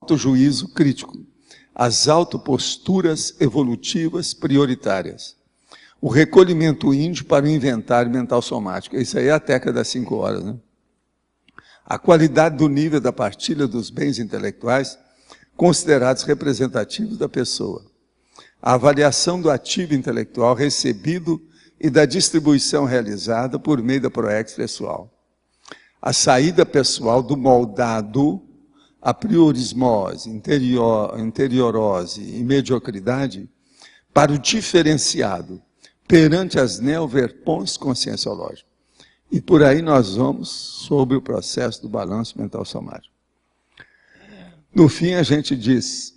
autojuízo crítico, as autoposturas evolutivas prioritárias, o recolhimento índio para o inventário mental somático. Isso aí é a técnica das 5 horas, né? A qualidade do nível da partilha dos bens intelectuais considerados representativos da pessoa, a avaliação do ativo intelectual recebido e da distribuição realizada por meio da proex pessoal, a saída pessoal do moldado, a priorismose, interiorose e mediocridade para o diferenciado perante as neoverpões conscienciológicas. E por aí nós vamos sobre o processo do balanço mental somático. No fim, a gente diz,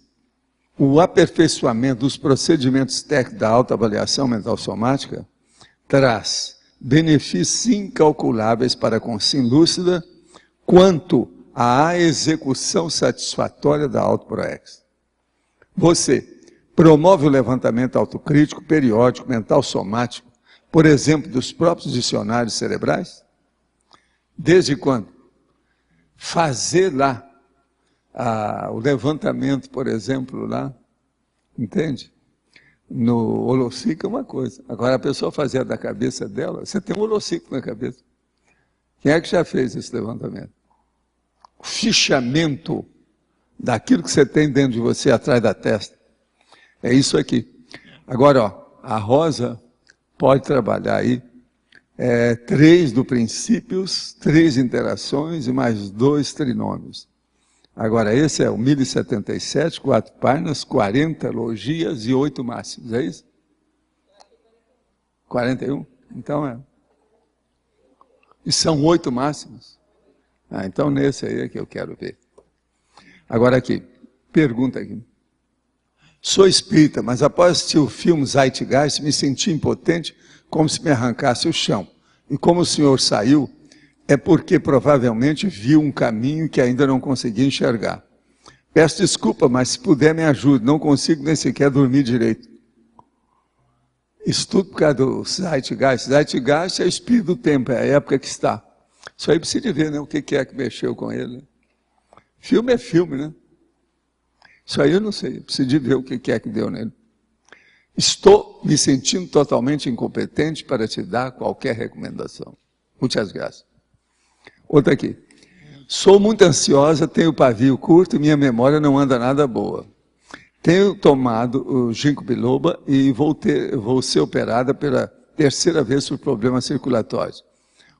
o aperfeiçoamento dos procedimentos técnicos da autoavaliação mental somática traz benefícios incalculáveis para a consciência lúcida quanto à execução satisfatória da autoproex. Você promove o levantamento autocrítico periódico mental somático, por exemplo, dos próprios dicionários cerebrais? Desde quando? Fazer lá o levantamento, por exemplo, lá, entende? No holociclo é uma coisa. Agora, a pessoa fazia da cabeça dela, você tem um holociclo na cabeça. Quem é que já fez esse levantamento? O fichamento daquilo que você tem dentro de você, atrás da testa. É isso aqui. Agora, ó, a Rosa pode trabalhar aí 3 do princípios, 3 interações e mais 2 trinômios. Agora, esse é o 1077, 4 páginas, 40 logias e 8 máximos, é isso? 41? Então é. E são 8 máximos? Ah, então nesse aí é que eu quero ver. Agora aqui, pergunta aqui. Sou espírita, mas após assistir o filme Zeitgeist, me senti impotente, como se me arrancasse o chão. E como o senhor saiu, é porque provavelmente viu um caminho que ainda não consegui enxergar. Peço desculpa, mas se puder me ajude, não consigo nem sequer dormir direito. Isso tudo por causa do Zeitgeist. Zeitgeist é o espírito do tempo, é a época que está. Isso aí precisa ver, né, o que é que mexeu com ele. Né? Filme é filme, né? Isso aí eu não sei, preciso de ver o que é que deu nele. Estou me sentindo totalmente incompetente para te dar qualquer recomendação. Muitas graças. Outra aqui. Sou muito ansiosa, tenho pavio curto e minha memória não anda nada boa. Tenho tomado o ginkgo biloba e vou ser operada pela 3ª vez por problemas circulatórios.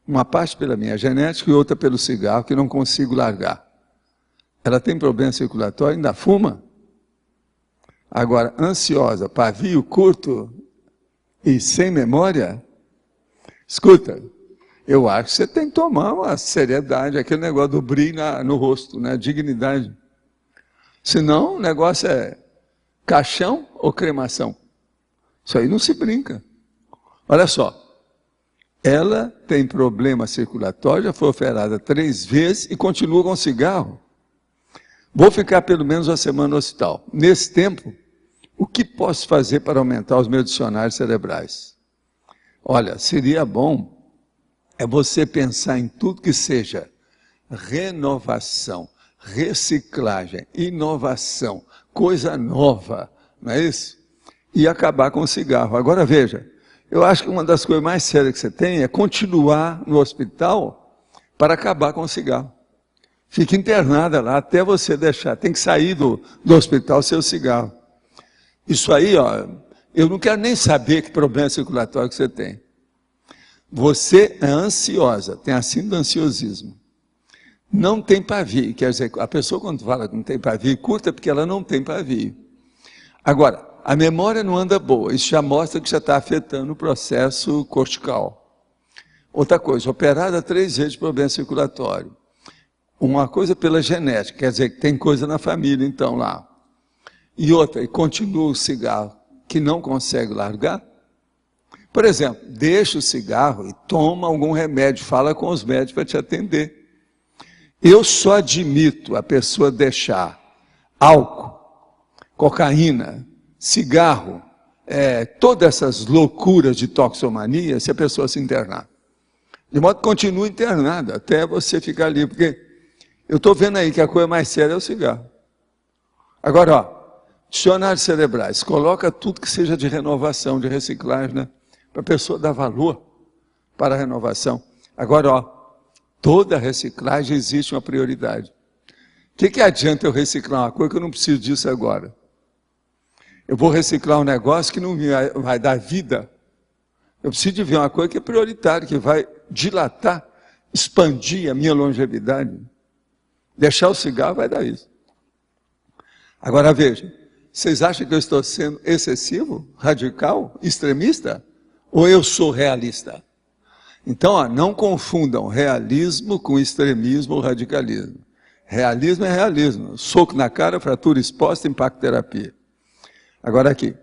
Uma parte pela minha genética e outra pelo cigarro que não consigo largar. Ela tem problema circulatório, ainda fuma? Agora, ansiosa, pavio curto e sem memória? Escuta, eu acho que você tem que tomar uma seriedade, aquele negócio do brilho no rosto, né? Dignidade. Senão, o negócio é caixão ou cremação. Isso aí não se brinca. Olha só, ela tem problema circulatório, já foi operada 3 vezes e continua com cigarro. Vou ficar pelo menos 1 semana no hospital. Nesse tempo, o que posso fazer para aumentar os meus dicionários cerebrais? Olha, seria bom você pensar em tudo que seja renovação, reciclagem, inovação, coisa nova, não é isso? E acabar com o cigarro. Agora veja, eu acho que uma das coisas mais sérias que você tem é continuar no hospital para acabar com o cigarro. Fica internada lá até você deixar. Tem que sair do hospital seu cigarro. Isso aí, ó, eu não quero nem saber que problema circulatório que você tem. Você é ansiosa, tem a síndrome do ansiosismo. Não tem pavio, quer dizer, a pessoa quando fala que não tem pavio, curta porque ela não tem pavio. Agora, a memória não anda boa, isso já mostra que já está afetando o processo cortical. Outra coisa, operada 3 vezes de problema circulatório. Uma coisa pela genética, quer dizer que tem coisa na família, então, lá. E outra, e continua o cigarro, que não consegue largar. Por exemplo, deixa o cigarro e toma algum remédio, fala com os médicos para te atender. Eu só admito a pessoa deixar álcool, cocaína, cigarro, todas essas loucuras de toxomania, se a pessoa se internar. De modo que continue internada, até você ficar ali, porque eu estou vendo aí que a coisa mais séria é o cigarro. Agora, ó, dicionários cerebrais, coloca tudo que seja de renovação, de reciclagem, né? Para a pessoa dar valor para a renovação. Agora, ó, toda reciclagem existe uma prioridade. O que adianta eu reciclar uma coisa que eu não preciso disso agora? Eu vou reciclar um negócio que não vai dar vida. Eu preciso de ver uma coisa que é prioritária, que vai dilatar, expandir a minha longevidade. Deixar o cigarro vai dar isso. Agora veja, vocês acham que eu estou sendo excessivo, radical, extremista? Ou eu sou realista? Então, ó, não confundam realismo com extremismo ou radicalismo. Realismo é realismo. Soco na cara, fratura exposta, impacto terapia. Agora aqui.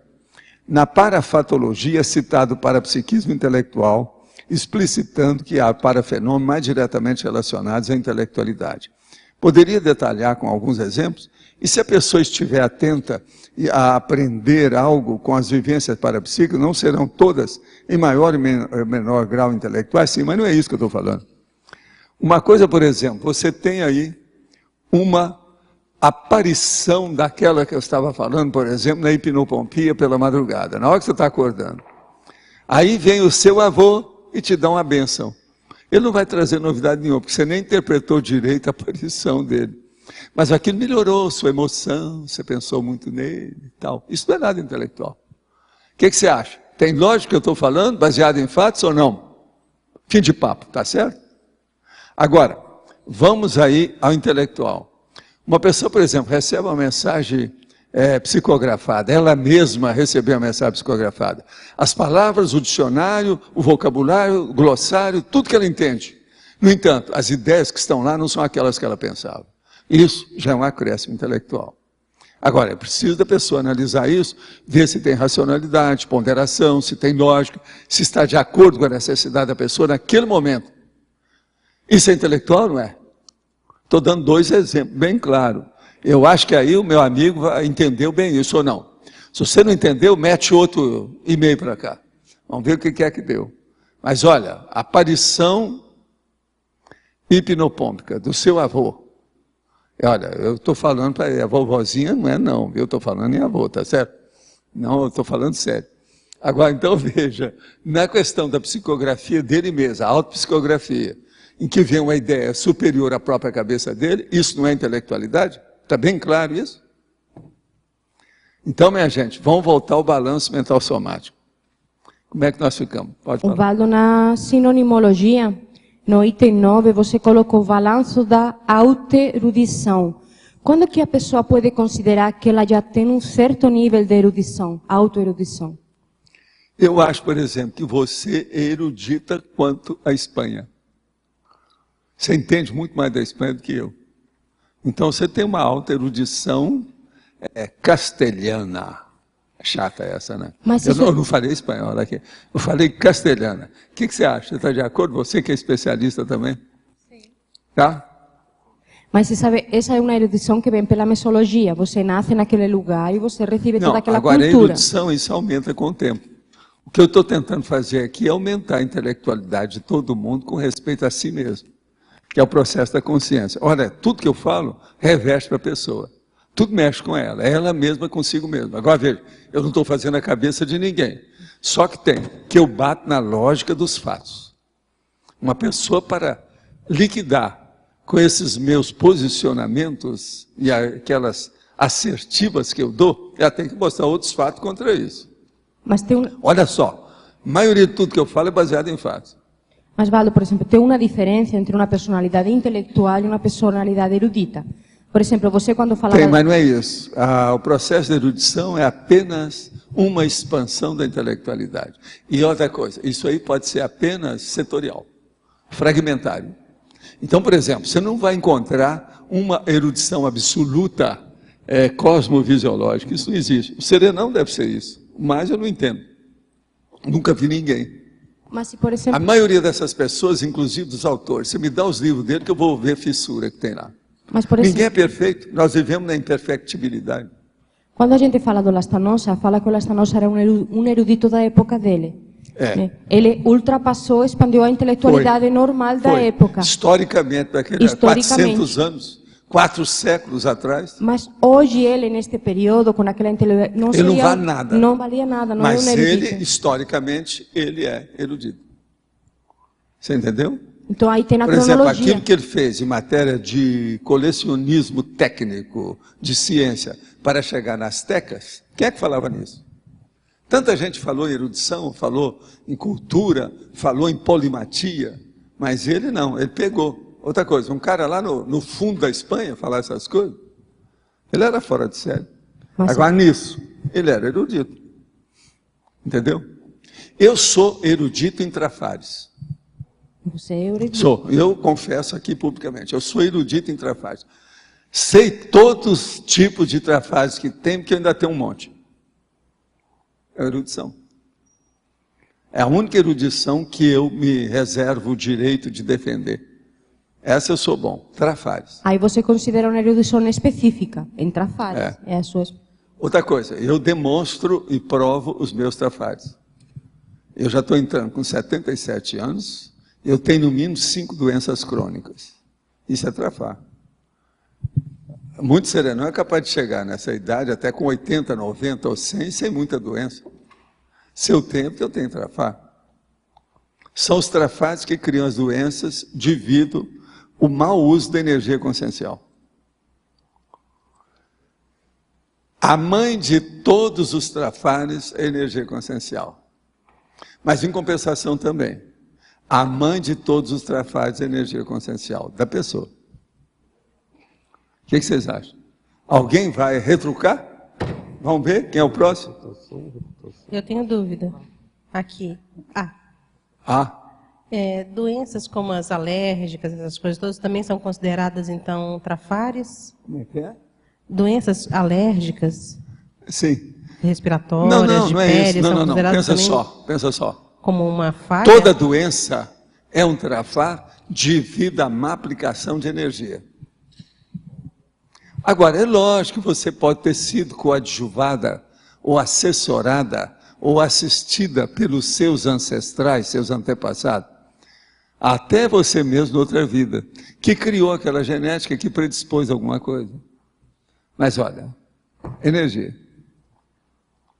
Na parafatologia é citado o parapsiquismo intelectual, explicitando que há parafenômenos mais diretamente relacionados à intelectualidade. Poderia detalhar com alguns exemplos? E se a pessoa estiver atenta a aprender algo com as vivências parapsíquicas, não serão todas em maior e menor grau intelectuais? Sim, mas não é isso que eu estou falando. Uma coisa, por exemplo, você tem aí uma aparição daquela que eu estava falando, por exemplo, na hipnopompia pela madrugada, na hora que você está acordando. Aí vem o seu avô e te dá uma bênção. Ele não vai trazer novidade nenhuma, porque você nem interpretou direito a aparição dele. Mas aquilo melhorou sua emoção, você pensou muito nele e tal. Isso não é nada intelectual. O que você acha? Tem lógica que eu estou falando, baseado em fatos ou não? Fim de papo, tá certo? Agora, vamos aí ao intelectual. Uma pessoa, por exemplo, recebe uma mensagem psicografada, ela mesma recebeu a mensagem psicografada. As palavras, o dicionário, o vocabulário, o glossário, tudo que ela entende. No entanto, as ideias que estão lá não são aquelas que ela pensava. Isso já é um acréscimo intelectual. Agora, é preciso da pessoa analisar isso, ver se tem racionalidade, ponderação, se tem lógica, se está de acordo com a necessidade da pessoa naquele momento. Isso é intelectual, não é? Estou dando dois exemplos, bem claro. Eu acho que aí o meu amigo entendeu bem isso ou não. Se você não entendeu, mete outro e-mail para cá. Vamos ver o que é que deu. Mas olha, a aparição hipnopômpica do seu avô. Olha, eu estou falando para ele, a vovozinha não é não, viu? Eu estou falando em avô, tá certo? Não, eu estou falando sério. Agora, então, veja, na questão da psicografia dele mesmo, a autopsicografia, em que vem uma ideia superior à própria cabeça dele, isso não é intelectualidade? Está bem claro isso? Então, minha gente, vamos voltar ao balanço mental somático. Como é que nós ficamos? Pode falar. Valdo, na sinonimologia, no item 9, você colocou o balanço da autoerudição. Quando que a pessoa pode considerar que ela já tem um certo nível de erudição, autoerudição? Eu acho, por exemplo, que você é erudita quanto a Espanha. Você entende muito mais da Espanha do que eu. Então você tem uma alta erudição castelhana. Chata essa, né? Mas eu não falei espanhol aqui. Eu falei castelhana. O que você acha? Você está de acordo? Você que é especialista também? Sim. Tá? Mas você sabe, essa é uma erudição que vem pela mesologia. Você nasce naquele lugar e você recebe toda aquela agora cultura. A erudição, isso aumenta com o tempo. O que eu estou tentando fazer aqui é aumentar a intelectualidade de todo mundo com respeito a si mesmo, que é o processo da consciência. Olha, tudo que eu falo reveste para a pessoa. Tudo mexe com ela, é ela mesma consigo mesma. Agora veja, eu não estou fazendo a cabeça de ninguém. Só que tem que eu bato na lógica dos fatos. Uma pessoa para liquidar com esses meus posicionamentos e aquelas assertivas que eu dou, ela tem que mostrar outros fatos contra isso. Mas tem Olha só, a maioria de tudo que eu falo é baseado em fatos. Mas, Valdo, por exemplo, tem uma diferença entre uma personalidade intelectual e uma personalidade erudita. Por exemplo, você quando falava... Tem, mas não é isso. O processo de erudição é apenas uma expansão da intelectualidade. E outra coisa, isso aí pode ser apenas setorial, fragmentário. Então, por exemplo, você não vai encontrar uma erudição absoluta cosmovisiológica. Isso não existe. O serenão deve ser isso. Mas eu não entendo. Nunca vi ninguém. Mas se, por exemplo... A maioria dessas pessoas, inclusive dos autores, você me dá os livros dele que eu vou ver a fissura que tem lá. Mas, por exemplo, ninguém é perfeito, nós vivemos na imperfectibilidade. Quando a gente fala do Lastanosa, fala que o Lastanosa era um erudito da época dele. Ele ultrapassou, expandiu a intelectualidade normal da época. Historicamente, para aquele 400 anos, 4 séculos atrás. Mas hoje ele, neste período, com aquela inteligência, não Ele não seria, vale nada. não valia nada, não Mas é um erudito. ele, historicamente, ele é erudito. Você entendeu? Então aí tem a Por exemplo, cronologia. aquilo que ele fez em matéria de colecionismo técnico, de ciência, para chegar nas tecas, quem é que falava nisso? Tanta gente falou em erudição, falou em cultura, falou em polimatia, mas ele não, ele pegou. Outra coisa, um cara lá no fundo da Espanha falar essas coisas, ele era fora de série. Agora nisso, ele era erudito. Entendeu? Eu sou erudito em trafares. Você é erudito. Sou, eu confesso aqui publicamente, eu sou erudito em trafares. Sei todos os tipos de trafares que tem, porque eu ainda tenho um monte. É a erudição. É a única erudição que eu me reservo o direito de defender. Essa eu sou bom, trafares. Aí você considera uma erudição específica, em trafares. É a sua... Outra coisa, eu demonstro e provo os meus trafares. Eu já estou entrando com 77 anos, eu tenho no mínimo 5 doenças crônicas. Isso é trafar. Muito sereno, não é capaz de chegar nessa idade, até com 80, 90 ou 100, sem muita doença. Seu tempo, eu tenho trafar. São os trafares que criam as doenças devido ao mau uso da energia consciencial. A mãe de todos os trafares é a energia consciencial. Mas em compensação também, a mãe de todos os trafares é a energia consciencial da pessoa. O que vocês acham? Alguém vai retrucar? Vamos ver quem é o próximo? Eu tenho dúvida. Aqui. Doenças como as alérgicas, essas coisas todas, também são consideradas, então, trafares? Como é que é? Doenças alérgicas? Sim. Respiratórias, de não é pele, isso. são Não. consideradas Pensa só. como uma falha? Toda doença é um trafar devido à má aplicação de energia. Agora, é lógico que você pode ter sido coadjuvada, ou assessorada, ou assistida pelos seus ancestrais, seus antepassados, até você mesmo noutra vida, que criou aquela genética que predispôs alguma coisa. Mas olha, energia.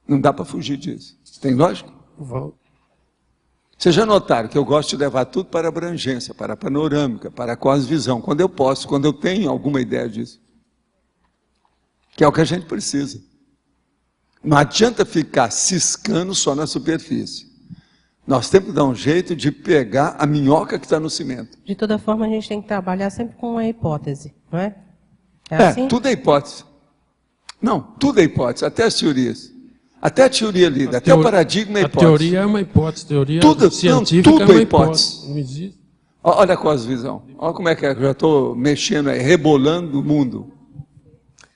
Não dá para fugir disso. Tem lógica? Vocês já notaram que eu gosto de levar tudo para abrangência, para a panorâmica, para a cosvisão, quando eu posso, quando eu tenho alguma ideia disso. Que é o que a gente precisa. Não adianta ficar ciscando só na superfície. Nós temos que dar um jeito de pegar a minhoca que está no cimento. De toda forma, a gente tem que trabalhar sempre com uma hipótese, não é? Assim? Tudo é hipótese. Não, tudo é hipótese, até as teorias. Até a teoria lida, até o paradigma é hipótese. A teoria é uma hipótese, teoria científica tudo é uma hipótese. Não existe. Olha a cosvisão. Olha como é que eu já estou mexendo, rebolando o mundo.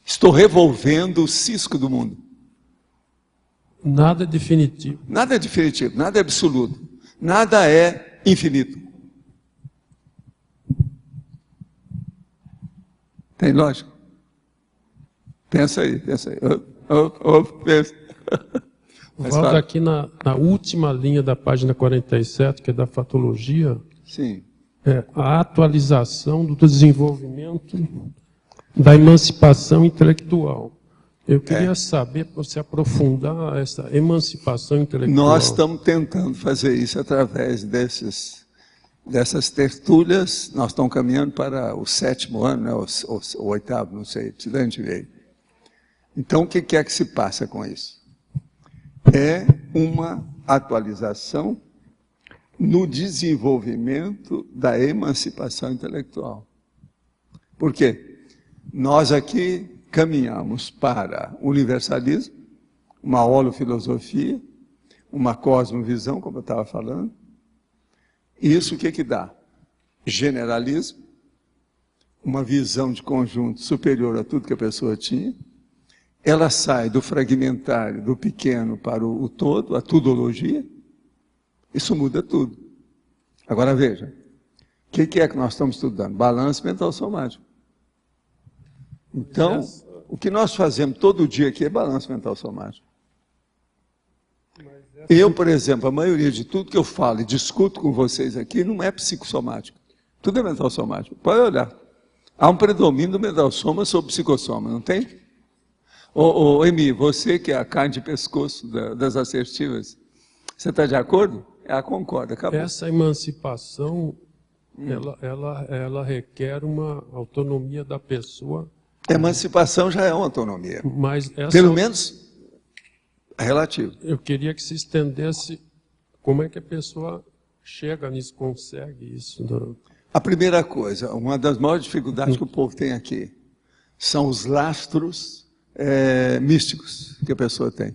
Estou revolvendo o cisco do mundo. Nada é definitivo. Nada é definitivo, nada é absoluto. Nada é infinito. Tem lógica? Pensa aí. Pensa. Volta aqui na última linha da página 47, que é da fatologia. Sim. É a atualização do desenvolvimento da emancipação intelectual. Eu queria saber, para você aprofundar essa emancipação intelectual. Nós estamos tentando fazer isso através dessas tertúlias. Nós estamos caminhando para o 7º ano, né? o 8º, não sei, de onde a gente veio. Então, o que é que se passa com isso? É uma atualização no desenvolvimento da emancipação intelectual. Por quê? Nós aqui caminhamos para o universalismo, uma holofilosofia, uma cosmovisão, como eu estava falando. Isso o que dá? Generalismo, uma visão de conjunto superior a tudo que a pessoa tinha. Ela sai do fragmentário, do pequeno para o todo, a tudologia. Isso muda tudo. Agora veja, o que é que nós estamos estudando? Balanço mental somático. Então, o que nós fazemos todo dia aqui é balanço mental somático. Eu, por exemplo, a maioria de tudo que eu falo e discuto com vocês aqui não é psicossomático. Tudo é mental somático. Pode olhar. Há um predomínio do mental soma sobre o psicossoma, não tem? Ô, Emi, você que é a carne de pescoço das assertivas, você está de acordo? Concorda, acabou. Essa emancipação, ela requer uma autonomia da pessoa. Emancipação já é uma autonomia. Mas pelo menos relativo. Eu queria que se estendesse como é que a pessoa chega nisso, consegue isso. A primeira coisa, uma das maiores dificuldades que o povo tem aqui, são os lastros místicos que a pessoa tem.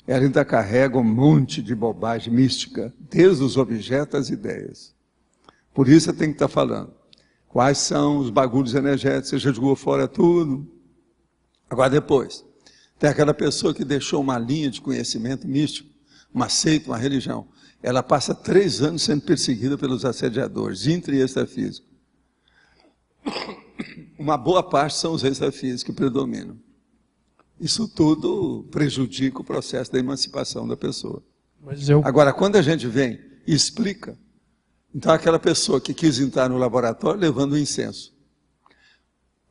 Ela ainda carrega um monte de bobagem mística, desde os objetos às ideias. Por isso você tem que estar falando. Quais são os bagulhos energéticos, você já jogou fora tudo. Agora depois, tem aquela pessoa que deixou uma linha de conhecimento místico, uma seita, uma religião. Ela passa 3 anos sendo perseguida pelos assediadores, intra e extrafísico. Uma boa parte são os extrafísicos que predominam. Isso tudo prejudica o processo da emancipação da pessoa. Agora, quando a gente vem e explica, então aquela pessoa que quis entrar no laboratório levando o incenso.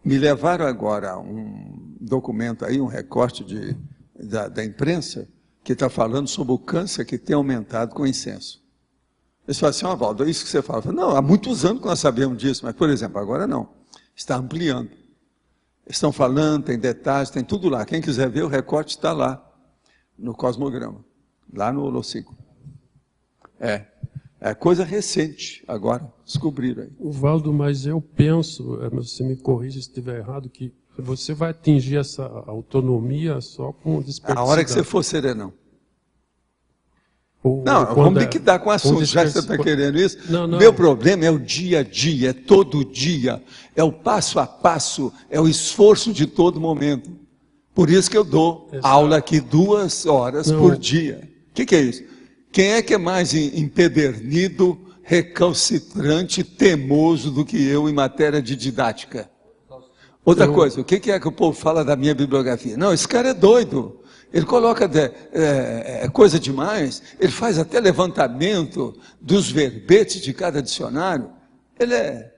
Me levaram agora um documento aí, um recorte da imprensa, que está falando sobre o câncer que tem aumentado com o incenso. Eles falam assim, Valdo, é isso que você fala. Eu falo, não, há muitos anos que nós sabemos disso, mas, por exemplo, agora não. Está ampliando. Estão falando, tem detalhes, tem tudo lá. Quem quiser ver, o recorte está lá, no cosmograma, lá no Holocico. É coisa recente, agora, descobriram aí. Valdo, mas eu penso, você me corrija se estiver errado, que você vai atingir essa autonomia só com desperticidade. A hora que você for serenão. Não, vamos liquidar com o assunto, já que você está querendo isso. Não. Meu problema é o dia a dia, é todo dia, é o passo a passo, é o esforço de todo momento. Por isso que eu dou aula aqui 2 horas por dia. O que é isso? Quem é que é mais empedernido, recalcitrante, temoso do que eu em matéria de didática? Outra coisa, o que é que o povo fala da minha bibliografia? Não, esse cara é doido. Ele coloca coisa demais, ele faz até levantamento dos verbetes de cada dicionário. Ele é...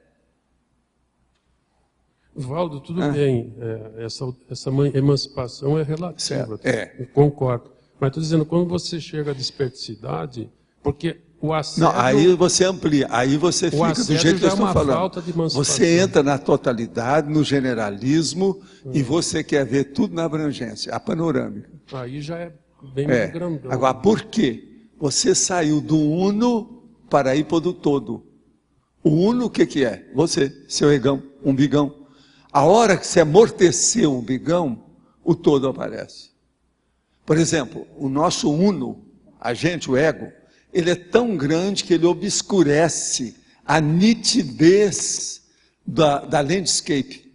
Valdo, tudo bem, essa emancipação é relativa, eu concordo. Mas estou dizendo, quando você chega à desperticidade, porque o assédio... Não, aí você amplia, aí você fica do jeito que eu estou falando. Você entra na totalidade, no generalismo, e você quer ver tudo na abrangência, a panorâmica. Aí já é bem mais grandão. Agora, por quê? Você saiu do uno para ir para o do todo. O uno, o que é? Você, seu egão, umbigão. A hora que você amorteceu o umbigão, o todo aparece. Por exemplo, o nosso uno, a gente, o ego, ele é tão grande que ele obscurece a nitidez da landscape,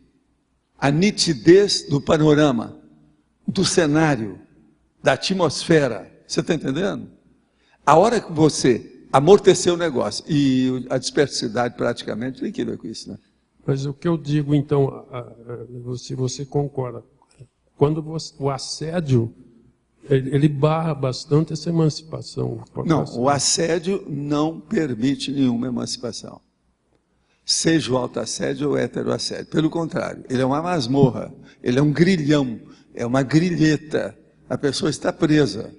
a nitidez do panorama, do cenário, da atmosfera. Você está entendendo? A hora que você amorteceu o negócio, e a dispersidade praticamente liquida com isso, né? Mas o que eu digo, então, se você concorda, quando o assédio, ele barra bastante essa emancipação. Não, o assédio não permite nenhuma emancipação. Seja o autoassédio ou o heteroassédio. Pelo contrário, ele é uma masmorra, ele é um grilhão, é uma grilheta. A pessoa está presa,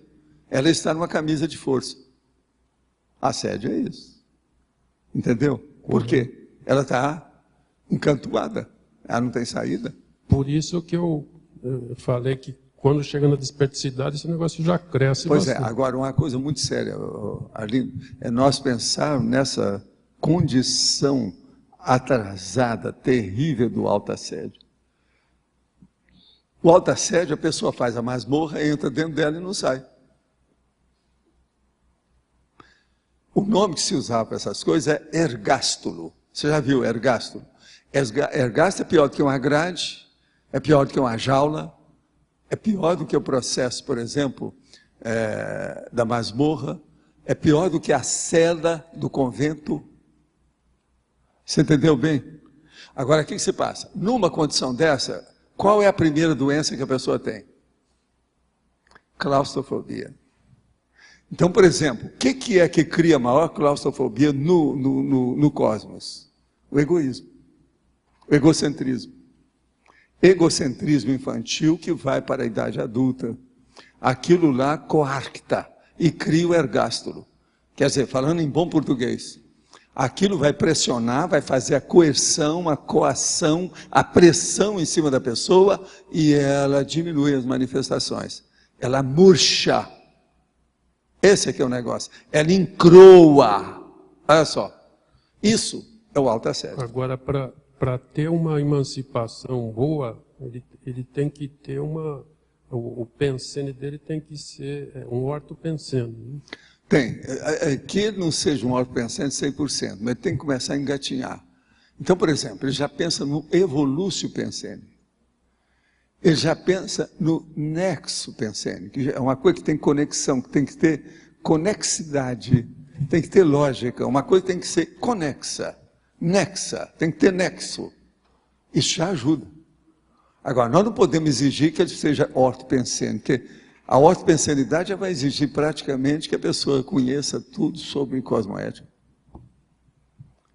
ela está numa camisa de força. Assédio é isso. Entendeu? Por quê? Ela está encantuada, ela não tem saída. Por isso que eu falei que quando chega na desperticidade, esse negócio já cresce bastante. Pois é, agora uma coisa muito séria, Arlindo, é nós pensar nessa condição atrasada, terrível do autoassédio. O autoassédio, a pessoa faz a masmorra, entra dentro dela e não sai. O nome que se usava para essas coisas é ergástulo. Você já viu ergástulo? Ergástulo é pior do que uma grade, é pior do que uma jaula, é pior do que o processo, por exemplo, da masmorra, é pior do que a cela do convento. Você entendeu bem? Agora, o que se passa? Numa condição dessa, qual é a primeira doença que a pessoa tem? Claustrofobia. Então, por exemplo, o que é que cria maior claustrofobia no cosmos? O egoísmo. O egocentrismo. Egocentrismo infantil que vai para a idade adulta. Aquilo lá coarcta e cria o ergástulo. Quer dizer, falando em bom português, aquilo vai pressionar, vai fazer a coerção, a coação, a pressão em cima da pessoa e ela diminui as manifestações. Ela murcha. Esse aqui é o negócio. Ela encroa. Olha só. Isso é o alto assédio. Agora, para ter uma emancipação boa, ele tem que ter o pensene dele tem que ser um ortopensene. Né? Tem. Que ele não seja um ortopensene 100%, mas tem que começar a engatinhar. Então, por exemplo, ele já pensa no evolúcio pensene. Ele já pensa no nexo pensene, que é uma coisa que tem conexão, que tem que ter conexidade, tem que ter lógica, uma coisa tem que ser conexa, nexa, tem que ter nexo. Isso já ajuda. Agora, nós não podemos exigir que ele seja ortopensene, porque a ortopensenidade já vai exigir praticamente que a pessoa conheça tudo sobre cosmoética.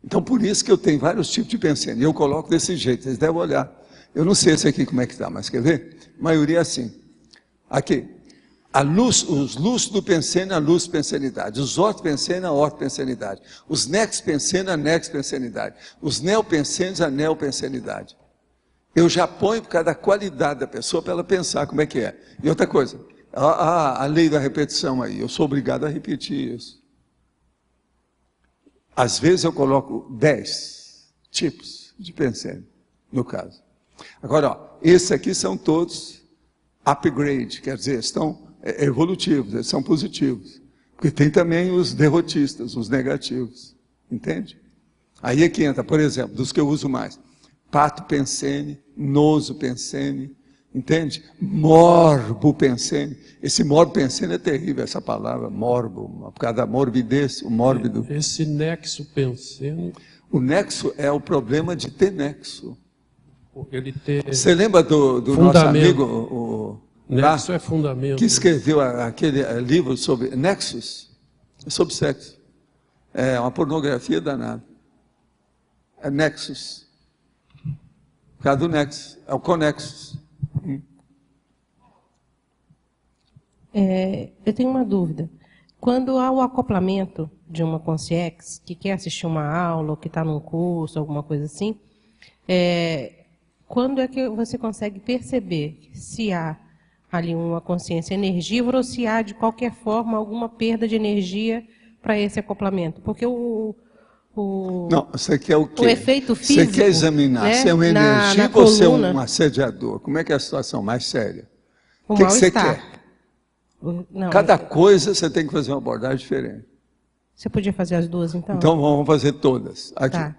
Então, por isso que eu tenho vários tipos de pensene, e eu coloco desse jeito, vocês devem olhar. Eu não sei esse aqui como é que está, mas quer ver? A maioria é assim. Aqui, os luz do pensene, a luz pensenidade. Os ortopensenes, a ortopensenidade. Os nexpensenes, a nexpensenidade. Os neopensenes, a neopensenidade. Eu já ponho por causa da qualidade da pessoa para ela pensar como é que é. E outra coisa, a lei da repetição aí, eu sou obrigado a repetir isso. Às vezes eu coloco 10 tipos de pensene, no caso. Agora, ó, esses aqui são todos upgrade, quer dizer, estão evolutivos, eles são positivos. Porque tem também os derrotistas, os negativos, entende? Aí é que entra, por exemplo, dos que eu uso mais, pato pensene, noso pensene, entende? Morbo pensene. Esse morbo pensene é terrível, essa palavra, morbo, por causa da morbidez, o mórbido. Esse nexo pensene... O nexo é o problema de ter nexo. Ele ter... Você lembra do nosso amigo, o Nexo é fundamento. que escreveu aquele livro sobre Nexus? Sobre sexo. É uma pornografia danada. É Nexus. Por causa do Nexus. É o Conexus. Eu tenho uma dúvida. Quando há o acoplamento de uma consciex, que quer assistir uma aula, ou que está num curso, alguma coisa assim, quando é que você consegue perceber se há ali uma consciência energívora ou se há, de qualquer forma, alguma perda de energia para esse acoplamento? Porque não, você quer o quê? O efeito físico... Você quer examinar, né, se é um energia ou se é um assediador? Como é que é a situação mais séria? O que você quer? Não, Cada coisa você tem que fazer uma abordagem diferente. Você podia fazer as duas, então? Então vamos fazer todas. Aqui. Tá.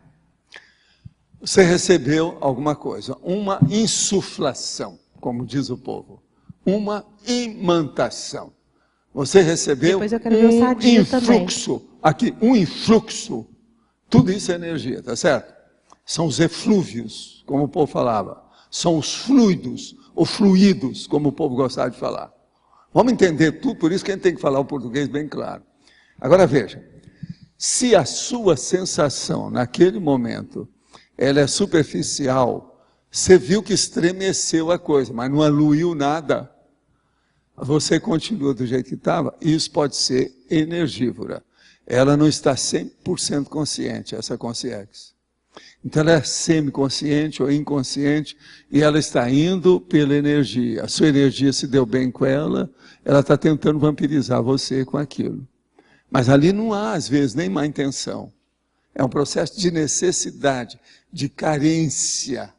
Você recebeu alguma coisa, uma insuflação, como diz o povo, uma imantação. Você recebeu Depois eu quero ver o sadio influxo, também. Aqui, um influxo. Tudo isso é energia, tá certo? São os eflúvios, como o povo falava. São os fluidos, ou fluidos, como o povo gostava de falar. Vamos entender tudo, por isso que a gente tem que falar o português bem claro. Agora veja, se a sua sensação naquele momento ela é superficial, você viu que estremeceu a coisa, mas não aluiu nada, você continua do jeito que estava, isso pode ser energívora. Ela não está 100% consciente, essa consciência. Então ela é semiconsciente ou inconsciente e ela está indo pela energia. A sua energia se deu bem com ela está tentando vampirizar você com aquilo. Mas ali não há, às vezes, nem má intenção. É um processo de necessidade, de carência.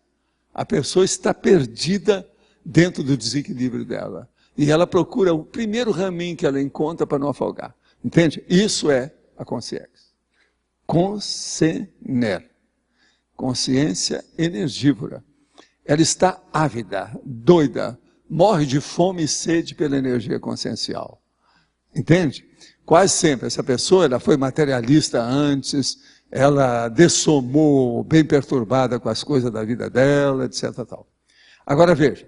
A pessoa está perdida dentro do desequilíbrio dela. E ela procura o primeiro raminho que ela encontra para não afogar. Entende? Isso é a consciência. Consener. Consciência energívora. Ela está ávida, doida, morre de fome e sede pela energia consciencial. Entende? Quase sempre essa pessoa, ela foi materialista antes, ela dessomou, bem perturbada com as coisas da vida dela, etc. Tal. Agora veja,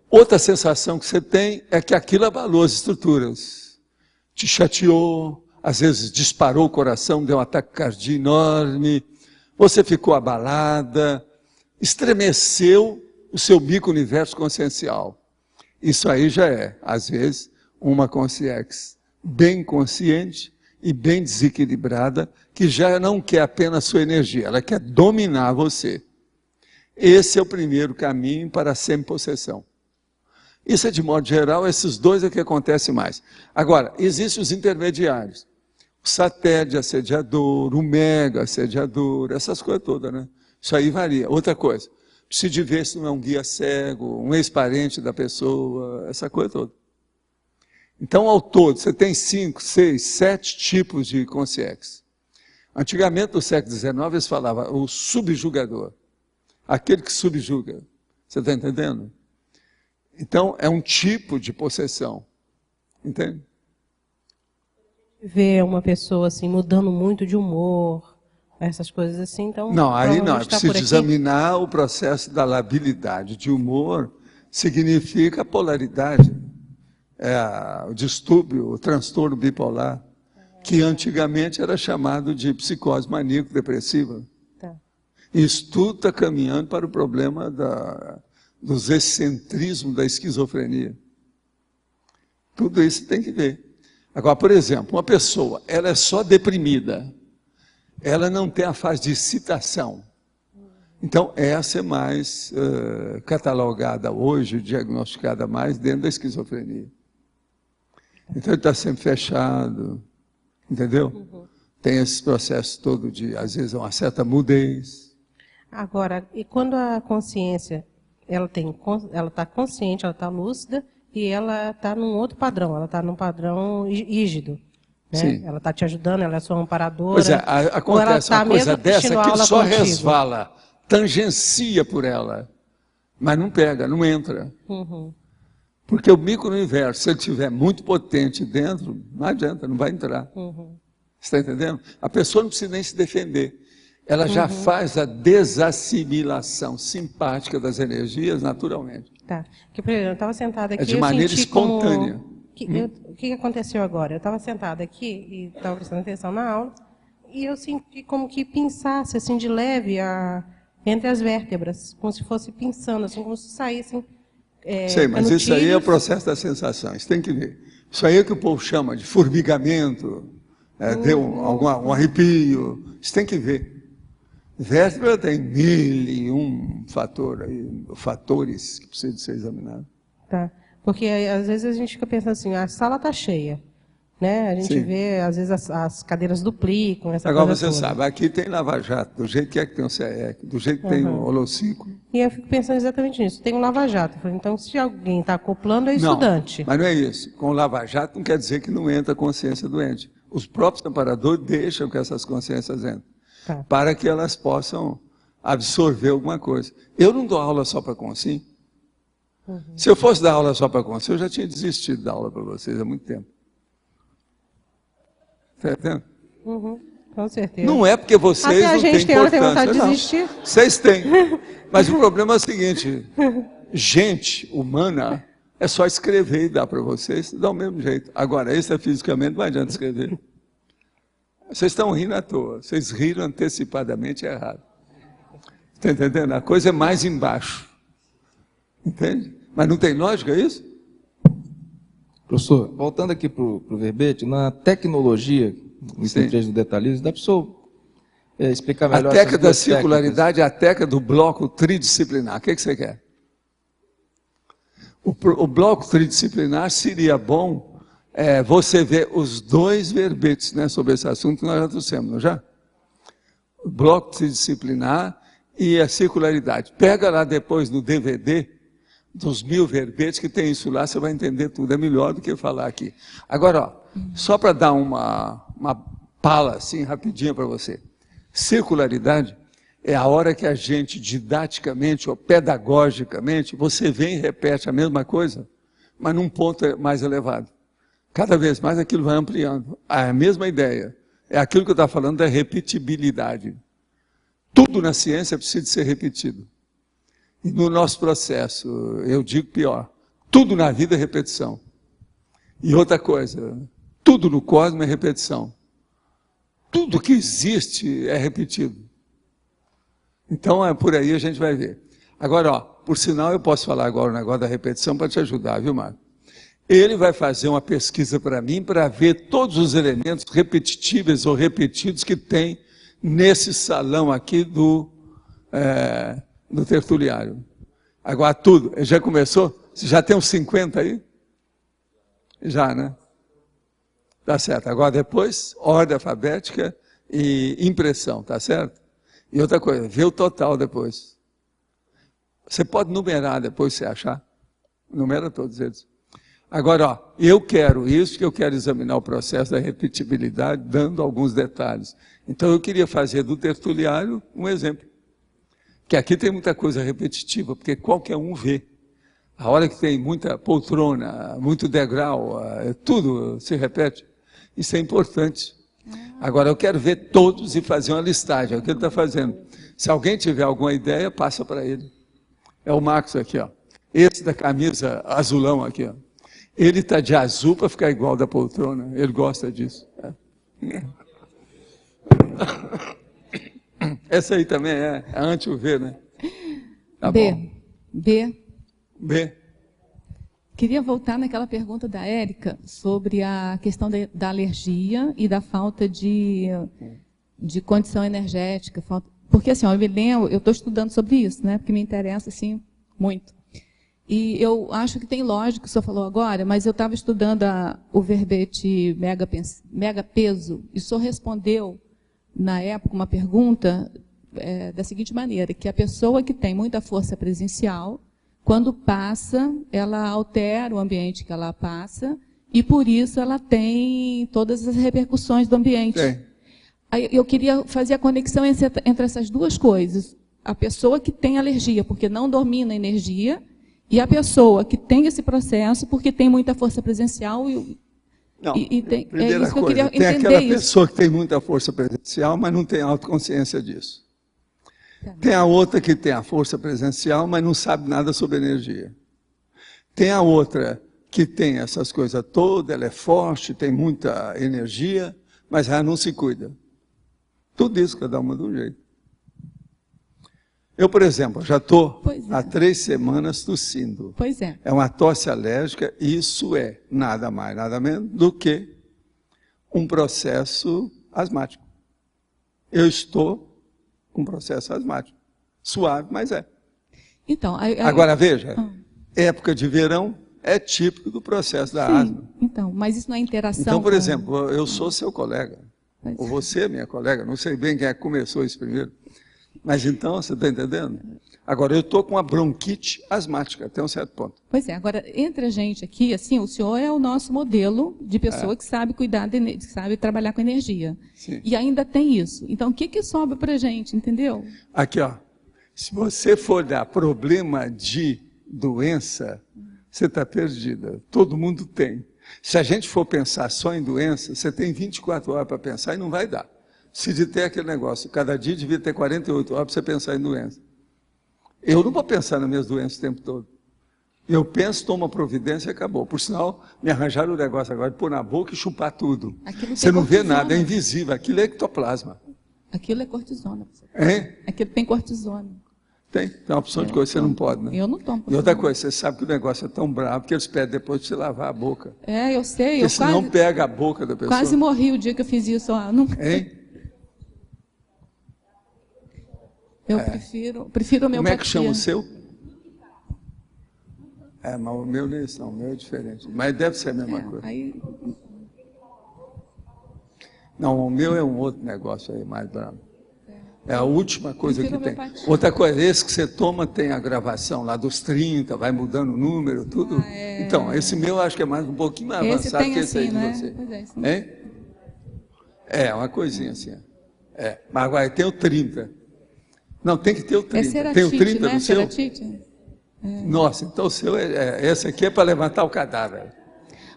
outra sensação que você tem é que aquilo abalou as estruturas, te chateou, às vezes disparou o coração, deu um ataque cardíaco enorme, você ficou abalada, estremeceu o seu micro-universo consciencial. Isso aí já é, às vezes, uma consciência bem consciente e bem desequilibrada, que já não quer apenas sua energia, ela quer dominar você. Esse é o primeiro caminho para a semi-possessão. Isso é, de modo geral, esses dois é que acontece mais. Agora, existem os intermediários. O satélite assediador, o mega assediador, essas coisas todas, né? Isso aí varia. Outra coisa, se ver se não é um guia cego, um ex-parente da pessoa, essa coisa toda. Então, ao todo, você tem 5, 6, 7 tipos de consciência. Antigamente, no século XIX, eles falavam o subjugador. Aquele que subjuga. Você está entendendo? Então, é um tipo de possessão. Entende? Ver uma pessoa assim, mudando muito de humor, essas coisas assim, então... Não, aí não, é preciso por aqui. examinar o processo da labilidade. De humor significa polaridade. O distúrbio, o transtorno bipolar, que antigamente era chamado de psicose maníaco-depressiva. Tá. Isso tudo está caminhando para o problema dos excentrismos da esquizofrenia. Tudo isso tem que ver. Agora, por exemplo, uma pessoa, ela é só deprimida, ela não tem a fase de excitação. Então, essa é mais catalogada hoje, diagnosticada mais dentro da esquizofrenia. Então, ele está sempre fechado, entendeu? Uhum. Tem esse processo todo de, às vezes, uma certa mudez. Agora, e quando a consciência, ela está consciente, ela está lúcida, e ela está num outro padrão, ela está num padrão rígido. Né? Sim. Ela está te ajudando, ela é sua amparadora. Pois é, acontece uma coisa dessa que ele só contigo. resvala, tangencia por ela, mas não pega, não entra. Uhum. Porque o micro-universo, se ele estiver muito potente dentro, não adianta, não vai entrar. Uhum. Você está entendendo? A pessoa não precisa nem se defender. Ela já faz a desassimilação simpática das energias naturalmente. Tá. Porque, por exemplo, eu estava sentada aqui... É de maneira espontânea. O que aconteceu agora? Eu estava sentada aqui e estava prestando atenção na aula, e eu senti como que pinçasse, assim, de leve, entre as vértebras, como se fosse pinçando, assim, como se saíssem... Sei, mas isso aí é o processo da sensação, isso tem que ver. Isso aí é que o povo chama de formigamento, deu um arrepio, isso tem que ver. Vértebra tem 1001 fatores que precisam ser examinados. Tá. Porque às vezes a gente fica pensando assim, a sala está cheia, né? A gente vê, às vezes, as cadeiras duplicam, essa Agora coisa você toda. sabe, aqui tem lava-jato, do jeito que é que tem o CEEC, do jeito que tem o holociclo. E eu fico pensando exatamente nisso. Tem um lava-jato. Então, se alguém está acoplando, é estudante. Não, mas não é isso. Com o lava-jato não quer dizer que não entra a consciência doente. Os próprios amparadores deixam que essas consciências entrem. Tá. Para que elas possam absorver alguma coisa. Eu não dou aula só para consim. Se eu fosse dar aula só para consim, eu já tinha desistido da aula para vocês há muito tempo. Está entendendo? Com certeza. Não é porque vocês Até não têm tem hora que tem importância, vontade de não. desistir. Vocês têm. Mas o problema é o seguinte, gente humana é só escrever e dar para vocês, dá o mesmo jeito. Agora, extrafisicamente não adianta escrever. Vocês estão rindo à toa, vocês riram antecipadamente errado. Está entendendo? A coisa é mais embaixo. Entende? Mas não tem lógica isso? Professor, voltando aqui para o verbete, na tecnologia, no trecho do detalhismo, dá para o senhor explicar melhor? A técnica da circularidade é a técnica do bloco tridisciplinar. O que você quer? O bloco tridisciplinar seria bom você ver os dois verbetes, né, sobre esse assunto que nós já trouxemos, não já? O bloco tridisciplinar e a circularidade. Pega lá depois no DVD dos 1000 verbetes, que tem isso lá, você vai entender tudo. É melhor do que falar aqui. Agora, ó, só para dar uma pala assim, rapidinha para você. Circularidade é a hora que a gente, didaticamente ou pedagogicamente, você vem e repete a mesma coisa, mas num ponto mais elevado. Cada vez mais aquilo vai ampliando. A mesma ideia. É aquilo que eu estava falando da repetibilidade. Tudo na ciência precisa ser repetido. E no nosso processo, eu digo pior, tudo na vida é repetição. E outra coisa, tudo no cosmos é repetição. Tudo que existe é repetido. Então, por aí a gente vai ver. Agora, ó, por sinal, eu posso falar agora o negócio da repetição para te ajudar, viu, Marco? Ele vai fazer uma pesquisa para mim para ver todos os elementos repetitíveis ou repetidos que tem nesse salão aqui do tertuliário. Agora, tudo. Já começou? Você já tem uns 50 aí? Já, né? Tá certo. Agora, depois, ordem alfabética e impressão, tá certo? E outra coisa, vê o total depois. Você pode numerar depois, se achar. Numera todos eles. Agora, ó, eu quero isso, que eu quero examinar o processo da repetibilidade, dando alguns detalhes. Então, eu queria fazer do tertuliário um exemplo. Que aqui tem muita coisa repetitiva, porque qualquer um vê. A hora que tem muita poltrona, muito degrau, tudo se repete. Isso é importante. Agora, eu quero ver todos e fazer uma listagem, é o que ele está fazendo. Se alguém tiver alguma ideia, passa para ele. É o Marcos aqui, ó. Esse da camisa azulão aqui, ó. Ele está de azul para ficar igual da poltrona. Ele gosta disso. Essa aí também é anti-UV, né? Tá bom. B. Queria voltar naquela pergunta da Érica sobre a questão da alergia e da falta de condição energética. Porque assim, eu estou estudando sobre isso, né? Porque me interessa assim, muito. E eu acho que tem lógica, o senhor falou agora, mas eu estava estudando o verbete megapeso, e o senhor respondeu, na época, uma pergunta da seguinte maneira, que a pessoa que tem muita força presencial, quando passa, ela altera o ambiente que ela passa, e por isso ela tem todas as repercussões do ambiente. Aí eu queria fazer a conexão entre essas duas coisas. A pessoa que tem alergia, porque não domina a energia, e a pessoa que tem esse processo porque tem muita força presencial Não, tem, primeira isso que eu coisa, queria tem entender aquela isso. pessoa que tem muita força presencial, mas não tem autoconsciência disso. Tem a outra que tem a força presencial, mas não sabe nada sobre energia. Tem a outra que tem essas coisas todas, ela é forte, tem muita energia, mas ela não se cuida. Tudo isso, cada uma de um jeito. Eu, por exemplo, já estou há 3 semanas tossindo. Pois é. É uma tosse alérgica, e isso é nada mais, nada menos do que um processo asmático. Eu estou com um processo asmático. Suave, mas é. Então, agora, veja, época de verão é típico do processo da asma. Então, mas isso não é interação. Então, por exemplo, eu sou seu colega, ou você é minha colega, não sei bem quem é que começou isso primeiro. Mas então, você está entendendo? Agora, eu estou com uma bronquite asmática, até um certo ponto. Pois é, agora, entre a gente aqui, assim, o senhor é o nosso modelo de pessoa que sabe cuidar, sabe trabalhar com energia. Sim. E ainda tem isso. Então, o que sobra para a gente, entendeu? Aqui, ó. Se você for dar problema de doença, você está perdida. Todo mundo tem. Se a gente for pensar só em doença, você tem 24 horas para pensar e não vai dar. Se de ter aquele negócio, cada dia devia ter 48 horas para você pensar em doença. Eu não vou pensar nas minhas doenças o tempo todo. Eu penso, tomo uma providência e acabou. Por sinal, me arranjaram o negócio agora de pôr na boca e chupar tudo. Você não vê nada, é invisível. Aquilo é ectoplasma. Aquilo é cortisona. Hein? Aquilo tem cortisona. Tem uma opção de coisa que você não pode, né? Eu não tomo. E outra coisa, você sabe que o negócio é tão bravo que eles pedem depois de você lavar a boca. Eu sei. Porque senão pega a boca da pessoa. Quase morri o dia que eu fiz isso. Hein? Eu prefiro a homeopatia. Como é que chama o seu? Mas o meu nem são, o meu é diferente. Mas deve ser a mesma coisa. Não, o meu é um outro negócio aí, mais bravo. É a última coisa que tem. Outra coisa, esse que você toma tem a gravação lá dos 30, vai mudando o número, tudo. Então, esse meu eu acho que é mais um pouquinho mais avançado que esse aí de você. Hein? Uma coisinha assim. Mas agora tem o 30. Não, tem que ter o 30. Tem o 30 no seu? Nossa, então o seu esse aqui é para levantar o cadáver.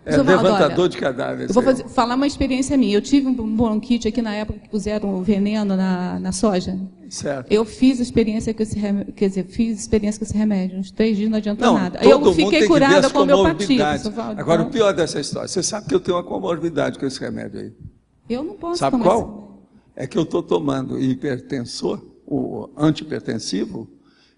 Levantador de cadáver. Eu vou falar uma experiência minha. Eu tive um bronquite aqui na época que puseram veneno na soja. Certo. Eu fiz experiência com esse remédio, uns 3 dias não adiantou nada. Eu fiquei curada com homeopatia. Agora, o pior dessa história, você sabe que eu tenho uma comorbidade com esse remédio aí. Eu não posso tomar. Sabe qual? É que eu estou tomando hipertensor o antipertensivo,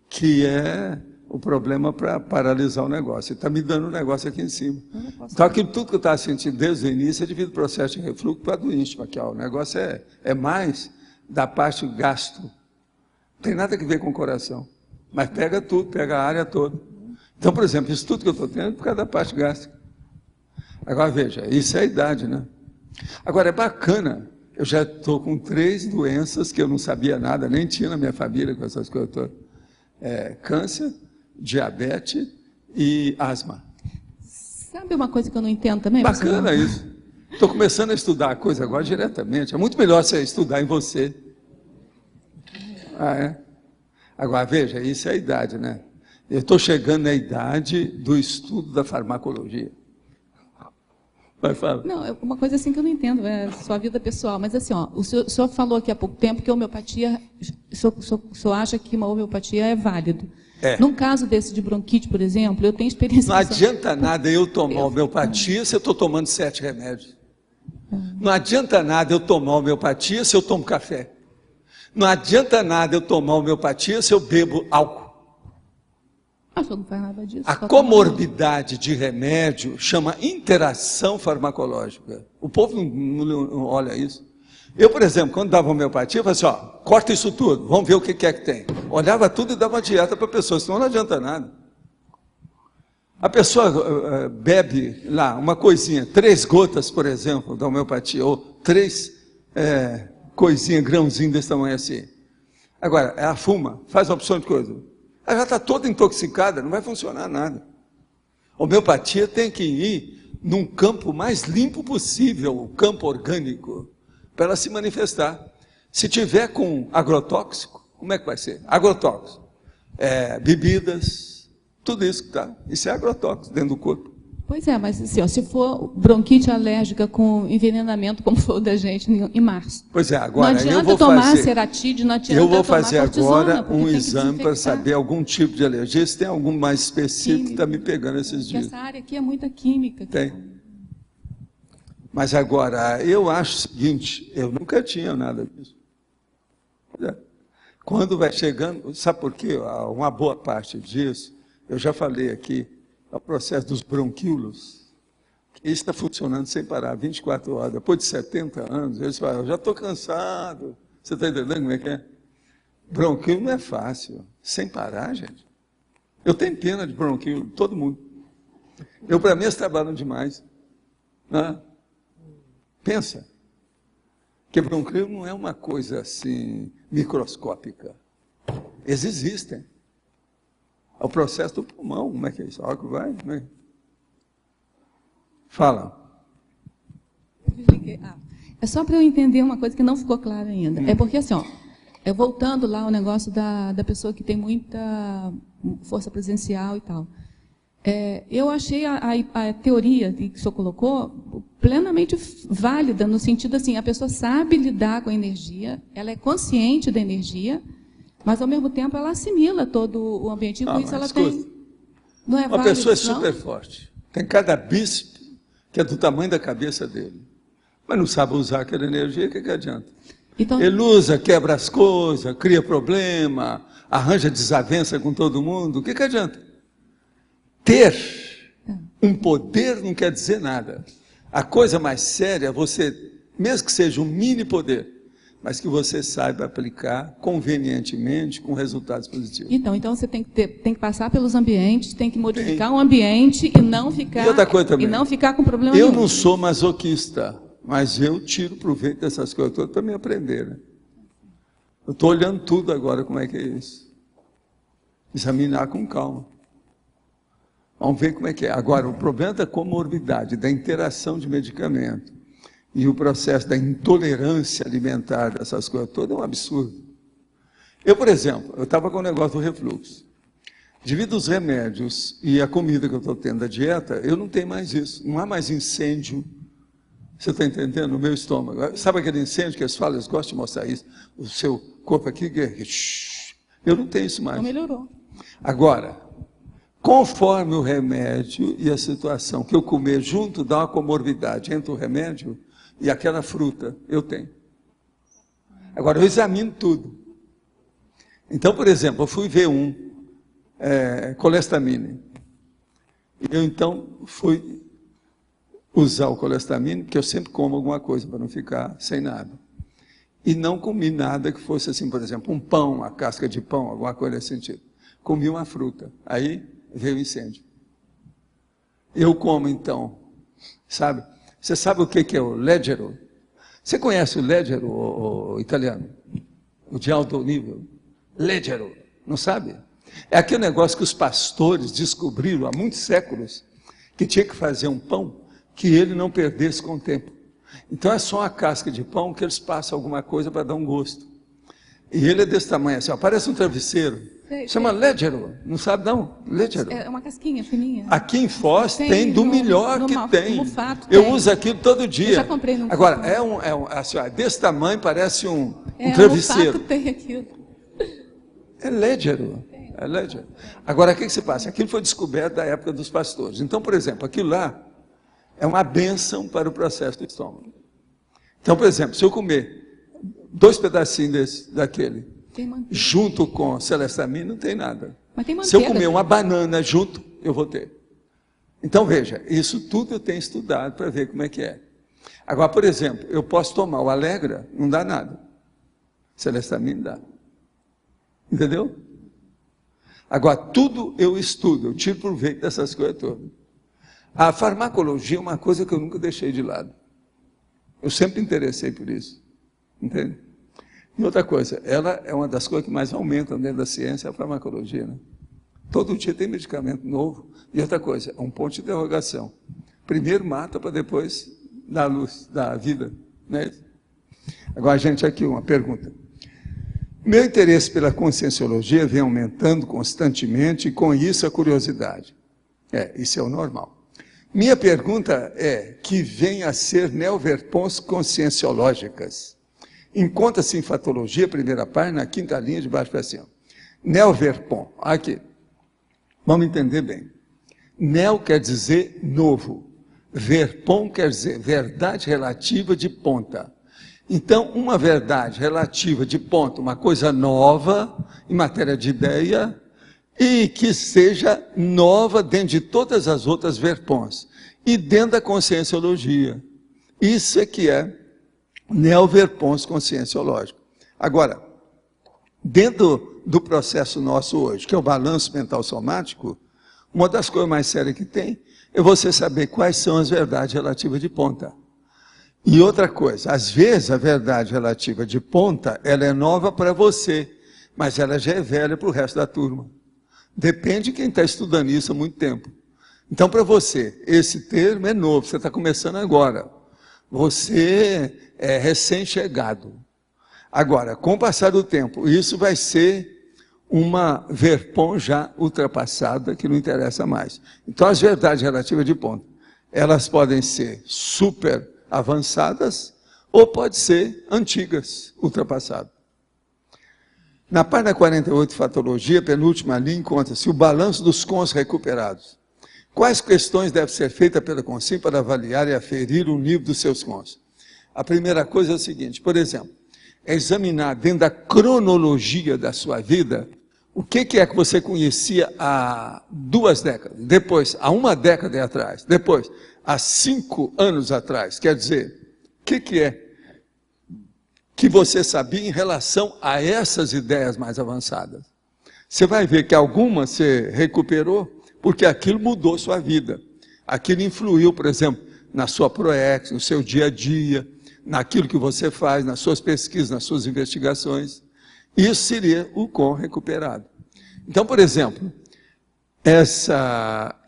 que é o problema para paralisar o negócio. Está me dando um negócio aqui em cima. Então, aquilo tudo que eu estava sentindo desde o início é devido ao processo de refluxo para do íntimo. Aqui, ó, o negócio é mais da parte gasto. Não tem nada a ver com o coração. Mas pega tudo, pega a área toda. Então, por exemplo, isso tudo que eu estou tendo é por causa da parte gástrica. Agora, veja, isso é a idade, né? Agora, é bacana. Eu já estou com 3 doenças que eu não sabia nada, nem tinha na minha família com essas coisas todas. Câncer, diabetes e asma. Sabe uma coisa que eu não entendo também? Bacana isso. Estou começando a estudar a coisa agora diretamente. É muito melhor você estudar em você. Ah, é? Agora, veja, isso é a idade, né? Eu estou chegando na idade do estudo da farmacologia. Vai falar. Não, é uma coisa assim que eu não entendo, é sua vida pessoal. Mas assim, ó, o senhor falou aqui há pouco tempo que a homeopatia, o senhor acha que uma homeopatia é válido. É. Num caso desse de bronquite, por exemplo, eu tenho experiência... Não adianta nada eu tomar homeopatia se eu estou tomando 7 remédios. Não adianta nada eu tomar homeopatia se eu tomo café. Não adianta nada eu tomar homeopatia se eu bebo álcool. Ah, o senhor não faz nada disso. A comorbidade de remédio chama interação farmacológica. O povo não olha isso. Eu, por exemplo, quando dava homeopatia, eu falava assim, ó, corta isso tudo, vamos ver o que é que tem. Olhava tudo e dava uma dieta para a pessoa, senão não adianta nada. A pessoa bebe lá uma coisinha, 3 gotas, por exemplo, da homeopatia, ou 3 coisinhas, grãozinhos desse tamanho assim. Agora, ela fuma, faz uma opção de coisa. Ela já está toda intoxicada, não vai funcionar nada. A homeopatia tem que ir num campo mais limpo possível, o campo orgânico, para ela se manifestar. Se tiver com agrotóxico, como é que vai ser? Agrotóxico. Bebidas, tudo isso que está. Isso é agrotóxico dentro do corpo. Pois é, mas assim, ó, se for bronquite alérgica com envenenamento, como foi o da gente em março. Pois é, agora não adianta eu vou tomar fazer, ceratide, não adianta eu vou tomar fazer cortisona, agora um exame para saber algum tipo de alergia, se tem algum mais específico que está me pegando esses dias. Essa área aqui é muita química. Tem. Mas agora, eu acho o seguinte, eu nunca tinha nada disso. Quando vai chegando, sabe por quê? Uma boa parte disso, eu já falei aqui, é o processo dos bronquíolos. Isso está funcionando sem parar, 24 horas. Depois de 70 anos, eles falam, eu já estou cansado. Você está entendendo como é que é? Bronquíolo não é fácil, sem parar, gente. Eu tenho pena de bronquíolo, todo mundo. Para mim, eles trabalham demais. Né? Pensa, que bronquíolo não é uma coisa assim, microscópica. Eles existem. É o processo do pulmão, como é que é isso? Olha que vai, como é? Fala. É só para eu entender uma coisa que não ficou clara ainda. É porque assim, ó, voltando lá ao negócio da pessoa que tem muita força presencial e tal. Eu achei a teoria que o senhor colocou plenamente válida, no sentido assim, a pessoa sabe lidar com a energia, ela é consciente da energia, mas, ao mesmo tempo, ela assimila todo o ambiente. E com isso, ela tem... Não é uma pessoa é super forte. Tem cada bispo que é do tamanho da cabeça dele. Mas não sabe usar aquela energia, o que adianta? Então, ele usa, quebra as coisas, cria problema, arranja desavença com todo mundo. O que adianta? Ter um poder não quer dizer nada. A coisa mais séria é você, mesmo que seja um mini poder, mas que você saiba aplicar convenientemente com resultados positivos. Então você tem que passar pelos ambientes, tem que modificar o ambiente e não ficar, e outra coisa também, e não ficar com problema nenhum. Eu não sou masoquista, mas eu tiro proveito dessas coisas todas para me aprender. Né? Eu estou olhando tudo agora, como é que é isso. Examinar com calma. Vamos ver como é que é. Agora, o problema da comorbidade, da interação de medicamento, e o processo da intolerância alimentar, dessas coisas todas, é um absurdo. Eu, por exemplo, eu estava com o negócio do refluxo. Devido aos remédios e a comida que eu estou tendo da dieta, eu não tenho mais isso. Não há mais incêndio. Você está entendendo? No meu estômago. Sabe aquele incêndio que eles falam? Eles gostam de mostrar isso. O seu corpo aqui, eu não tenho isso mais. Então melhorou. Agora, conforme o remédio e a situação que eu comer junto, dá uma comorbidade entre o remédio e aquela fruta, eu tenho. Agora, eu examino tudo. Então, por exemplo, eu fui ver colestamine. Eu, então, fui usar o colestamine, porque eu sempre como alguma coisa para não ficar sem nada. E não comi nada que fosse assim, por exemplo, um pão, uma casca de pão, alguma coisa nesse sentido. Comi uma fruta. Aí veio o incêndio. Eu como, então, sabe? Você sabe o que é o leggero? Você conhece o leggero, o italiano? O de alto nível? Leggero, não sabe? É aquele negócio que os pastores descobriram há muitos séculos, que tinha que fazer um pão que ele não perdesse com o tempo. Então é só uma casca de pão que eles passam alguma coisa para dar um gosto. E ele é desse tamanho assim, ó, parece um travesseiro. Chama leggero, não sabe não? Leggero. É uma casquinha fininha. Aqui em Foz tem do melhor que tem. Eu uso aquilo todo dia. Eu já comprei no Agora, assim, ó, desse tamanho, parece um travesseiro. Tem aquilo. É leggero. É leggero. Agora, o que se passa? Aquilo foi descoberto da época dos pastores. Então, por exemplo, aquilo lá é uma bênção para o processo do estômago. Então, por exemplo, se eu comer 2 pedacinhos daquele, junto com celestamina, não tem nada. Mas tem manteiga, se eu comer uma banana junto, eu vou ter. Então, veja, isso tudo eu tenho estudado para ver como é que é. Agora, por exemplo, eu posso tomar o Alegra, não dá nada. Celestamina dá. Entendeu? Agora, tudo eu estudo, eu tiro proveito dessas coisas todas. A farmacologia é uma coisa que eu nunca deixei de lado. Eu sempre me interessei por isso. Entende? E outra coisa, ela é uma das coisas que mais aumentam dentro da ciência, a farmacologia, né? Todo dia tem medicamento novo. E outra coisa, é um ponto de interrogação. Primeiro mata para depois dar luz, dar vida. Não é isso? Agora, gente, aqui uma pergunta. Meu interesse pela conscienciologia vem aumentando constantemente e com isso a curiosidade. Isso é o normal. Minha pergunta é que vem a ser neoverpons conscienciológicas. Encontra-se em Fatologia, primeira página, na 5ª linha de baixo para cima. Neoverpon, aqui. Vamos entender bem. Neo quer dizer novo. Verpon quer dizer verdade relativa de ponta. Então, uma verdade relativa de ponta, uma coisa nova em matéria de ideia, e que seja nova dentro de todas as outras verpons. E dentro da conscienciologia. Isso é que é neoverpons conscienciológico. Agora, dentro do processo nosso hoje, que é o balanço mental somático, uma das coisas mais sérias que tem é você saber quais são as verdades relativas de ponta. E outra coisa, às vezes a verdade relativa de ponta, ela é nova para você, mas ela já é velha para o resto da turma. Depende de quem está estudando isso há muito tempo. Então, para você, esse termo é novo, você está começando agora. Você é recém-chegado. Agora, com o passar do tempo, isso vai ser uma verpon já ultrapassada, que não interessa mais. Então, as verdades relativas de ponta, elas podem ser super avançadas ou podem ser antigas, ultrapassadas. Na página 48, Fatologia, penúltima linha, encontra-se o balanço dos cons recuperados. Quais questões devem ser feitas pela Consim para avaliar e aferir o nível dos seus cons? A primeira coisa é o seguinte, por exemplo, é examinar dentro da cronologia da sua vida o que é que você conhecia há 2 décadas, depois, há 1 década atrás, depois, há 5 anos atrás. Quer dizer, o que é que você sabia em relação a essas ideias mais avançadas? Você vai ver que algumas você recuperou, porque aquilo mudou sua vida. Aquilo influiu, por exemplo, na sua ProEx, no seu dia a dia, naquilo que você faz, nas suas pesquisas, nas suas investigações. Isso seria o com recuperado. Então, por exemplo,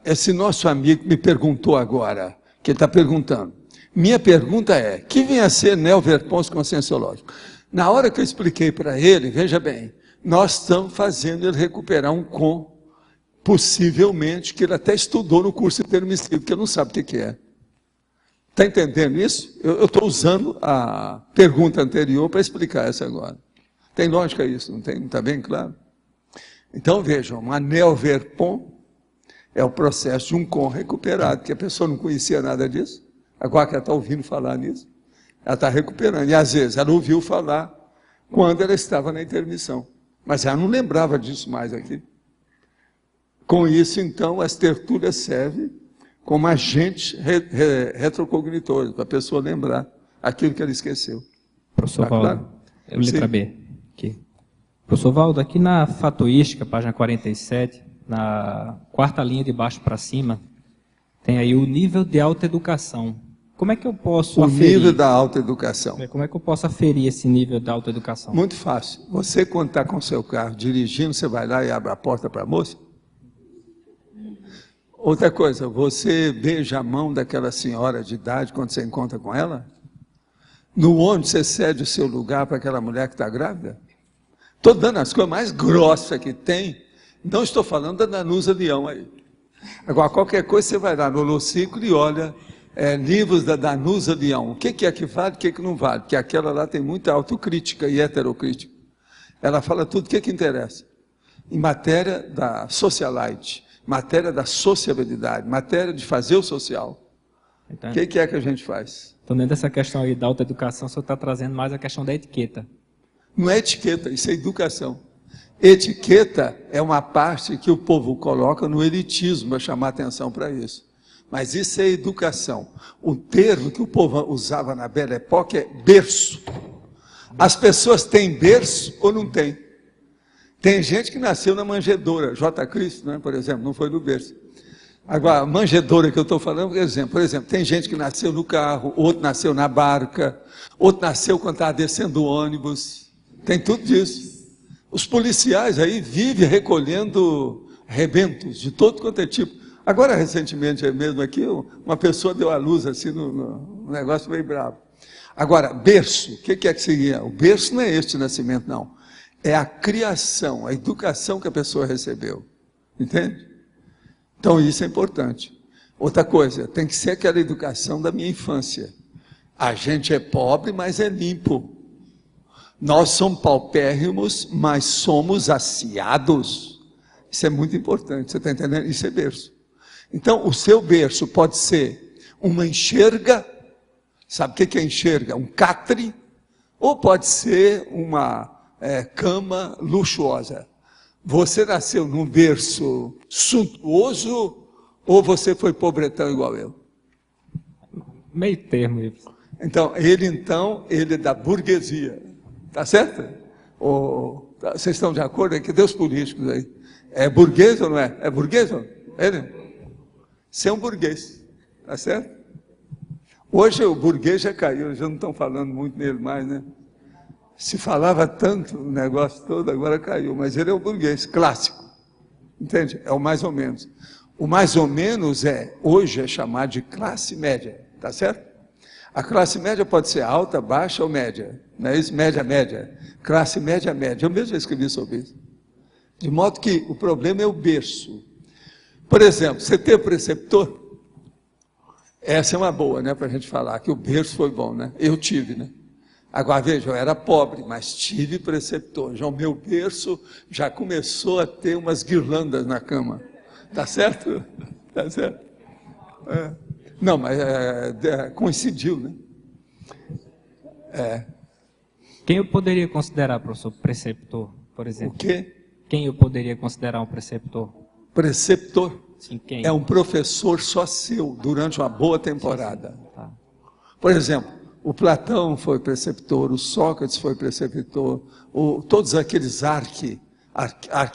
esse nosso amigo me perguntou agora, que ele está perguntando. Minha pergunta é, que vem a ser neoverpons conscienciológico? Na hora que eu expliquei para ele, veja bem, nós estamos fazendo ele recuperar um com, possivelmente, que ele até estudou no curso intermissivo, que ele não sabe o que é. Está entendendo isso? Eu estou usando a pergunta anterior para explicar essa agora. Tem lógica isso, não tem? Não está bem claro? Então vejam, uma neoverpon é o processo de um com recuperado, que a pessoa não conhecia nada disso, agora que ela está ouvindo falar nisso, ela está recuperando. E às vezes ela ouviu falar quando ela estava na intermissão. Mas ela não lembrava disso mais aqui. Com isso, então, as tertúlias servem como agentes retrocognitores, para a pessoa lembrar aquilo que ela esqueceu. Professor Tá Valdo, claro? letra B. Aqui. Professor Valdo, aqui na fatoística, página 47, na quarta linha de baixo para cima, tem aí o nível de autoeducação. Como é que eu posso aferir? O nível da autoeducação. Como é que eu posso aferir esse nível da autoeducação? Muito fácil. Você, quando está com o seu carro dirigindo, você vai lá e abre a porta para a moça? Outra coisa, você beija a mão daquela senhora de idade quando você encontra com ela? No ônibus você cede o seu lugar para aquela mulher que está grávida? Estou dando as coisas mais grossas que tem. Não estou falando da Danusa Leão aí. Agora, qualquer coisa você vai lá no Holociclo e olha livros da Danusa Leão. O que é que vale, o que não vale? Porque aquela lá tem muita autocrítica e heterocrítica. Ela fala tudo o que interessa. Em matéria da socialite, matéria da sociabilidade, matéria de fazer o social. Então, O que é que a gente faz? então, dentro dessa questão aí da autoeducação, o senhor está trazendo mais a questão da etiqueta. Não é etiqueta, isso é educação. Etiqueta é uma parte que o povo coloca no elitismo para chamar atenção para isso. Mas isso é educação. O termo que o povo usava na Belle Époque é berço. As pessoas têm berço ou não têm? Tem gente que nasceu na manjedoura. J. Cristo, né, por exemplo, não foi no berço. Agora, a manjedoura que eu estou falando, por exemplo, tem gente que nasceu no carro, outro nasceu na barca, outro nasceu quando estava descendo o ônibus. Tem tudo disso. Os policiais aí vivem recolhendo rebentos de todo quanto é tipo. Agora, recentemente mesmo aqui, uma pessoa deu à luz assim no negócio meio bravo. Agora, berço, o que é que seria? O berço não é este nascimento, não. É a criação, a educação que a pessoa recebeu. Entende? Então, isso é importante. Outra coisa, tem que ser aquela educação da minha infância. A gente é pobre, mas é limpo. Nós somos paupérrimos, mas somos aciados. Isso é muito importante, você está entendendo? Isso é berço. Então, o seu berço pode ser uma enxerga, sabe o que é enxerga? Um catre, ou pode ser uma cama luxuosa. Você nasceu num berço suntuoso, ou você foi pobretão igual eu? Meio termo isso. Então, ele é da burguesia. Tá certo? Vocês estão de acordo aí? Que Deus políticos aí. É burguês ou não é? É burguês ou não? Ele? Você é um burguês. Tá certo? Hoje o burguês já caiu, já não estão falando muito nele mais, né? Se falava tanto o negócio todo, agora caiu. Mas ele é o burguês clássico. Entende? É o mais ou menos. O mais ou menos hoje é chamado de classe média. Tá certo? A classe média pode ser alta, baixa ou média. Não é isso? Média, média. Classe média, média. Eu mesmo já escrevi sobre isso. De modo que o problema é o berço. Por exemplo, você tem preceptor? Essa é uma boa, né? Para a gente falar que o berço foi bom, né? Eu tive, né? Agora, veja, eu era pobre, mas tive preceptor. Já o meu berço já começou a ter umas guirlandas na cama. Tá certo? Tá certo? Não, mas coincidiu, né? Quem eu poderia considerar, professor, preceptor, por exemplo? O quê? Quem eu poderia considerar um preceptor? Preceptor? Sim, quem? É um professor só seu, durante uma boa temporada. Sim. Tá. Por exemplo, o Platão foi preceptor, o Sócrates foi preceptor, todos aqueles arque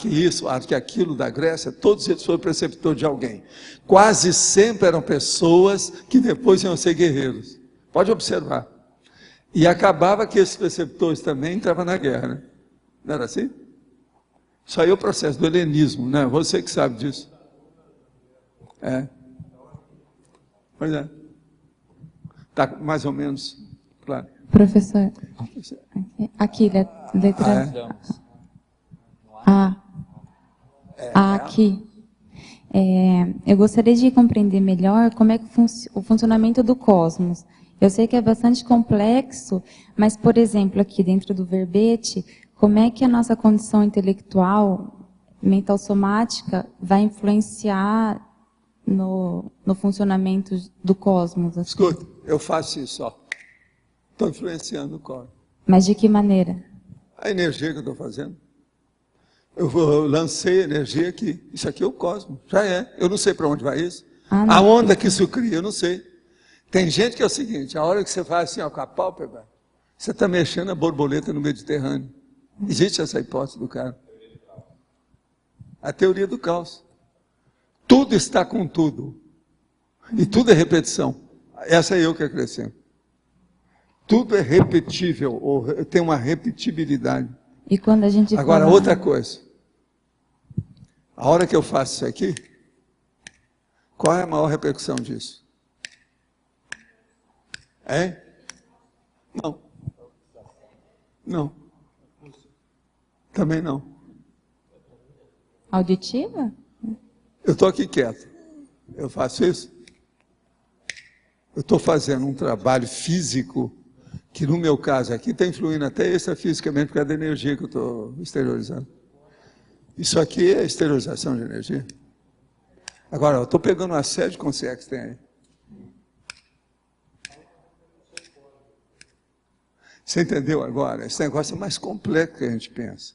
isso, arque aquilo da Grécia, todos eles foram preceptor de alguém. Quase sempre eram pessoas que depois iam ser guerreiros. Pode observar. E acabava que esses preceptores também entravam na guerra, né? Não era assim? Isso aí é o processo do helenismo, né? Você que sabe disso. Pois é. Está mais ou menos claro. Professor, aqui, letra A. Aqui. Eu gostaria de compreender melhor como é que o funcionamento do cosmos. Eu sei que é bastante complexo, mas, por exemplo, aqui dentro do verbete, como é que a nossa condição intelectual, mental somática, vai influenciar no funcionamento do cosmos? Assim? Escuta, eu faço isso, ó. Estou influenciando o cosmos. Mas de que maneira? A energia que eu estou fazendo. Eu lancei energia aqui. Isso aqui é o cosmos. Já é. Eu não sei para onde vai isso. Ah, não. A onda que isso cria, eu não sei. Tem gente que é o seguinte, a hora que você faz assim, ó, com a pálpebra, você está mexendo a borboleta no Mediterrâneo. Existe essa hipótese do cara. A teoria do caos. Tudo está com tudo. E tudo é repetição. Essa é eu que acrescento. Tudo é repetível, ou tem uma repetibilidade. E quando a gente Agora, fala... outra coisa. A hora que eu faço isso aqui, qual é a maior repercussão disso? É? Não. Não. Também não. Auditiva? Eu estou aqui quieto. Eu faço isso. Eu estou fazendo um trabalho físico, que no meu caso aqui está influindo até extrafisicamente por causa da energia que eu estou exteriorizando. Isso aqui é exteriorização de energia. Agora, eu estou pegando uma série de consciências que tem aí. Você entendeu agora? Esse negócio é mais complexo que a gente pensa.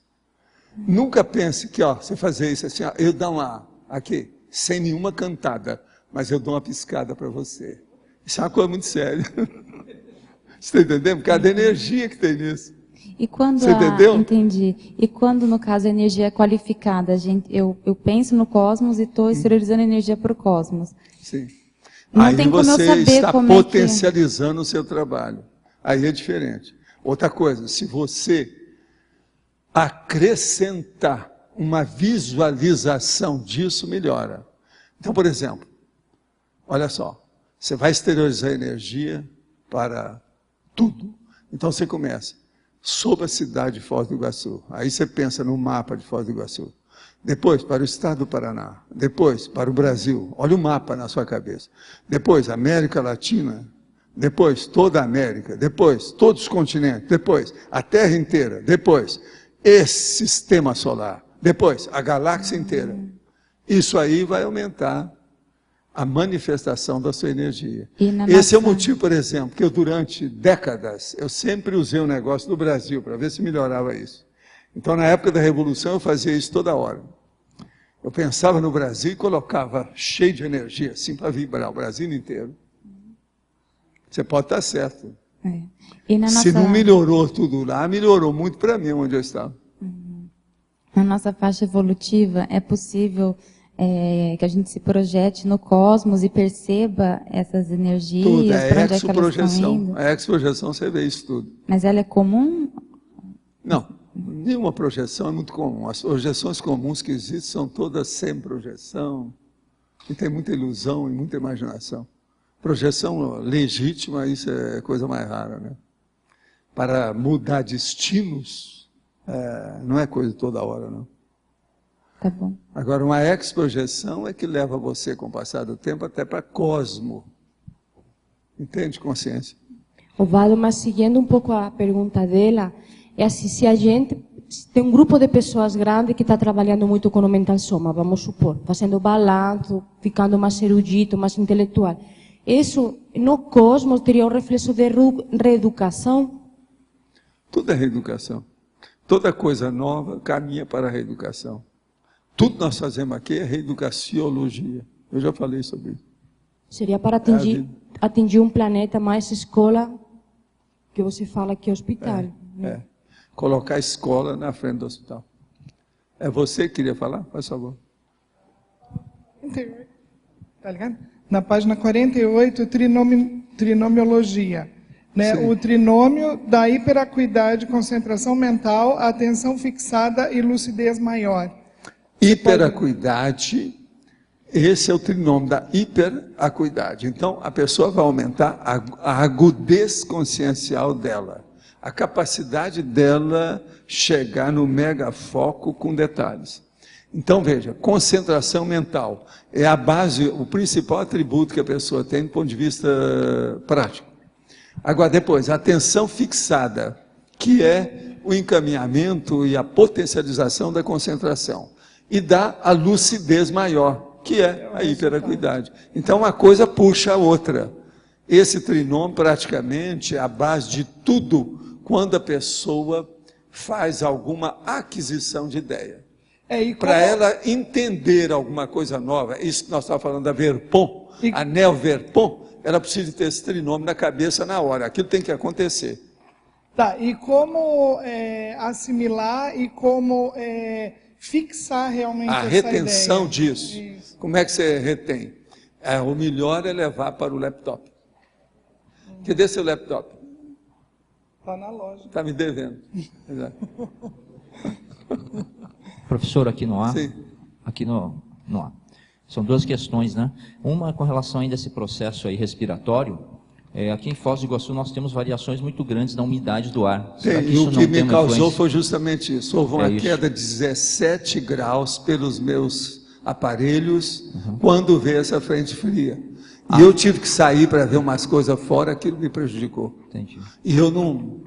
Nunca pense que, ó, você fazer isso assim, ó, eu dou uma, aqui, sem nenhuma cantada, mas eu dou uma piscada para você. Isso é uma coisa muito séria. Você está entendendo? Por causa da energia que tem nisso. E quando Você entendeu? Entendi. E quando, no caso, a energia é qualificada, eu penso no cosmos e estou exteriorizando energia para o cosmos. Sim. Não Aí tem como eu você saber está como é que... potencializando o seu trabalho. Aí é diferente. Outra coisa, se você acrescentar uma visualização disso, melhora. Então, por exemplo, olha só, você vai exteriorizar energia para tudo. Então você começa sobre a cidade de Foz do Iguaçu. Aí você pensa no mapa de Foz do Iguaçu. Depois, para o estado do Paraná. Depois, para o Brasil. Olha o mapa na sua cabeça. Depois, América Latina. Depois, toda a América. Depois, todos os continentes. Depois, a Terra inteira. Depois, esse sistema solar. Depois, a galáxia inteira. Isso aí vai aumentar a manifestação da sua energia. Esse é o motivo, por exemplo, que eu durante décadas, eu sempre usei um negócio do Brasil, para ver se melhorava isso. Então, na época da Revolução, eu fazia isso toda hora. Eu pensava no Brasil e colocava cheio de energia, assim, para vibrar o Brasil inteiro. Você pode estar certo. É. E na Se nossa... não melhorou tudo lá, melhorou muito para mim onde eu estava. Na nossa faixa evolutiva, é possível que a gente se projete no cosmos e perceba essas energias, Tudo, para onde é que elas estão indo? A exoprojeção, você vê isso tudo. Mas ela é comum? Não, nenhuma projeção é muito comum. As projeções comuns que existem são todas sem projeção, e tem muita ilusão e muita imaginação. Projeção legítima, isso é coisa mais rara, né? Para mudar destinos, não é coisa toda hora, não. Tá bom. Agora, uma exprojeção é que leva você, com o passar do tempo, até para cosmo. Entende, consciência? Ovaldo, mas seguindo um pouco a pergunta dela, é assim, se a gente tem um grupo de pessoas grande que está trabalhando muito com o mental soma, vamos supor, fazendo balanço, ficando mais erudito, mais intelectual. Isso, no cosmos, teria um reflexo de reeducação? Tudo é reeducação. Toda coisa nova caminha para a reeducação. Tudo que nós fazemos aqui é reeducaciologia. Eu já falei sobre isso. Seria para atingir um planeta mais escola, que você fala que é hospital. Né? Colocar a escola na frente do hospital. É você que queria falar? Faz favor. Tá ligado? Na página 48, trinomiologia. Né? O trinômio da hiperacuidade, concentração mental, atenção fixada e lucidez maior. Hiperacuidade, esse é o trinômio da hiperacuidade. Então, a pessoa vai aumentar a agudez consciencial dela, a capacidade dela chegar no megafoco com detalhes. Então, veja, concentração mental é a base, o principal atributo que a pessoa tem do ponto de vista prático. Agora, depois, a atenção fixada, que é o encaminhamento e a potencialização da concentração. E dá a lucidez maior, que é a hiperacuidade. Então, uma coisa puxa a outra. Esse trinômio, praticamente, é a base de tudo quando a pessoa faz alguma aquisição de ideia. Para ela entender alguma coisa nova, isso que nós estávamos falando da Verpom, a Neo Verpom, ela precisa ter esse trinômio na cabeça na hora. Aquilo tem que acontecer. Tá, e como assimilar e como fixar realmente A essa retenção ideia? disso. Isso. Como é que você retém? O melhor é levar para o laptop. Cadê seu laptop? Está na loja. Está me devendo. Exato. Professor, aqui no ar. Sim. Aqui no ar. São duas questões, né? Uma com relação ainda a esse processo aí respiratório. Aqui em Foz do Iguaçu nós temos variações muito grandes na umidade do ar. Será que E isso o que não tem me uma causou influência? foi justamente isso. Houve uma isso. queda de 17 graus pelos meus aparelhos quando veio essa frente fria. E eu tive que sair para ver umas coisas fora, aquilo me prejudicou. Entendi. E eu não...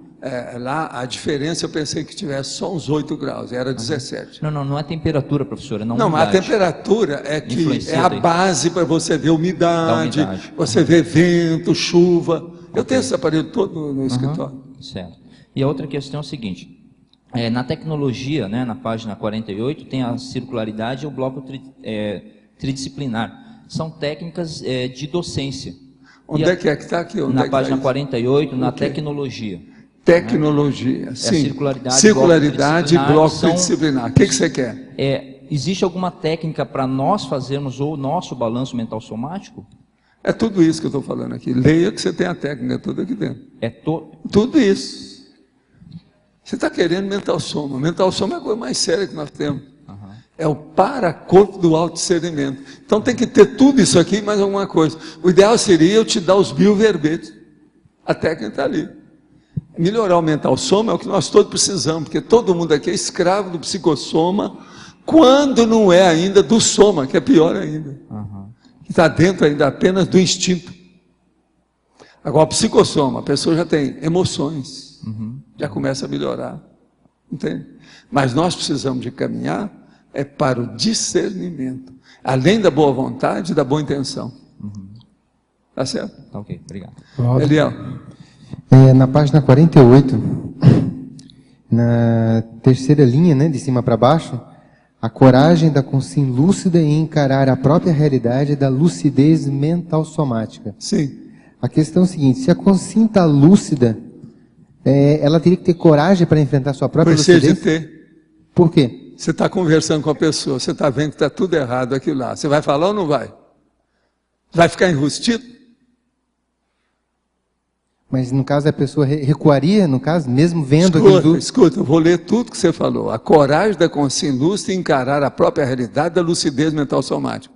lá, a diferença, eu pensei que tivesse só uns 8 graus, era 17. Não é temperatura, professora, não Não, mas a umidade. temperatura é que Influencia é a daí. base para você ver umidade, Da umidade. você ver vento, chuva. Eu tenho esse aparelho todo no escritório. Certo. E a outra questão é o seguinte, na tecnologia, né, na página 48, tem a circularidade e o bloco tridisciplinar. São técnicas de docência. Onde é que está aqui? Onde Na é que página tá 48, na Ok. tecnologia. Tecnologia, sim. circularidade, e bloco são- disciplinar. O que você quer? Existe alguma técnica para nós fazermos o nosso balanço mental somático? É tudo isso que eu estou falando aqui. Leia que você tem a técnica toda aqui dentro. Tudo isso. Você está querendo mental soma. Mental soma é a coisa mais séria que nós temos. É o paracorpo do autodiscernimento. Então tem que ter tudo isso aqui e mais alguma coisa. O ideal seria eu te dar os bioverbetes. A técnica está ali. Melhorar o mental soma é o que nós todos precisamos, porque todo mundo aqui é escravo do psicossoma, quando não é ainda do soma, que é pior ainda. Que está dentro ainda apenas do instinto. Agora, o psicossoma, a pessoa já tem emoções, já começa a melhorar. Entende? Mas nós precisamos de caminhar para o discernimento, além da boa vontade e da boa intenção. Tá certo? Tá ok, obrigado. Eliel. Na página 48, na terceira linha, né, de cima para baixo, a coragem da consciência lúcida em encarar a própria realidade da lucidez mental somática. Sim. A questão é a seguinte, se a consciência está lúcida, ela teria que ter coragem para enfrentar sua própria Precisa lucidez? de ter. Por quê? Você está conversando com a pessoa, você está vendo que está tudo errado aquilo lá. Você vai falar ou não vai? Vai ficar enrustido? Mas no caso a pessoa recuaria, no caso, mesmo vendo Escuta, eu vou ler tudo que você falou. A coragem da consciência lúcida em encarar a própria realidade da lucidez mental somática.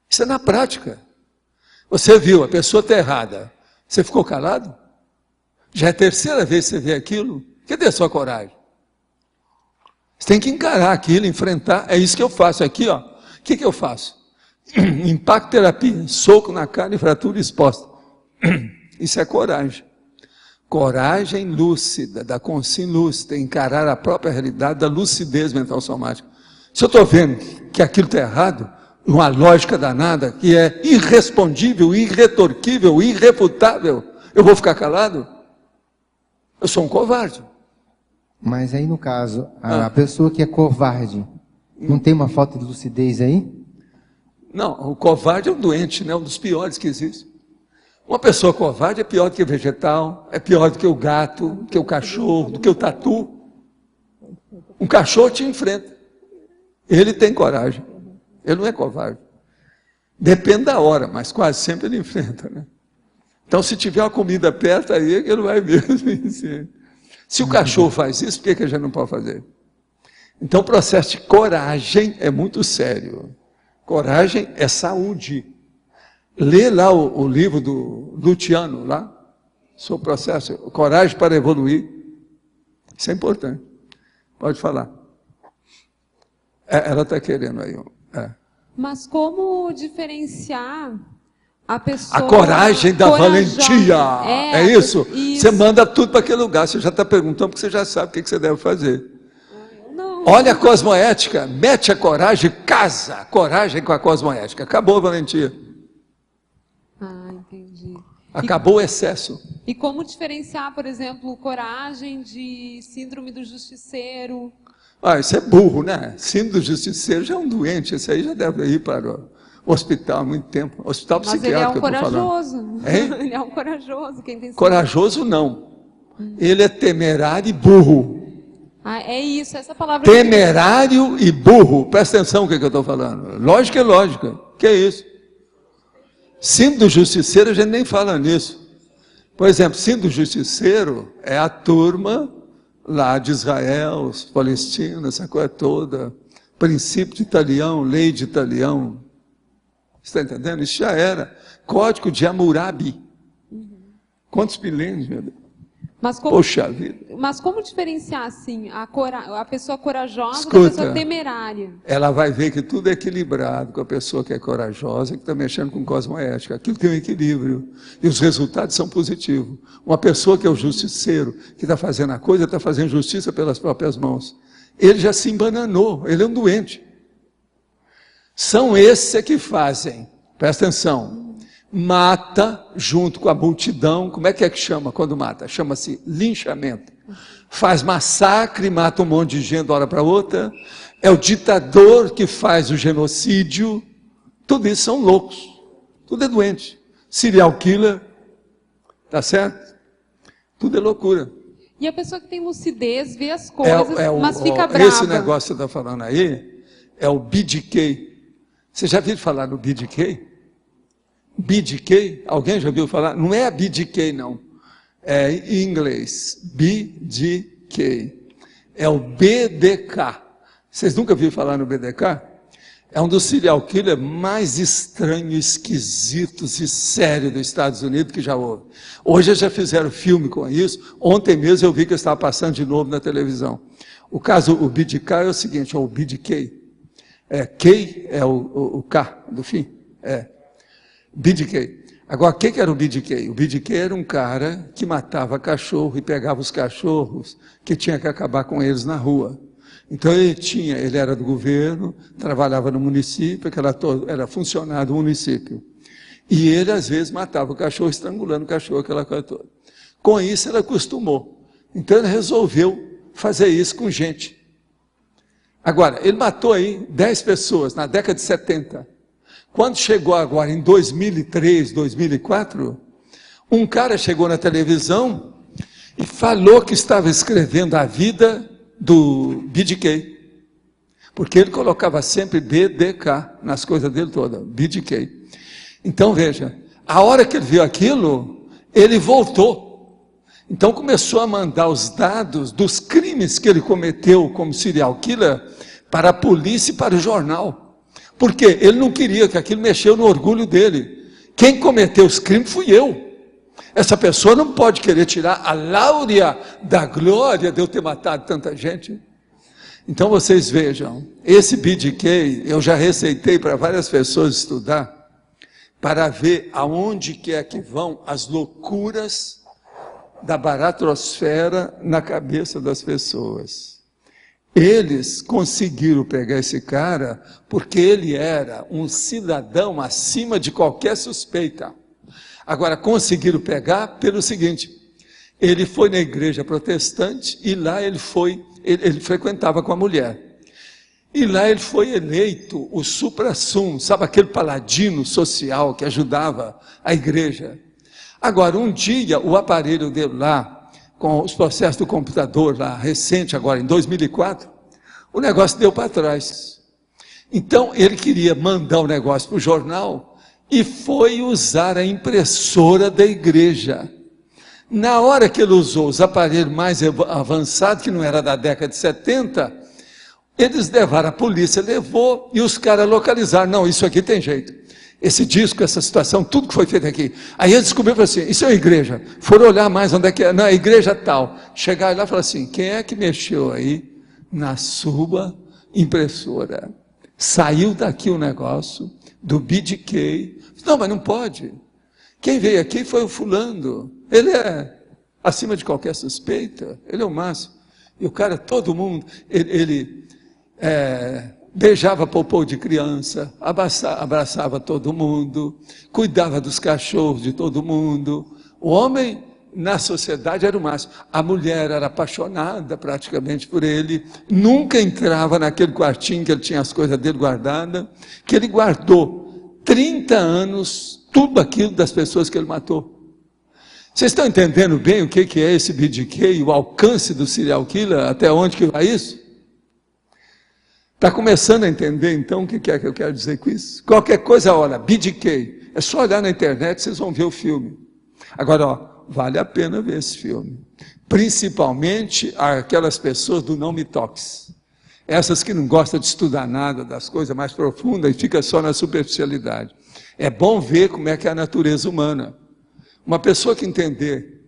Isso é na prática. Você viu, a pessoa está errada. Você ficou calado? Já é a terceira vez que você vê aquilo? Cadê a sua coragem? Você tem que encarar aquilo, enfrentar. É isso que eu faço aqui, ó. O que eu faço? Impacto terapia, soco na cara e fratura exposta. Isso é coragem. Coragem lúcida, da consciência lúcida, encarar a própria realidade da lucidez mental somática. Se eu estou vendo que aquilo está errado, uma lógica danada, que é irrespondível, irretorquível, irrefutável, eu vou ficar calado? Eu sou um covarde. Mas aí no caso, a pessoa que é covarde, não tem uma falta de lucidez aí? Não, o covarde é um doente, né? Um dos piores que existe. Uma pessoa covarde é pior do que vegetal, é pior do que o gato, do que o cachorro, do que o tatu. Um cachorro te enfrenta. Ele tem coragem. Ele não é covarde. Depende da hora, mas quase sempre ele enfrenta, né? Então, se tiver uma comida perto, aí ele vai mesmo. Se o cachorro faz isso, por que a gente não pode fazer? Então, o processo de coragem é muito sério. Coragem é saúde. Lê lá o livro do Luciano, lá, sobre o processo, coragem para evoluir. Isso é importante. Pode falar. Ela está querendo aí. Mas como diferenciar a pessoa... A coragem da valentia. É isso? Isso. Você manda tudo para aquele lugar. Você já está perguntando porque você já sabe o que você deve fazer. Não. Olha a cosmoética. Mete a coragem, casa a coragem com a cosmoética. Acabou a valentia. Entendi. Acabou o excesso. E como diferenciar, por exemplo, coragem de síndrome do justiceiro? Ah, isso é burro, né? Síndrome do justiceiro já é um doente, esse aí já deve ir para o hospital há muito tempo. Hospital psiquiátrico, Mas ele é um eu estou falando. corajoso. Hein? Ele é um corajoso, quem tem Corajoso não. Ele é temerário e burro. Ah, é isso, essa palavra. Temerário e burro. Presta atenção no que eu estou falando. Lógica é lógica. Que é isso? Síndrome do justiceiro, a gente nem fala nisso. Por exemplo, síndrome do justiceiro é a turma lá de Israel, os palestinos, essa coisa toda. Princípio de Italião, lei de Italião. Você está entendendo? Isso já era. Código de Hammurabi. Quantos milênios, meu Deus? Poxa vida. Mas como diferenciar, assim, a pessoa corajosa Escuta, da pessoa temerária? Ela vai ver que tudo é equilibrado com a pessoa que é corajosa, que está mexendo com cosmoética. Aquilo tem um equilíbrio. E os resultados são positivos. Uma pessoa que é o justiceiro, que está fazendo a coisa, está fazendo justiça pelas próprias mãos. Ele já se embananou, ele é um doente. São esses que fazem, presta atenção, mata junto com a multidão. Como é que chama quando mata? Chama-se linchamento. Faz massacre, mata um monte de gente de uma hora para outra. É o ditador que faz o genocídio. Tudo isso são loucos. Tudo é doente. Serial killer. Tá certo? Tudo é loucura. E a pessoa que tem lucidez vê as coisas, mas fica brava. Esse negócio que você está falando aí é o BDK. Você já viu falar no BDK? BDK? Alguém já viu falar? Não é a BDK, não. É em inglês. BDK. É o BDK. Vocês nunca viram falar no BDK? É um dos serial killers mais estranhos, esquisitos e sérios dos Estados Unidos que já houve. Hoje já fizeram filme com isso. Ontem mesmo eu vi que estava passando de novo na televisão. O caso, o BDK é o seguinte, ou o BDK. K é o K do fim. BDK. Agora, o que era o BDK? O BDK era um cara que matava cachorro e pegava os cachorros que tinha que acabar com eles na rua. Então ele era do governo, trabalhava no município, era funcionário do município. E ele, às vezes, matava o cachorro, estrangulando o cachorro, aquela coisa toda. Com isso, ele acostumou. Então, ele resolveu fazer isso com gente. Agora, ele matou aí 10 pessoas na década de 70. Quando chegou agora, em 2003, 2004, um cara chegou na televisão e falou que estava escrevendo a vida do BDK. Porque ele colocava sempre BDK nas coisas dele todas, BDK. Então veja, a hora que ele viu aquilo, ele voltou. Então começou a mandar os dados dos crimes que ele cometeu como serial killer para a polícia e para o jornal. Porque ele não queria que aquilo mexeu no orgulho dele. Quem cometeu os crimes fui eu. Essa pessoa não pode querer tirar a láurea da glória de eu ter matado tanta gente. Então vocês vejam, esse BDK eu já receitei para várias pessoas estudar, para ver aonde que é que vão as loucuras da baratrosfera na cabeça das pessoas. Eles conseguiram pegar esse cara porque ele era um cidadão acima de qualquer suspeita. Agora, conseguiram pegar pelo seguinte, ele foi na igreja protestante e lá ele frequentava com a mulher. E lá ele foi eleito o supra-sum, sabe aquele paladino social que ajudava a igreja. Agora, um dia, o aparelho dele lá, com os processos do computador lá, recente agora, em 2004, o negócio deu para trás. Então, ele queria mandar o negócio para o jornal e foi usar a impressora da igreja. Na hora que ele usou os aparelhos mais avançados, que não era da década de 70, eles levaram, a polícia levou e os caras localizaram. Não, isso aqui tem jeito. Esse disco, essa situação, tudo que foi feito aqui. Aí eles descobriram assim, isso é uma igreja. Foram olhar mais onde é que é. Não, é igreja tal. Chegaram lá e falaram assim, quem é que mexeu aí na sua impressora? Saiu daqui o negócio do BDK. Não, mas não pode. Quem veio aqui foi o fulano. Ele é acima de qualquer suspeita. Ele é o máximo. E o cara, todo mundo, ele beijava popô de criança, abraçava todo mundo, cuidava dos cachorros de todo mundo. O homem na sociedade era o máximo. A mulher era apaixonada praticamente por ele, nunca entrava naquele quartinho que ele tinha as coisas dele guardadas, que ele guardou 30 anos, tudo aquilo das pessoas que ele matou. Vocês estão entendendo bem o que é esse BDK, o alcance do serial killer, até onde que vai isso? Está começando a entender, então, o que é que eu quero dizer com isso? Qualquer coisa, olha, BDK, é só olhar na internet, vocês vão ver o filme. Agora, ó, vale a pena ver esse filme. Principalmente aquelas pessoas do não me toques. Essas que não gostam de estudar nada das coisas mais profundas e fica só na superficialidade. É bom ver como é que é a natureza humana. Uma pessoa que entender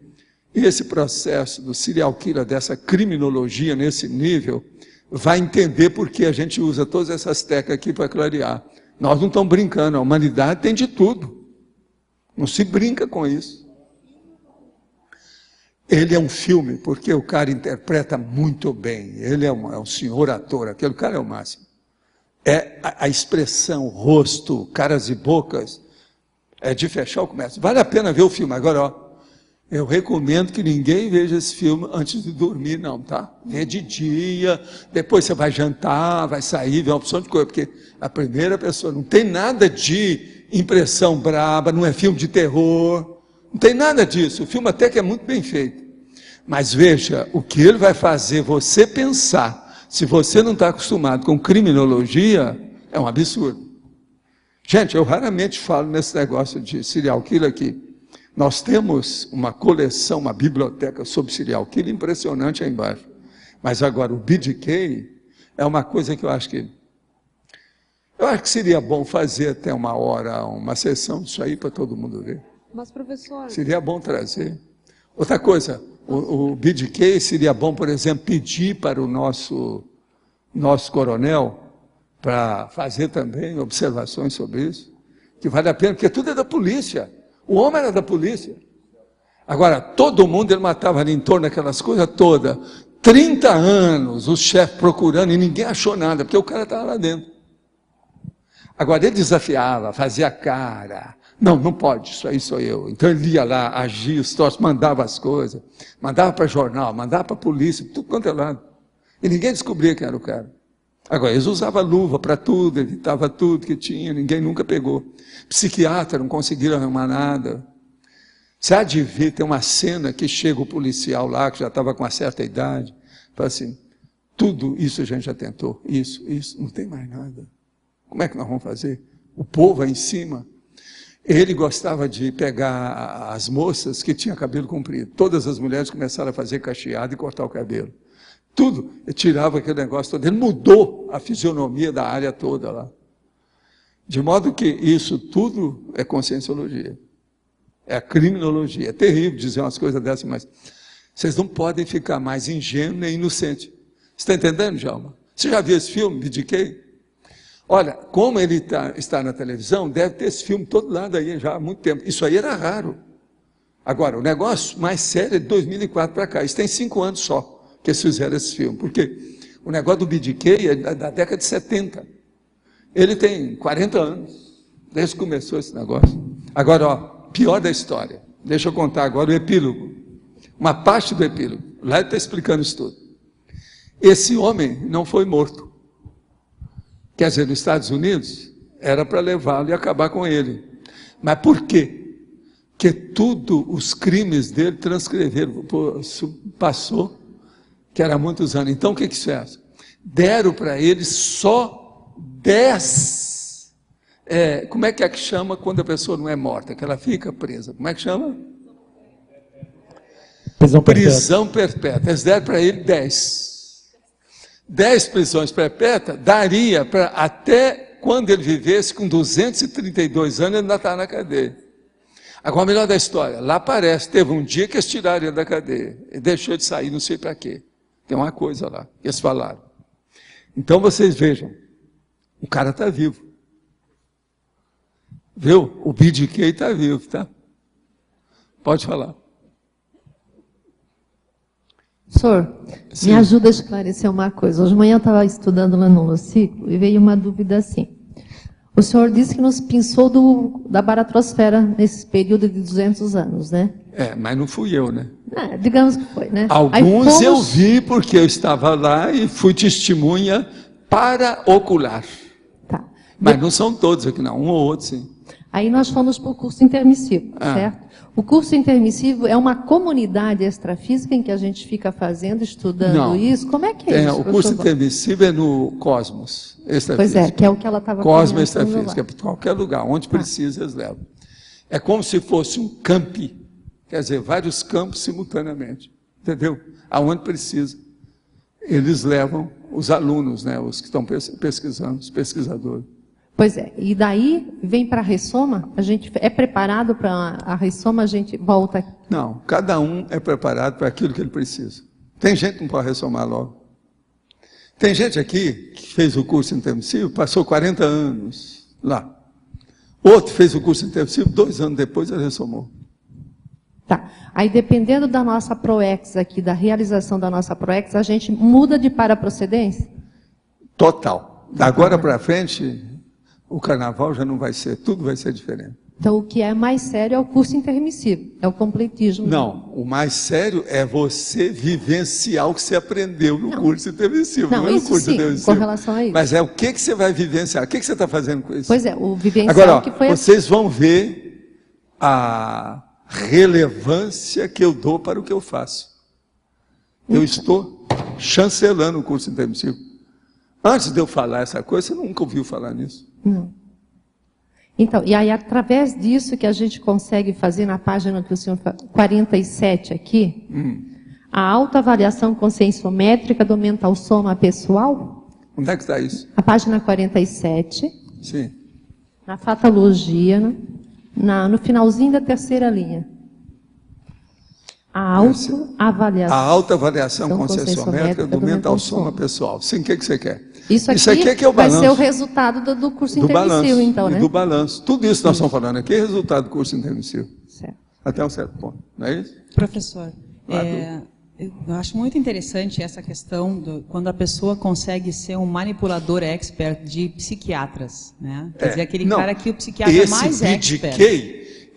esse processo do serial killer, dessa criminologia nesse nível, vai entender por que a gente usa todas essas técnicas aqui para clarear. Nós não estamos brincando, a humanidade tem de tudo. Não se brinca com isso. Ele é um filme, porque o cara interpreta muito bem. Ele é um senhor ator, aquele cara é o máximo. É a expressão, o rosto, caras e bocas, é de fechar o comércio. Vale a pena ver o filme. Agora, ó, eu recomendo que ninguém veja esse filme antes de dormir, não, tá? Vê de dia, depois você vai jantar, vai sair, vê uma opção de coisa, porque a primeira pessoa não tem nada de impressão braba, não é filme de terror, não tem nada disso. O filme até que é muito bem feito. Mas veja, o que ele vai fazer você pensar, se você não está acostumado com criminologia, é um absurdo. Gente, eu raramente falo nesse negócio de serial killer aqui. Nós temos uma coleção, uma biblioteca sobre serial killer impressionante aí embaixo. Mas agora, o BDK é uma coisa que eu acho que seria bom fazer até uma hora, uma sessão disso aí para todo mundo ver. Mas, professor... Seria bom trazer. Outra coisa, o BDK seria bom, por exemplo, pedir para o nosso coronel para fazer também observações sobre isso, que vale a pena, porque tudo é da polícia. O homem era da polícia. Agora, todo mundo ele matava ali em torno daquelas coisas todas. 30 anos, os chefes procurando e ninguém achou nada, porque o cara estava lá dentro. Agora, ele desafiava, fazia cara. Não pode, isso aí sou eu. Então ele ia lá, agia os troços, mandava as coisas, mandava para jornal, mandava para a polícia, tudo quanto é lado. E ninguém descobria quem era o cara. Agora, eles usavam luva para tudo, evitava tudo que tinha, ninguém nunca pegou. Psiquiatra, não conseguiram arrumar nada. Você há de ver, tem uma cena que chega o policial lá, que já estava com uma certa idade, fala assim, tudo isso a gente já tentou, isso, não tem mais nada. Como é que nós vamos fazer? O povo aí em cima. Ele gostava de pegar as moças que tinham cabelo comprido. Todas as mulheres começaram a fazer cacheado e cortar o cabelo. Tudo, ele tirava aquele negócio todo. Ele mudou a fisionomia da área toda lá. De modo que isso tudo é conscienciologia. É a criminologia. É terrível dizer umas coisas dessas, mas vocês não podem ficar mais ingênuos nem inocentes. Você está entendendo, Djalma? Você já viu esse filme, BDK? Olha, como ele está na televisão, deve ter esse filme todo lado aí já há muito tempo. Isso aí era raro. Agora, o negócio mais sério é de 2004 para cá. Isso tem 5 anos só que eles fizeram esse filme. Porque o negócio do BDK é da década de 70. Ele tem 40 anos, desde que começou esse negócio. Agora, ó, pior da história. Deixa eu contar agora o epílogo. Uma parte do epílogo. Lá ele está explicando isso tudo. Esse homem não foi morto. Quer dizer, nos Estados Unidos, era para levá-lo e acabar com ele. Mas por quê? Porque tudo, os crimes dele transcreveram, passou, que era há muitos anos. Então, o que isso é? Deram para ele só 10. Como é que chama quando a pessoa não é morta? Que ela fica presa. Como é que chama? Prisão perpétua. Eles deram para ele 10. 10 prisões perpétuas daria para até quando ele vivesse com 232 anos, ele ainda está na cadeia. Agora, o melhor da história, lá parece, teve um dia que eles tiraram ele da cadeia. Ele deixou de sair, não sei para quê. Tem uma coisa lá, que eles falaram. Então, vocês vejam, o cara está vivo. Viu? O BDK está vivo, tá? Pode falar. Senhor, me ajuda a esclarecer uma coisa. Hoje de manhã eu estava estudando lá no ciclo e veio uma dúvida assim. O senhor disse que nos pinçou da baratrosfera nesse período de 200 anos, né? Mas não fui eu, né? Digamos que foi, né? Alguns eu vi porque eu estava lá e fui testemunha paraocular. Tá. Mas não são todos aqui não, um ou outro sim. Aí nós fomos para o curso intermissivo, certo? O curso intermissivo é uma comunidade extrafísica em que a gente fica fazendo, estudando isso? Como é que é isso? O curso intermissivo é no Cosmos Extrafísica. Pois é, que é o que ela estava falando. Cosmos Extrafísica, é para qualquer lugar, onde precisa eles levam. É como se fosse um campi, quer dizer, vários campos simultaneamente, entendeu? Aonde precisa. Eles levam os alunos, né, os que estão pesquisando, os pesquisadores. Pois é, e daí vem para a Ressoma, a gente é preparado para a Ressoma, a gente volta... Não, cada um é preparado para aquilo que ele precisa. Tem gente que não pode ressomar logo. Tem gente aqui que fez o curso intermissivo, passou 40 anos lá. Outro fez o curso intermissivo, 2 anos depois ele ressomou. Tá, aí dependendo da nossa PROEX aqui, da realização da nossa PROEX, a gente muda de paraprocedência? Total. Da agora para frente... O carnaval já não vai ser, tudo vai ser diferente. Então, o que é mais sério é o curso intermissivo, é o completismo. Não, o mais sério é você vivenciar o que você aprendeu no curso intermissivo. Não, é isso no curso sim, intermissivo. com relação a isso. Mas é o que você vai vivenciar, o que você está fazendo com isso? Pois é, o vivenciar agora, que foi... vocês vão ver a relevância que eu dou para o que eu faço. Eu estou chancelando o curso intermissivo. Antes de eu falar essa coisa, você nunca ouviu falar nisso. Não. Então, e aí através disso que a gente consegue fazer na página que o senhor 47 aqui, a autoavaliação conscienciométrica do mental soma pessoal. Onde é que está isso? A página 47. Sim. Na fatologia, no finalzinho da 3ª linha. A autoavaliação conscienciométrica do mental soma pessoal. Sim, o que você quer? Isso aqui é que é o balanço. Vai ser o resultado do curso intermissivo, então, né? Do balanço. Tudo isso que nós estamos falando aqui é resultado do curso intermissivo. Certo. Até um certo ponto, não é isso? Professor, eu acho muito interessante essa questão quando a pessoa consegue ser um manipulador expert de psiquiatras, né? Quer dizer, aquele cara que o psiquiatra mais expert.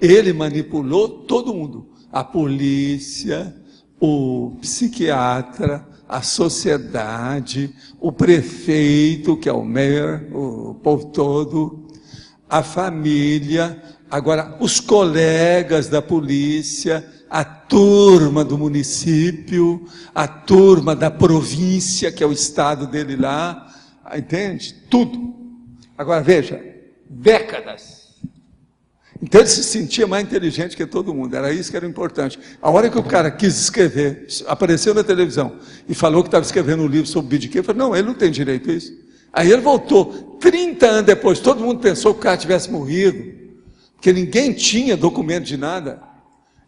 Ele manipulou todo mundo. A polícia, o psiquiatra, a sociedade, o prefeito, que é o mayor, o povo todo, a família, agora os colegas da polícia, a turma do município, a turma da província, que é o estado dele lá, entende? Tudo. Agora veja, décadas. Então ele se sentia mais inteligente que todo mundo, era isso que era importante. A hora que o cara quis escrever, apareceu na televisão e falou que estava escrevendo um livro sobre BDK, eu falei, não, ele não tem direito a isso. Aí ele voltou, 30 anos depois, todo mundo pensou que o cara tivesse morrido, porque ninguém tinha documento de nada.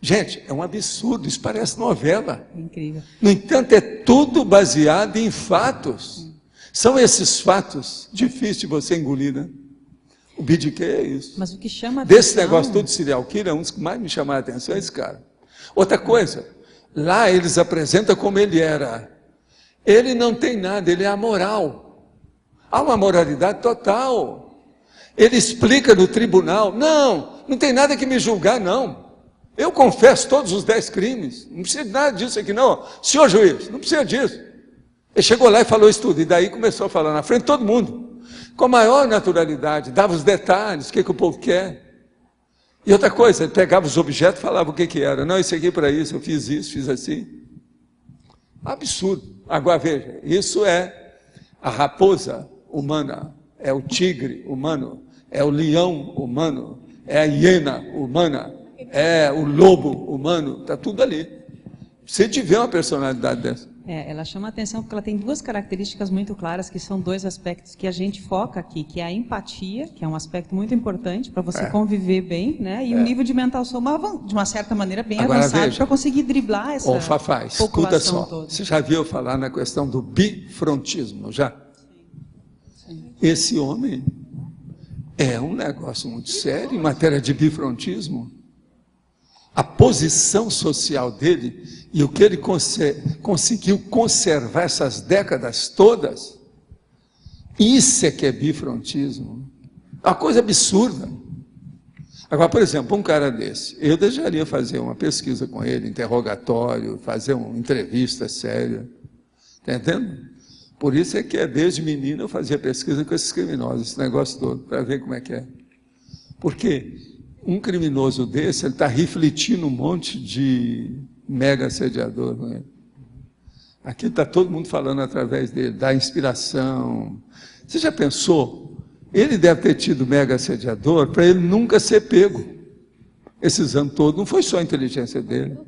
Gente, é um absurdo, isso parece novela. Incrível. No entanto, é tudo baseado em fatos. São esses fatos difíceis de você engolir, né? O BDK é isso. Mas o que chama atenção... Desse negócio todo de serial killer, um dos que mais me chamaram a atenção é esse cara. Outra coisa, lá eles apresentam como ele era. Ele não tem nada, ele é amoral. Há uma moralidade total. Ele explica no tribunal, não tem nada que me julgar, não. Eu confesso todos os 10 crimes, não precisa de nada disso aqui não. Senhor juiz, não precisa disso. Ele chegou lá e falou isso tudo, e daí começou a falar na frente de todo mundo. Com a maior naturalidade, dava os detalhes, o que o povo quer. E outra coisa, ele pegava os objetos e falava o que era. Não, isso aqui é para isso, eu fiz isso, fiz assim. Absurdo. Agora veja, isso é a raposa humana, é o tigre humano, é o leão humano, é a hiena humana, é o lobo humano, está tudo ali. Se tiver uma personalidade dessa. Ela chama a atenção porque ela tem 2 características muito claras, que são 2 aspectos que a gente foca aqui, que é a empatia, que é um aspecto muito importante para você conviver bem, né? E o nível de mental soma, de uma certa maneira, bem avançado para conseguir driblar essa população Fafá, escuta só. Toda. Você já viu falar na questão do bifrontismo, já? Sim. Esse homem é um negócio muito sério em matéria de bifrontismo. A posição social dele e o que ele conseguiu conservar essas décadas todas, isso é que é bifrontismo. É uma coisa absurda. Agora, por exemplo, um cara desse, eu deixaria fazer uma pesquisa com ele, interrogatório, fazer uma entrevista séria. Está entendendo? Por isso é que desde menino eu fazia pesquisa com esses criminosos, esse negócio todo, para ver como é que é. Porque um criminoso desse, ele está refletindo um monte de mega assediador, não é? Aqui está todo mundo falando através dele, da inspiração. Você já pensou? Ele deve ter tido mega assediador para ele nunca ser pego. Esses anos todos, não foi só a inteligência dele.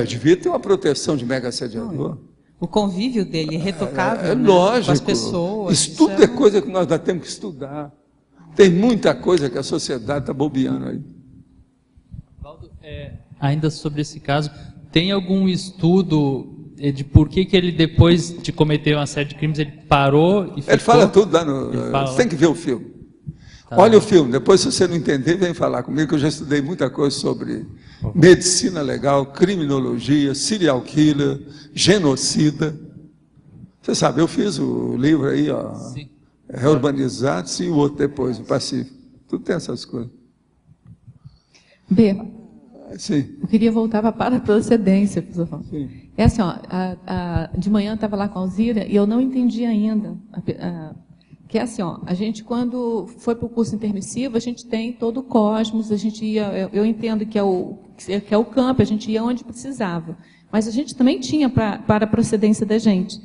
Devia ter uma proteção de mega assediador. O convívio dele é retocável, é lógico. Com as pessoas. Isso tudo é coisa que nós temos que estudar. Tem muita coisa que a sociedade está bobeando aí. Valdo, ainda sobre esse caso, tem algum estudo de por que ele, depois de cometer uma série de crimes, ele parou e ficou... Ele fala tudo lá no... Você tem que ver o filme. Tá. Olha o filme, depois se você não entender, vem falar comigo, que eu já estudei muita coisa sobre medicina legal, criminologia, serial killer, genocida. Você sabe, eu fiz o livro aí, ó, Reurbanizados, e o outro depois, o Pacífico. Tudo tem essas coisas. B. Sim. Eu queria voltar para a paraprocedência, professor. Sim. É assim, ó, de manhã eu estava lá com a Alzira e eu não entendi ainda. Que é assim, ó, a gente quando foi para o curso intermissivo, a gente tem todo o cosmos, a gente ia, eu entendo que é o campo, a gente ia onde precisava. Mas a gente também tinha para a procedência da gente.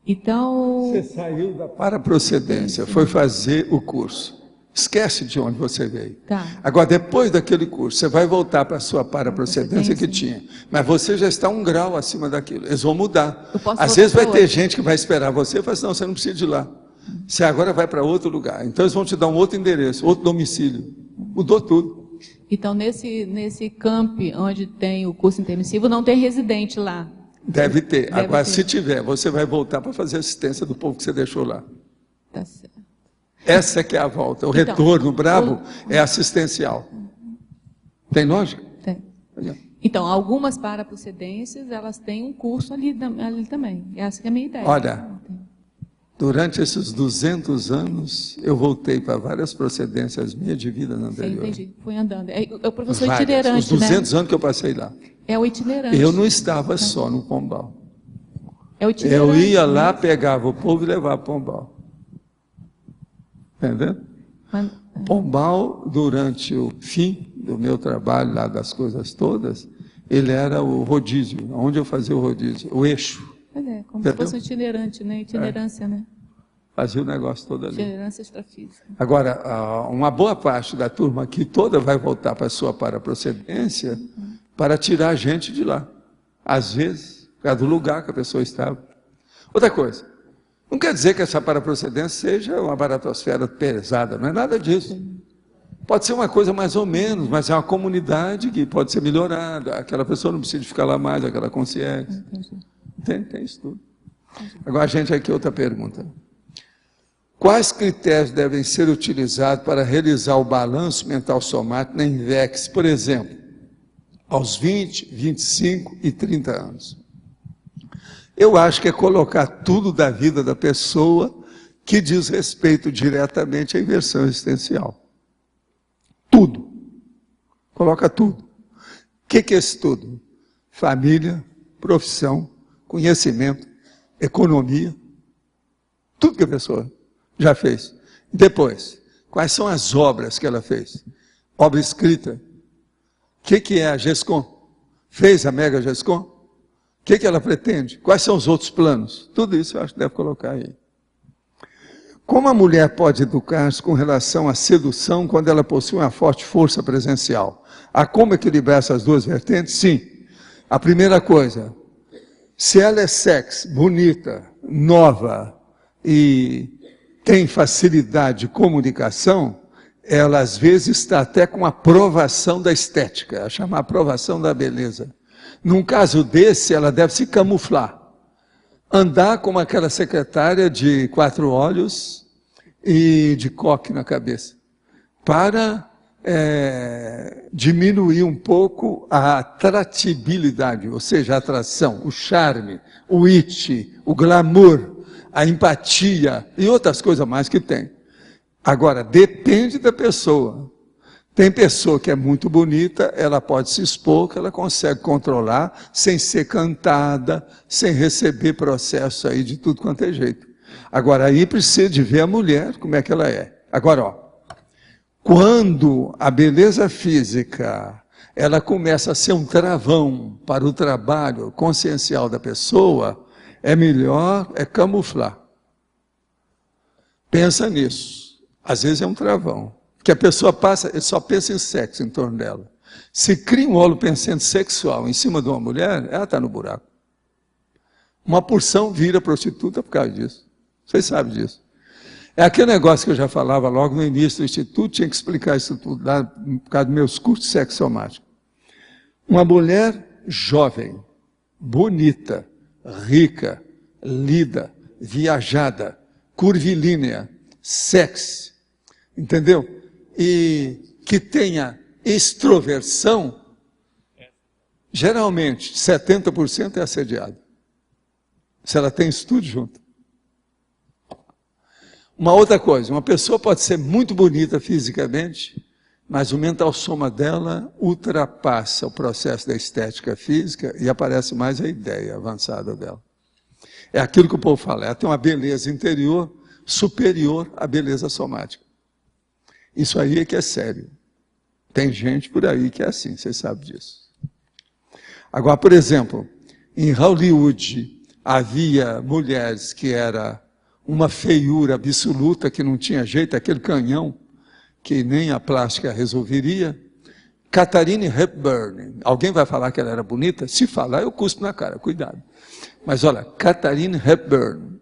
Então... Você saiu da paraprocedência, foi fazer o curso. Esquece de onde você veio. Tá. Agora, depois daquele curso, você vai voltar para a sua paraprocedência que tinha. Mas você já está um grau acima daquilo. Eles vão mudar. Às vezes vai ter gente que vai esperar você e fala assim, não, você não precisa de ir lá. Você agora vai para outro lugar. Então, eles vão te dar um outro endereço, outro domicílio. Mudou tudo. Então, nesse camp onde tem o curso intermissivo, não tem residente lá? Deve ter. Agora, se tiver, você vai voltar para fazer assistência do povo que você deixou lá. Tá certo. Essa é que é a volta. O retorno brabo é assistencial. Tem lógica? Tem. Então, algumas paraprocedências, elas têm um curso ali também. Essa que é a minha ideia. Olha, durante esses 200 anos, eu voltei para várias procedências minhas de vida na anterior. Entendi. Fui andando. É o professor itinerante, os 200 anos que eu passei lá. É o itinerante. Eu não estava só no Pombal. É o itinerante. Eu ia lá, pegava o povo e levava para o Pombal. Entendeu? Pombal, durante o fim do meu trabalho lá das coisas todas, ele era o rodízio, onde eu fazia o rodízio, o eixo. Como se fosse um itinerante, né? Itinerância, né? Fazia o negócio todo ali. Itinerância extrafísica. Agora, uma boa parte da turma aqui toda vai voltar para a sua paraprocedência para tirar a gente de lá. Às vezes, por causa do lugar que a pessoa estava. Outra coisa. Não quer dizer que essa paraprocedência seja uma baratosfera pesada, não é nada disso. Pode ser uma coisa mais ou menos, mas é uma comunidade que pode ser melhorada. Aquela pessoa não precisa ficar lá mais, aquela consciência. Tem isso tudo. Agora, gente, aqui outra pergunta. Quais critérios devem ser utilizados para realizar o balanço mental somático na INVEX, por exemplo, aos 20, 25 e 30 anos? Eu acho que é colocar tudo da vida da pessoa que diz respeito diretamente à inversão existencial. Tudo. Coloca tudo. O que é isso tudo? Família, profissão, conhecimento, economia. Tudo que a pessoa já fez. Depois, quais são as obras que ela fez? Obra escrita. O que é a GESCOM? Fez a Mega GESCOM? O que ela pretende? Quais são os outros planos? Tudo isso eu acho que deve colocar aí. Como a mulher pode educar-se com relação à sedução quando ela possui uma forte força presencial? Há como equilibrar essas duas vertentes? Sim. A primeira coisa, se ela é sexy, bonita, nova e tem facilidade de comunicação, ela às vezes está até com a aprovação da estética, a chamar aprovação da beleza. Num caso desse, ela deve se camuflar. Andar como aquela secretária de 4 olhos e de coque na cabeça. Para diminuir um pouco a atratibilidade, ou seja, a atração, o charme, o it, o glamour, a empatia e outras coisas mais que tem. Agora, depende da pessoa. Tem pessoa que é muito bonita, ela pode se expor, que ela consegue controlar, sem ser cantada, sem receber processo aí de tudo quanto é jeito. Agora, aí precisa de ver a mulher, como é que ela é. Agora, ó, quando a beleza física, ela começa a ser um travão para o trabalho consciencial da pessoa, é melhor camuflar. Pensa nisso. Às vezes é um travão. Que a pessoa passa, só pensa em sexo em torno dela. Se cria um holopensene sexual em cima de uma mulher, ela está no buraco. Uma porção vira prostituta por causa disso. Vocês sabem disso. É aquele negócio que eu já falava logo no início do Instituto, tinha que explicar isso tudo lá por causa dos meus cursos de sexo somático. Uma mulher jovem, bonita, rica, lida, viajada, curvilínea, sexy, entendeu? E que tenha extroversão, geralmente 70% é assediado. Se ela tem isso tudo junto. Uma outra coisa, uma pessoa pode ser muito bonita fisicamente, mas o mental soma dela ultrapassa o processo da estética física e aparece mais a ideia avançada dela. É aquilo que o povo fala, ela tem uma beleza interior superior à beleza somática. Isso aí é que é sério. Tem gente por aí que é assim, vocês sabem disso. Agora, por exemplo, em Hollywood havia mulheres que era uma feiura absoluta, que não tinha jeito, aquele canhão, que nem a plástica resolveria. Katharine Hepburn, alguém vai falar que ela era bonita? Se falar, eu cuspo na cara, cuidado. Mas olha, Katharine Hepburn,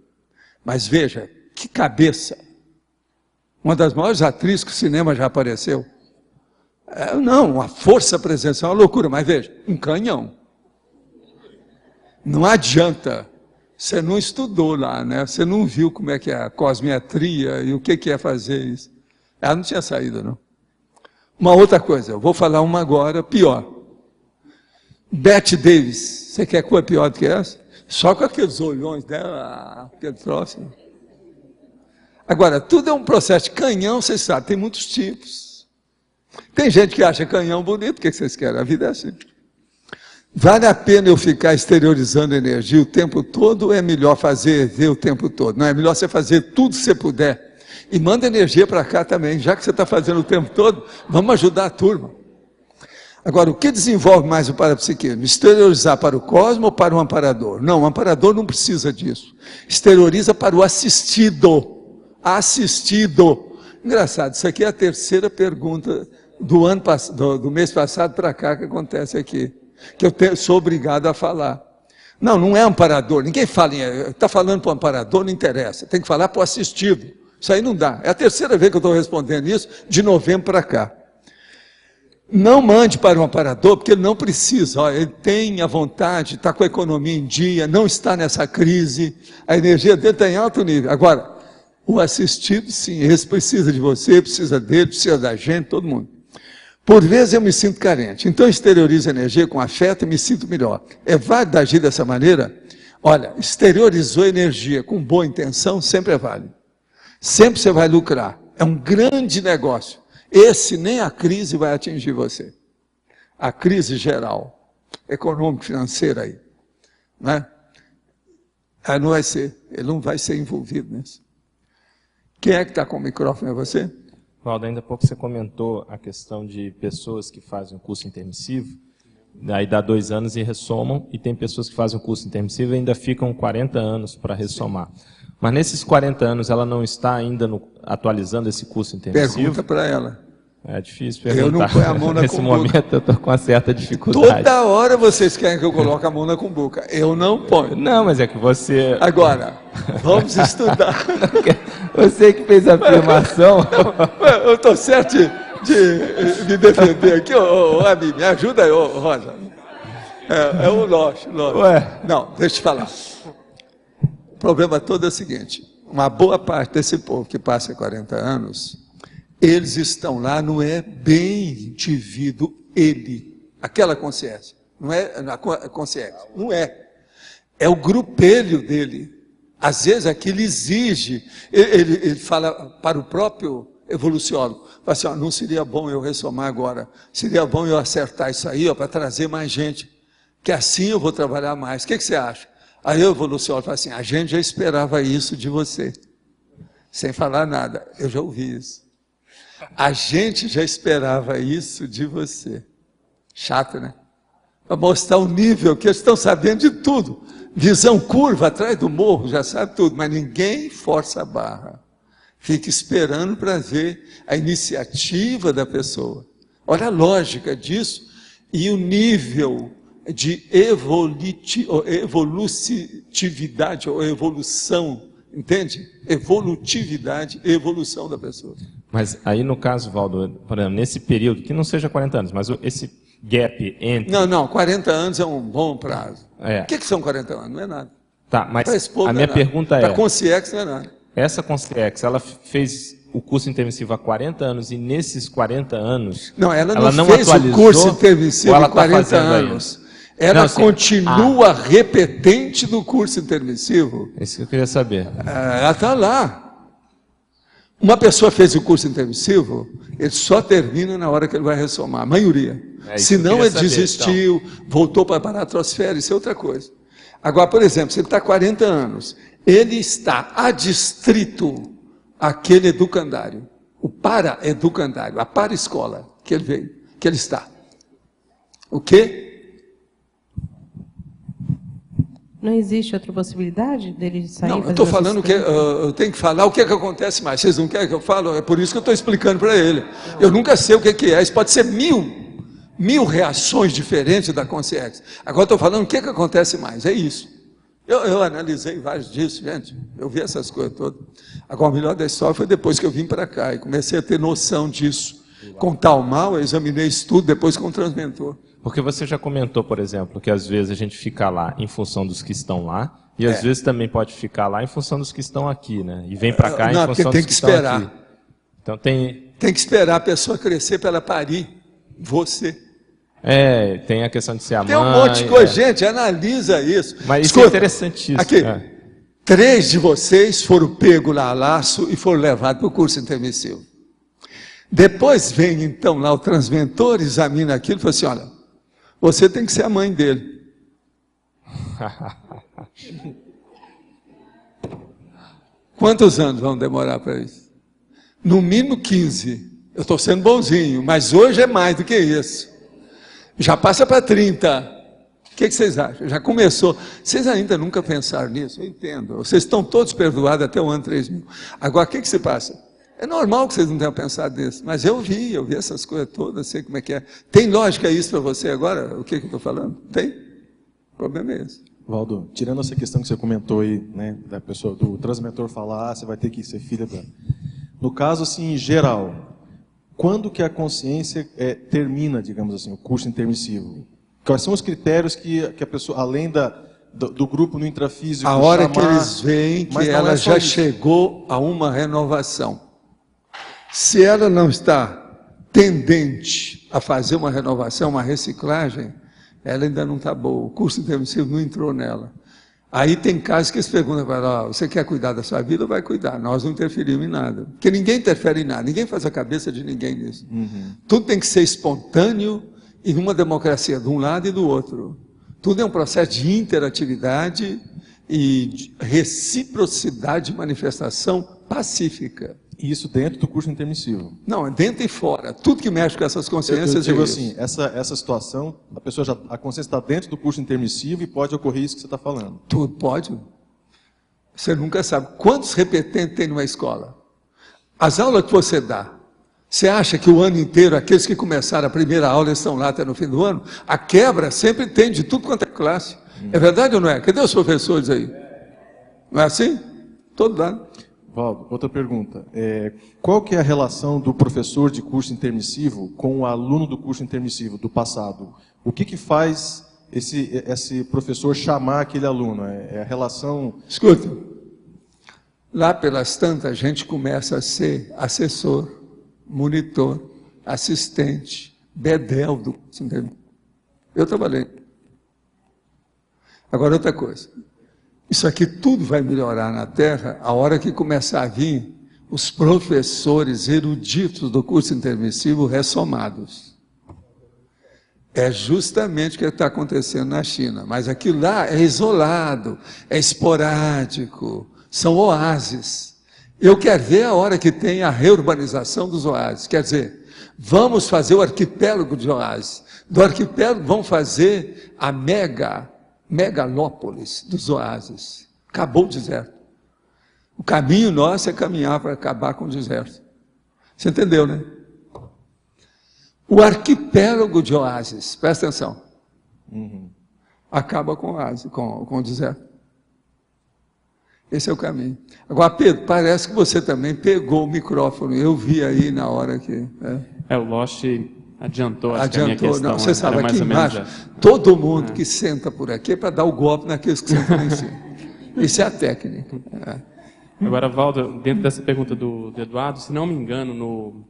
mas veja, que cabeça. Uma das maiores atrizes que o cinema já apareceu. Não, uma força presencial, uma loucura, mas veja, um canhão. Não adianta, você não estudou lá, né? Você não viu como é que é a cosmetria e o que é fazer isso. Ela não tinha saído, não. Uma outra coisa, eu vou falar uma agora, pior. Bette Davis, você quer coisa pior do que essa? Só com aqueles olhões dela, aquele troço. Agora, tudo é um processo de canhão, vocês sabem, tem muitos tipos. Tem gente que acha canhão bonito, o que vocês querem? A vida é assim. Vale a pena eu ficar exteriorizando energia o tempo todo ou é melhor fazer ver o tempo todo? Não, é melhor você fazer tudo que você puder. E manda energia para cá também, já que você está fazendo o tempo todo, vamos ajudar a turma. Agora, o que desenvolve mais o parapsiquismo? Exteriorizar para o cosmo ou para o amparador? Não, o amparador não precisa disso. Exterioriza para o assistido. Assistido. Engraçado, isso aqui é a terceira pergunta do mês passado para cá que acontece aqui. Que eu sou obrigado a falar. Não, não é amparador. Ninguém fala, está falando para o amparador, não interessa. Tem que falar para o assistido. Isso aí não dá. É a terceira vez que eu estou respondendo isso, de novembro para cá. Não mande para o amparador, porque ele não precisa. Ó, ele tem a vontade, está com a economia em dia, não está nessa crise, a energia dele está em alto nível. Agora, o assistido, sim, esse precisa de você, precisa dele, precisa da gente, todo mundo. Por vezes eu me sinto carente, então eu exteriorizo a energia com afeto e me sinto melhor. É válido agir dessa maneira? Olha, exteriorizou a energia com boa intenção, sempre é válido. Sempre você vai lucrar. É um grande negócio. Esse nem a crise vai atingir você. A crise geral, econômico-financeira aí, né? Aí não vai ser, ele não vai ser envolvido nisso. Quem é que está com o microfone? É você? Valdo, ainda há pouco você comentou a questão de pessoas que fazem o curso intermissivo, aí dá 2 anos e ressomam, e tem pessoas que fazem o curso intermissivo e ainda ficam 40 anos para ressomar. Mas nesses 40 anos ela não está ainda atualizando esse curso intermissivo? Pergunta para ela. É difícil perguntar. Eu não ponho a mão na Nesse cumbuca. momento eu estou com uma certa dificuldade. Toda hora vocês querem que eu coloque a mão na cumbuca. Eu não ponho. Não, mas é que você... Agora, vamos estudar. Você que fez a afirmação. Eu estou certo de me defender aqui. Ô, amigo, me ajuda aí, ô, Rosa. É o lógico. Ué. Não, deixa eu te falar. O problema todo é o seguinte. Uma boa parte desse povo que passa 40 anos... Eles estão lá, não é bem indivíduo, ele, aquela consciência, não é a consciência, não é. É o grupelho dele. Às vezes aquilo exige, ele fala para o próprio evoluciólogo. Fala assim, ó, não seria bom eu ressomar agora, seria bom eu acertar isso aí para trazer mais gente, que assim eu vou trabalhar mais. O que você acha? Aí o evoluciólogo fala assim, a gente já esperava isso de você, sem falar nada. Eu já ouvi isso. A gente já esperava isso de você. Chato, né? Para mostrar o nível que eles estão sabendo de tudo. Visão curva, atrás do morro, já sabe tudo, mas ninguém força a barra. Fica esperando para ver a iniciativa da pessoa. Olha a lógica disso e o nível de evolutividade ou evolução, entende? Evolutividade e evolução da pessoa. Mas aí no caso, Valdo, por exemplo, nesse período, que não seja 40 anos, mas esse gap entre... Não, 40 anos é um bom prazo. É. O que são 40 anos? Não é nada. Tá, mas a minha pergunta é... Para a Concierge não é nada. Essa Concierge, ela fez o curso intermissivo há 40 anos e nesses 40 anos... Não, ela não fez o curso intermissivo há 40 anos. Ela continua repetente do curso intermissivo. Isso que eu queria saber. Ela está lá. Uma pessoa fez o curso intermissivo, ele só termina na hora que ele vai ressomar, a maioria. Senão ele desistiu, então, voltou para a paratrosfera, isso é outra coisa. Agora, por exemplo, se ele está há 40 anos, ele está adstrito àquele educandário, o para-educandário, a para-escola que ele veio, que ele está. O quê? Não existe outra possibilidade dele sair? Não, eu estou falando que eu tenho que falar o que é que acontece mais. Vocês não querem que eu fale? É por isso que eu estou explicando para ele. Eu nunca sei o que é. Isso pode ser mil reações diferentes da consciência. Agora estou falando o que é que acontece mais. É isso. Eu analisei vários disso, gente. Eu vi essas coisas todas. Agora, o melhor da história foi depois que eu vim para cá e comecei a ter noção disso. Com tal mal, eu examinei isso tudo depois com o transmentor. Porque você já comentou, por exemplo, que às vezes a gente fica lá em função dos que estão lá, e às vezes também pode ficar lá em função dos que estão aqui, né? E vem para cá em função dos que estão aqui. Então tem que esperar a pessoa crescer para ela parir você. Tem a questão de ser a mãe. Tem um monte de coisa, gente, analisa isso. Mas isso é interessantíssimo. Aqui, 3 de vocês foram pegos lá a laço e foram levados para o curso intermissivo. Depois vem então lá o transmentor, examina aquilo e fala assim, olha, você tem que ser a mãe dele. Quantos anos vão demorar para isso? No mínimo 15. Eu estou sendo bonzinho, mas hoje é mais do que isso. Já passa para 30. O que vocês acham? Já começou. Vocês ainda nunca pensaram nisso? Eu entendo. Vocês estão todos perdoados até o ano 3000. Agora, o que se passa? É normal que vocês não tenham pensado nisso, mas eu vi essas coisas todas, sei como é que é. Tem lógica isso para você agora? O que eu estou falando? Tem? O problema é esse. Valdo, tirando essa questão que você comentou aí, né, da pessoa, do transmentor falar, você vai ter que ser filha da... No caso, assim, em geral, quando que a consciência termina, digamos assim, o curso intermissivo? Quais são os critérios que a pessoa, além do grupo no intrafísico... A hora que eles veem que ela já chegou a uma renovação. Se ela não está tendente a fazer uma renovação, uma reciclagem, ela ainda não está boa. O curso intermissivo não entrou nela. Aí tem casos que eles perguntam para ela, você quer cuidar da sua vida ou vai cuidar? Nós não interferimos em nada. Porque ninguém interfere em nada, ninguém faz a cabeça de ninguém nisso. Tudo tem que ser espontâneo e numa democracia de um lado e do outro. Tudo é um processo de interatividade e de reciprocidade de manifestação pacífica. Isso dentro do curso intermissivo? Não, dentro e fora. Tudo que mexe com essas consciências. Eu digo assim, essa situação, a consciência está dentro do curso intermissivo e pode ocorrer isso que você está falando. Tudo pode. Você nunca sabe. Quantos repetentes tem numa escola? As aulas que você dá, você acha que o ano inteiro, aqueles que começaram a primeira aula estão lá até no fim do ano? A quebra sempre tem de tudo quanto é classe. É verdade ou não é? Cadê os professores aí? Não é assim? Todo lado. Valdo, outra pergunta. Qual que é a relação do professor de curso intermissivo com o aluno do curso intermissivo do passado? O que faz esse professor chamar aquele aluno? É a relação... Escuta, lá pelas tantas a gente começa a ser assessor, monitor, assistente, bedel do curso intermissivo. Eu trabalhei. Agora outra coisa. Isso aqui tudo vai melhorar na Terra a hora que começar a vir os professores eruditos do curso intermissivo ressomados. É justamente o que está acontecendo na China. Mas aquilo lá é isolado, é esporádico, são oásis. Eu quero ver a hora que tem a reurbanização dos oásis. Quer dizer, vamos fazer o arquipélago de oásis. Do arquipélago vão fazer a megalópolis dos oásis. Acabou o deserto. O caminho nosso é caminhar para acabar com o deserto. Você entendeu, né? O arquipélago de oásis, presta atenção, acaba com o oásis, com o deserto. Esse é o caminho. Agora, Pedro, parece que você também pegou o micrófono. Eu vi aí na hora que... o Lost adiantou a minha questão. Não, você sabe, aqui embaixo, todo mundo que senta por aqui é para dar o golpe naqueles que sentam lá em cima. Isso é a técnica. Agora, Valdo, dentro dessa pergunta do Eduardo, se não me engano, no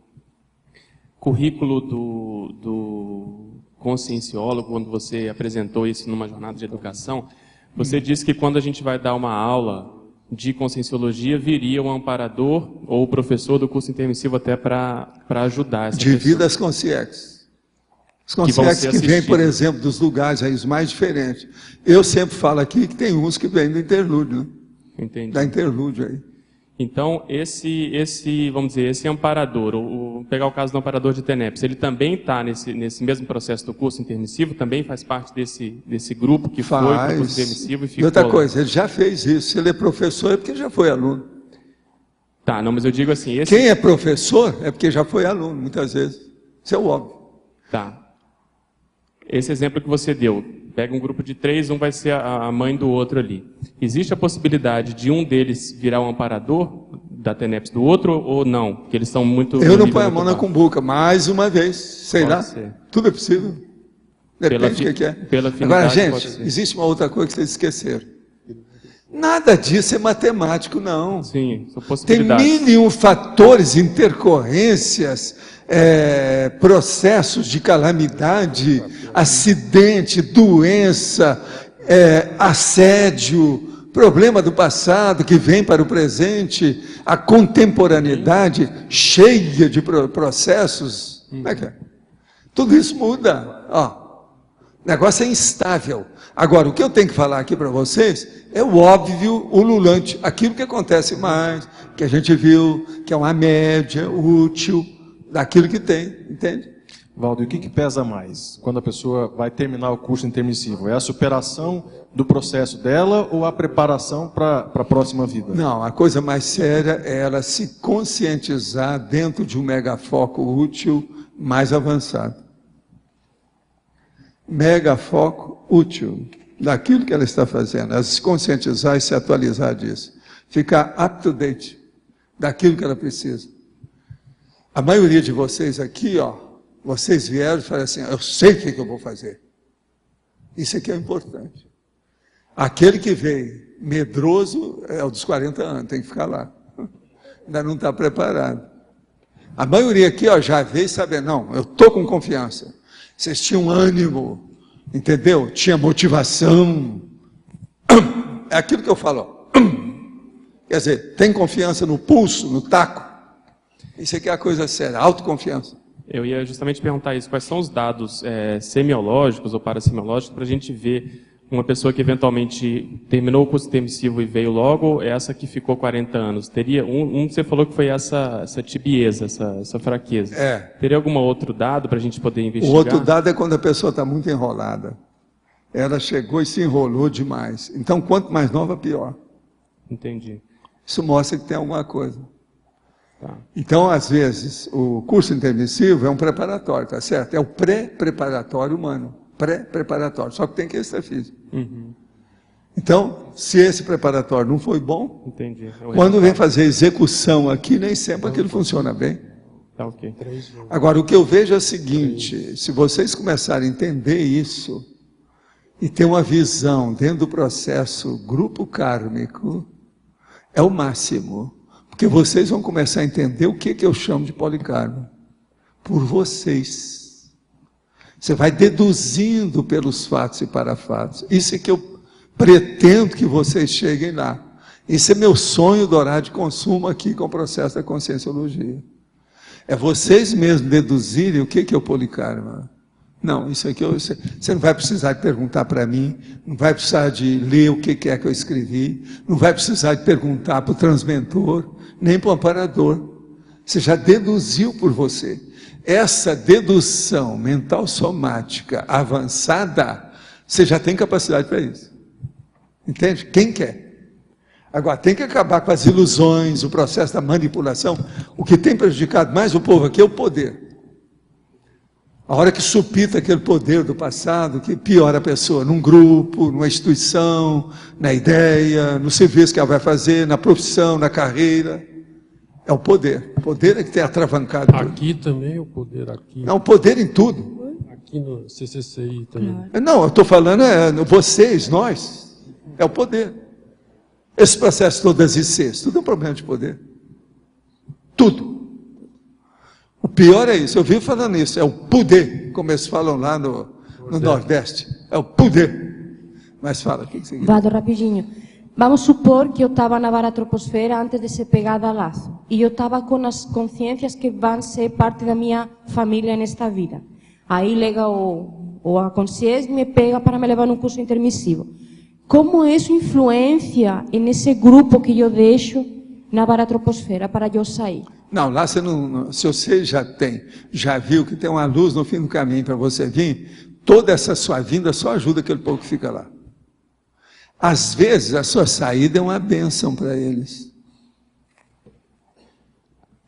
currículo do conscienciólogo, quando você apresentou isso numa jornada de educação, você disse que quando a gente vai dar uma aula de conscienciologia, viria um amparador ou o professor do curso intermissivo até para ajudar essa pessoa. Devido às consciex. Os consciex que vêm, por exemplo, dos lugares aí, os mais diferentes. Eu sempre falo aqui que tem uns que vêm do interlúdio, né? Entendi. Da interlúdio aí. Então, vamos dizer, esse amparador, pegar o caso do amparador de TENEPS, ele também está nesse mesmo processo do curso intermissivo, também faz parte desse grupo que foi para o curso intermissivo e ficou... E outra coisa, ele já fez isso. Se ele é professor, é porque já foi aluno. Tá, não, mas eu digo assim... Quem é professor é porque já foi aluno, muitas vezes. Isso é o óbvio. Tá. Esse exemplo que você deu, pega um grupo de 3, um vai ser a mãe do outro ali. Existe a possibilidade de um deles virar um amparador da TENEPS do outro ou não? Porque eles são muito... Eu não ponho a mão na cumbuca, mais uma vez, sei lá. Tudo é possível. Depende do que é. Agora, gente, existe uma outra coisa que vocês esqueceram. Nada disso é matemático, não. Sim, são possibilidades. Tem 1001 fatores, intercorrências, processos de calamidade, acidente, doença, assédio, problema do passado que vem para o presente, a contemporaneidade cheia de processos. Como é que é? Tudo isso muda. O negócio é instável. Agora, o que eu tenho que falar aqui para vocês é o óbvio, ululante, aquilo que acontece mais, que a gente viu, que é uma média útil daquilo que tem, entende? Valdo, e o que pesa mais quando a pessoa vai terminar o curso intermissivo? É a superação do processo dela ou a preparação para a próxima vida? Não, a coisa mais séria é ela se conscientizar dentro de um megafoco útil mais avançado. Megafoco útil daquilo que ela está fazendo, ela se conscientizar e se atualizar disso. Ficar up to date daquilo que ela precisa. A maioria de vocês aqui, vocês vieram e falaram assim, eu sei o que eu vou fazer. Isso aqui é importante. Aquele que veio medroso é o dos 40 anos, tem que ficar lá. Ainda não está preparado. A maioria aqui já veio sabendo, não, eu estou com confiança. Vocês tinham ânimo, entendeu? Tinha motivação. É aquilo que eu falo. Quer dizer, tem confiança no pulso, no taco. Isso aqui é a coisa séria, autoconfiança. Eu ia justamente perguntar isso. Quais são os dados semiológicos ou parasemiológicos para a gente ver uma pessoa que eventualmente terminou o curso intermissivo e veio logo, essa que ficou 40 anos? Teria você falou que foi essa tibieza, essa fraqueza. Teria algum outro dado para a gente poder investigar? O outro dado é quando a pessoa está muito enrolada. Ela chegou e se enrolou demais. Então, quanto mais nova, pior. Entendi. Isso mostra que tem alguma coisa. Então, às vezes, o curso intermissivo é um preparatório, tá certo? É o pré-preparatório humano. Pré-preparatório, só que tem que extrafísico. Então, se esse preparatório não foi bom, entendi. Quando vem fazer execução aqui, nem sempre aquilo funciona bem. Tá, ok. Agora, o que eu vejo é o seguinte, se vocês começarem a entender isso, e ter uma visão dentro do processo grupo kármico, é o máximo. Porque vocês vão começar a entender o que eu chamo de polikarma. Por vocês. Você vai deduzindo pelos fatos e parafatos. Isso é que eu pretendo que vocês cheguem lá. Isso é meu sonho dourado de consumo aqui com o processo da conscienciologia. É vocês mesmos deduzirem o que é o Policarma. Não, isso aqui você não vai precisar de perguntar para mim, não vai precisar de ler o que é que eu escrevi, não vai precisar de perguntar para o transmentor, nem para o amparador. Você já deduziu por você. Essa dedução mental somática avançada, você já tem capacidade para isso. Entende? Quem quer? Agora, tem que acabar com as ilusões, o processo da manipulação. O que tem prejudicado mais o povo aqui é o poder. A hora que supita aquele poder do passado, que piora a pessoa num grupo, numa instituição, na ideia, no serviço que ela vai fazer, na profissão, na carreira. É o poder. O poder é que tem atravancado. Aqui também, o poder aqui. Não, o poder em tudo. Aqui no CCCI também. Não, eu estou falando vocês, nós. É o poder. Esse processo todo das ICs, tudo é um problema de poder. Tudo. O pior é isso, eu vivo falando isso, é o poder, como eles falam lá no Nordeste. É o poder. Mas fala, o que você quer? Vado rapidinho. Vamos supor que eu estava na baratroposfera antes de ser pegada a laço. E eu estava com as consciências que vão ser parte da minha família nesta vida. Aí lega a consciência e me pega para me levar num curso intermissivo. Como isso influencia nesse grupo que eu deixo na baratroposfera para eu sair? Não, lá você não, se você já viu que tem uma luz no fim do caminho para você vir, toda essa sua vinda só ajuda aquele povo que fica lá. Às vezes a sua saída é uma bênção para eles.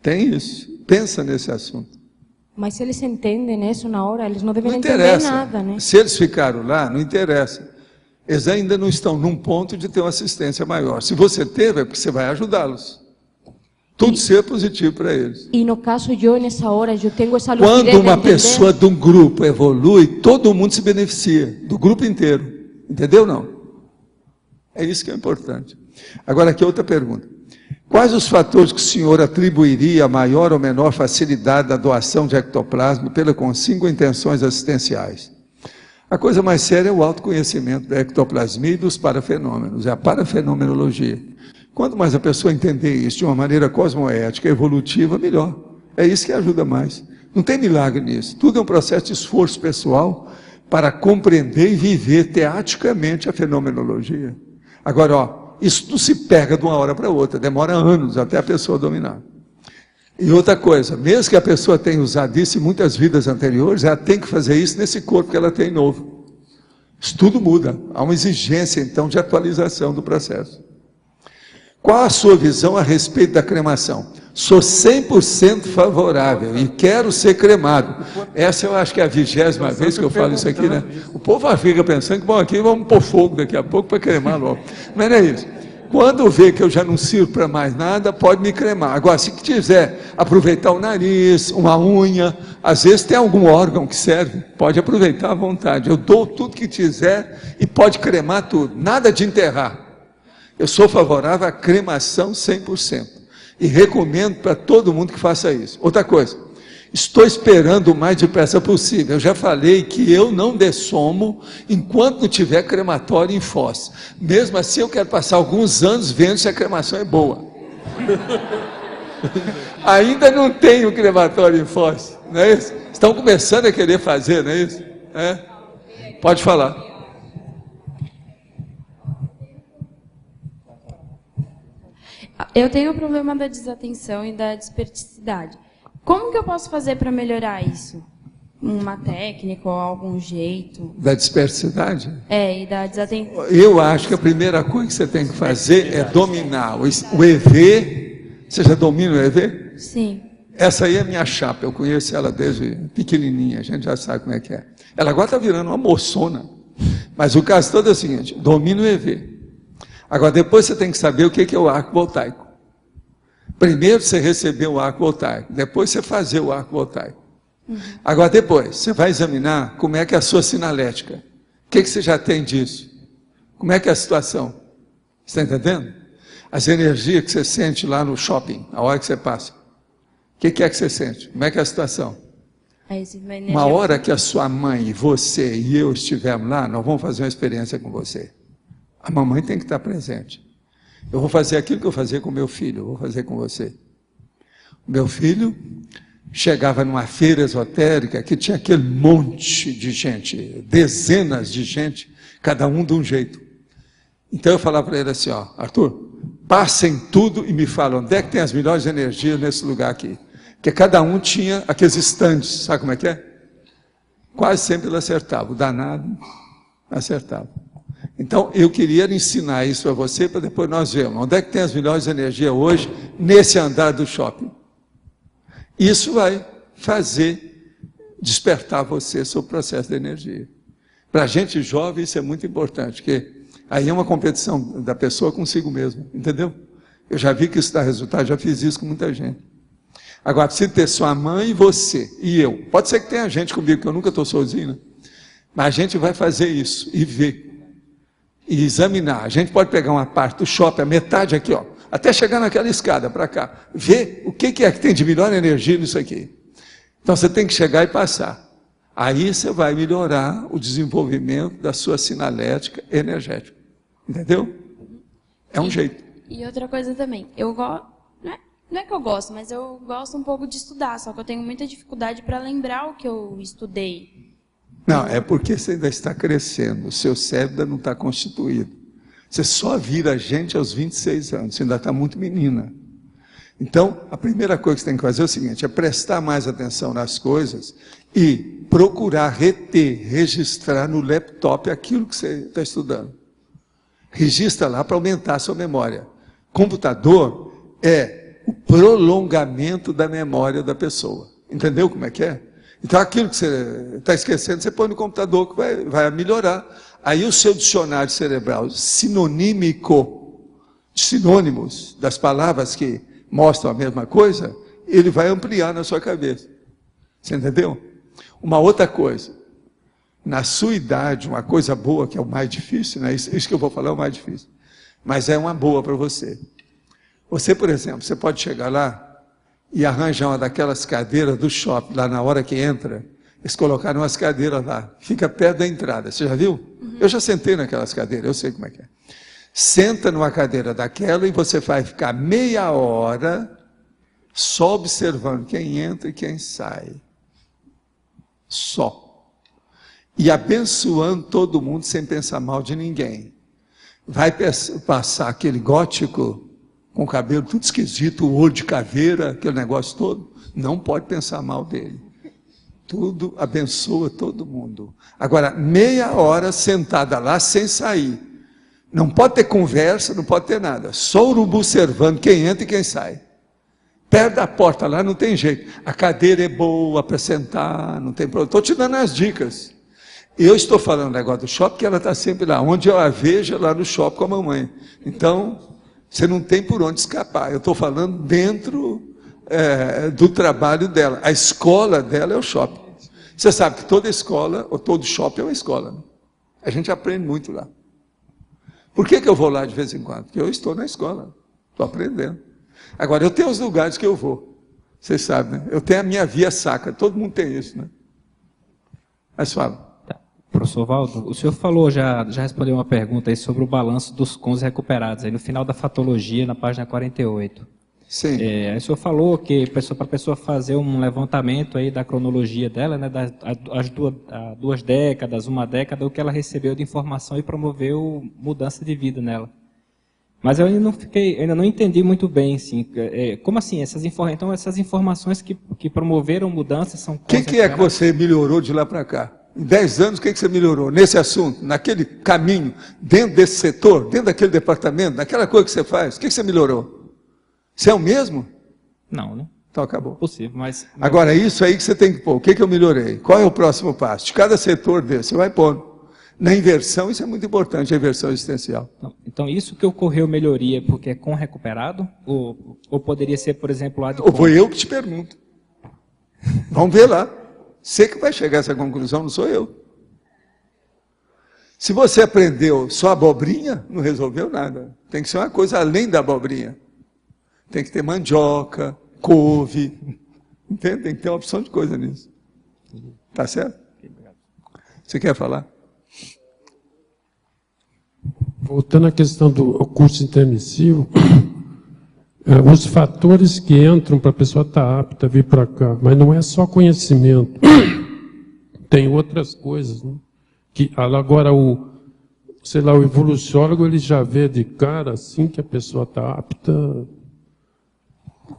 Tem isso. Pensa nesse assunto. Mas se eles entendem isso na hora, eles não devem entender nada, né? Se eles ficaram lá, não interessa. Eles ainda não estão num ponto de ter uma assistência maior. Se você teve, é porque você vai ajudá-los. Tudo ser positivo para eles. E no caso, eu nessa hora, eu tenho essa lucidez. Quando uma pessoa de um grupo evolui, todo mundo se beneficia, do grupo inteiro. Entendeu, não? É isso que é importante. Agora, aqui outra pergunta. Quais os fatores que o senhor atribuiria a maior ou menor facilidade da doação de ectoplasma pela consigo intenções assistenciais? A coisa mais séria é o autoconhecimento da ectoplasmia e dos parafenômenos, é a parafenomenologia. Quanto mais a pessoa entender isso de uma maneira cosmoética, evolutiva, melhor. É isso que ajuda mais. Não tem milagre nisso. Tudo é um processo de esforço pessoal para compreender e viver teaticamente a fenomenologia. Agora, isso não se pega de uma hora para outra, demora anos até a pessoa dominar. E outra coisa, mesmo que a pessoa tenha usado isso em muitas vidas anteriores, ela tem que fazer isso nesse corpo que ela tem novo. Isso tudo muda. Há uma exigência, então, de atualização do processo. Qual a sua visão a respeito da cremação? Sou 100% favorável e quero ser cremado. Essa eu acho que é a 20ª vez que eu falo isso aqui, né? O povo fica pensando que, bom, aqui vamos pôr fogo daqui a pouco para cremar logo. Mas não é isso. Quando vê que eu já não sirvo para mais nada, pode me cremar. Agora, se quiser aproveitar o nariz, uma unha, às vezes tem algum órgão que serve, pode aproveitar à vontade. Eu dou tudo que quiser e pode cremar tudo. Nada de enterrar. Eu sou favorável à cremação 100%. E recomendo para todo mundo que faça isso. Outra coisa, estou esperando o mais depressa possível. Eu já falei que eu não dessomo enquanto não tiver crematório em Foz. Mesmo assim, eu quero passar alguns anos vendo se a cremação é boa. Ainda não tem o crematório em Foz, não é isso? Estão começando a querer fazer, não é isso? É? Pode falar. Eu tenho o problema da desatenção e da desperticidade. Como que eu posso fazer para melhorar isso? Uma técnica ou algum jeito? Da dispersidade? E da desatenção. Eu acho que a primeira coisa que você tem que fazer é dominar o EV. Você já domina o EV? Sim. Essa aí é a minha chapa, eu conheço ela desde pequenininha, a gente já sabe como é que é. Ela agora está virando uma moçona. Mas o caso todo é o seguinte, domina o EV. Agora, depois você tem que saber o que é o arco voltaico. Primeiro você receber o arco voltaico, depois você fazer o arco voltaico. Agora, depois, você vai examinar como é que é a sua sinalética. O que você já tem disso? Como é que é a situação? Você está entendendo? As energias que você sente lá no shopping, a hora que você passa. O que é que você sente? Como é que é a situação? Uma hora que a sua mãe, você e eu estivermos lá, nós vamos fazer uma experiência com você. A mamãe tem que estar presente. Eu vou fazer aquilo que eu fazia com meu filho, eu vou fazer com você. Meu filho chegava numa feira esotérica que tinha aquele monte de gente, dezenas de gente, cada um de um jeito. Então eu falava para ele assim, ó, Arthur, passem tudo e me falam onde é que tem as melhores energias nesse lugar aqui. Porque cada um tinha aqueles estandes, sabe como é que é? Quase sempre ele acertava, o danado acertava. Então eu queria ensinar isso a você para depois nós vermos onde é que tem as melhores energias hoje nesse andar do shopping. Isso vai fazer despertar você sobre o processo de energia. Para a gente jovem isso é muito importante, porque aí é uma competição da pessoa consigo mesma, entendeu? Eu já vi que isso dá resultado, já fiz isso com muita gente. Agora, precisa ter sua mãe e você, e eu. Pode ser que tenha gente comigo, que eu nunca estou sozinho, né? Mas a gente vai fazer isso, e ver, e examinar. A gente pode pegar uma parte do shopping, a metade aqui, ó, até chegar naquela escada para cá, ver o que é que tem de melhor energia nisso aqui. Então você tem que chegar e passar. Aí você vai melhorar o desenvolvimento da sua sinalética energética. Entendeu? É um jeito. E outra coisa também, eu gosto, não é que eu gosto, mas eu gosto um pouco de estudar, só que eu tenho muita dificuldade para lembrar o que eu estudei. Não, é porque você ainda está crescendo, o seu cérebro ainda não está constituído. Você só vira gente aos 26 anos, você ainda está muito menina. Então, a primeira coisa que você tem que fazer é o seguinte, é prestar mais atenção nas coisas e procurar reter, registrar no laptop aquilo que você está estudando. Registra lá para aumentar a sua memória. Computador é o prolongamento da memória da pessoa. Entendeu como é que é? Então, aquilo que você está esquecendo, você põe no computador que vai melhorar. Aí o seu dicionário cerebral sinonímico, sinônimos das palavras que mostram a mesma coisa, ele vai ampliar na sua cabeça. Você entendeu? Uma outra coisa, na sua idade, uma coisa boa, que é o mais difícil, né? Isso que eu vou falar é o mais difícil, mas é uma boa para você. Você, por exemplo, você pode chegar lá e arranjar uma daquelas cadeiras do shopping, lá na hora que entra, eles colocaram umas cadeiras lá, fica perto da entrada, você já viu? Uhum. Eu já sentei naquelas cadeiras, eu sei como é que é. Senta numa cadeira daquela e você vai ficar meia hora só observando quem entra e quem sai. Só. E abençoando todo mundo sem pensar mal de ninguém. Vai passar aquele gótico com o cabelo tudo esquisito, o olho de caveira, aquele negócio todo, não pode pensar mal dele. Tudo abençoa todo mundo. Agora, meia hora sentada lá sem sair. Não pode ter conversa, não pode ter nada. Só urubu observando quem entra e quem sai. Perto da porta lá não tem jeito. A cadeira é boa para sentar, não tem problema. Estou te dando as dicas. Eu estou falando do negócio do shopping, que ela está sempre lá. Onde eu a vejo, lá no shopping com a mamãe. Então, você não tem por onde escapar. Eu estou falando dentro do trabalho dela. A escola dela é o shopping. Você sabe que toda escola, ou todo shopping é uma escola. Né? A gente aprende muito lá. Por que eu vou lá de vez em quando? Porque eu estou na escola, estou aprendendo. Agora, eu tenho os lugares que eu vou. Vocês sabem, né? Eu tenho a minha via sacra, todo mundo tem isso, né? Mas fala. Tá. Professor Valdo, o senhor falou, já respondeu uma pergunta aí sobre o balanço dos cons recuperados, aí no final da fatologia, na página 48. Sim. Aí o senhor falou que para a pessoa fazer um levantamento aí da cronologia dela, né, das 2 décadas, 1 década, o que ela recebeu de informação e promoveu mudança de vida nela. Mas eu ainda não entendi muito bem, assim, como assim, então essas informações que promoveram mudanças são... O que é que você melhorou de lá para cá? Em 10 anos, o que você melhorou nesse assunto, naquele caminho, dentro desse setor, dentro daquele departamento, naquela coisa que você faz? O que você melhorou? Você é o mesmo? Não, né? Então acabou. Possível, mas... Agora, isso aí que você tem que pôr. O que eu melhorei? Qual é o próximo passo? De cada setor desse, você vai pôr. Na inversão, isso é muito importante, a inversão existencial. Então, isso que ocorreu melhoria porque é com recuperado? Ou poderia ser, por exemplo, lá de... Ou foi eu que te pergunto. Vamos ver lá. Você que vai chegar a essa conclusão, não sou eu. Se você aprendeu só abobrinha, não resolveu nada. Tem que ser uma coisa além da abobrinha. Tem que ter mandioca, couve. Entende? Tem que ter uma opção de coisa nisso. Tá certo? Você quer falar? Voltando à questão do curso intermissivo, os fatores que entram para a pessoa estar apta a vir para cá, mas não é só conhecimento, tem outras coisas, né? Que agora o evoluciólogo ele já vê de cara assim que a pessoa está apta.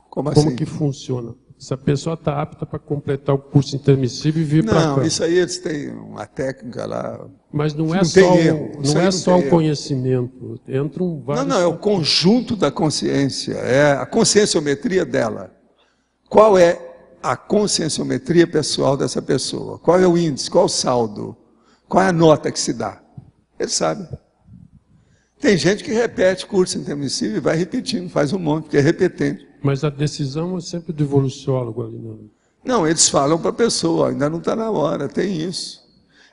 Como assim? Que funciona? Se a pessoa está apta para completar o curso intermissivo e vir para cá. Não, isso aí eles têm uma técnica lá. Mas não é só o conhecimento. Entram vários. Não, é o conjunto da consciência, é a conscienciometria dela. Qual é a conscienciometria pessoal dessa pessoa? Qual é o índice? Qual o saldo? Qual é a nota que se dá? Ele sabe. Tem gente que repete curso intermissivo e vai repetindo, faz um monte, porque é repetente. Mas a decisão é sempre do evoluciólogo ali, não? Não, eles falam para a pessoa, ainda não está na hora, tem isso.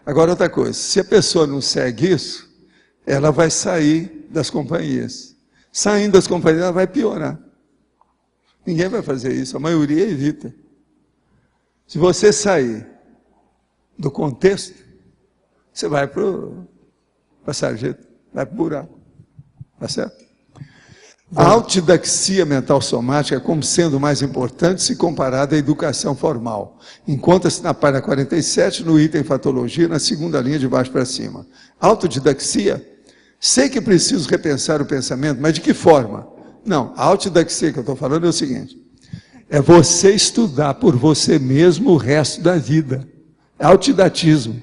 Agora, outra coisa, se a pessoa não segue isso, ela vai sair das companhias. Saindo das companhias, ela vai piorar. Ninguém vai fazer isso, a maioria evita. Se você sair do contexto, você vai para a sarjeta, vai para o buraco. Tá certo? A autodidaxia mental somática é como sendo mais importante se comparada à educação formal. Encontra-se na página 47, no item fatologia, na segunda linha de baixo para cima. Autodidaxia, sei que preciso repensar o pensamento, mas de que forma? Não, a autodidaxia que eu estou falando é o seguinte, é você estudar por você mesmo o resto da vida. É autodidatismo.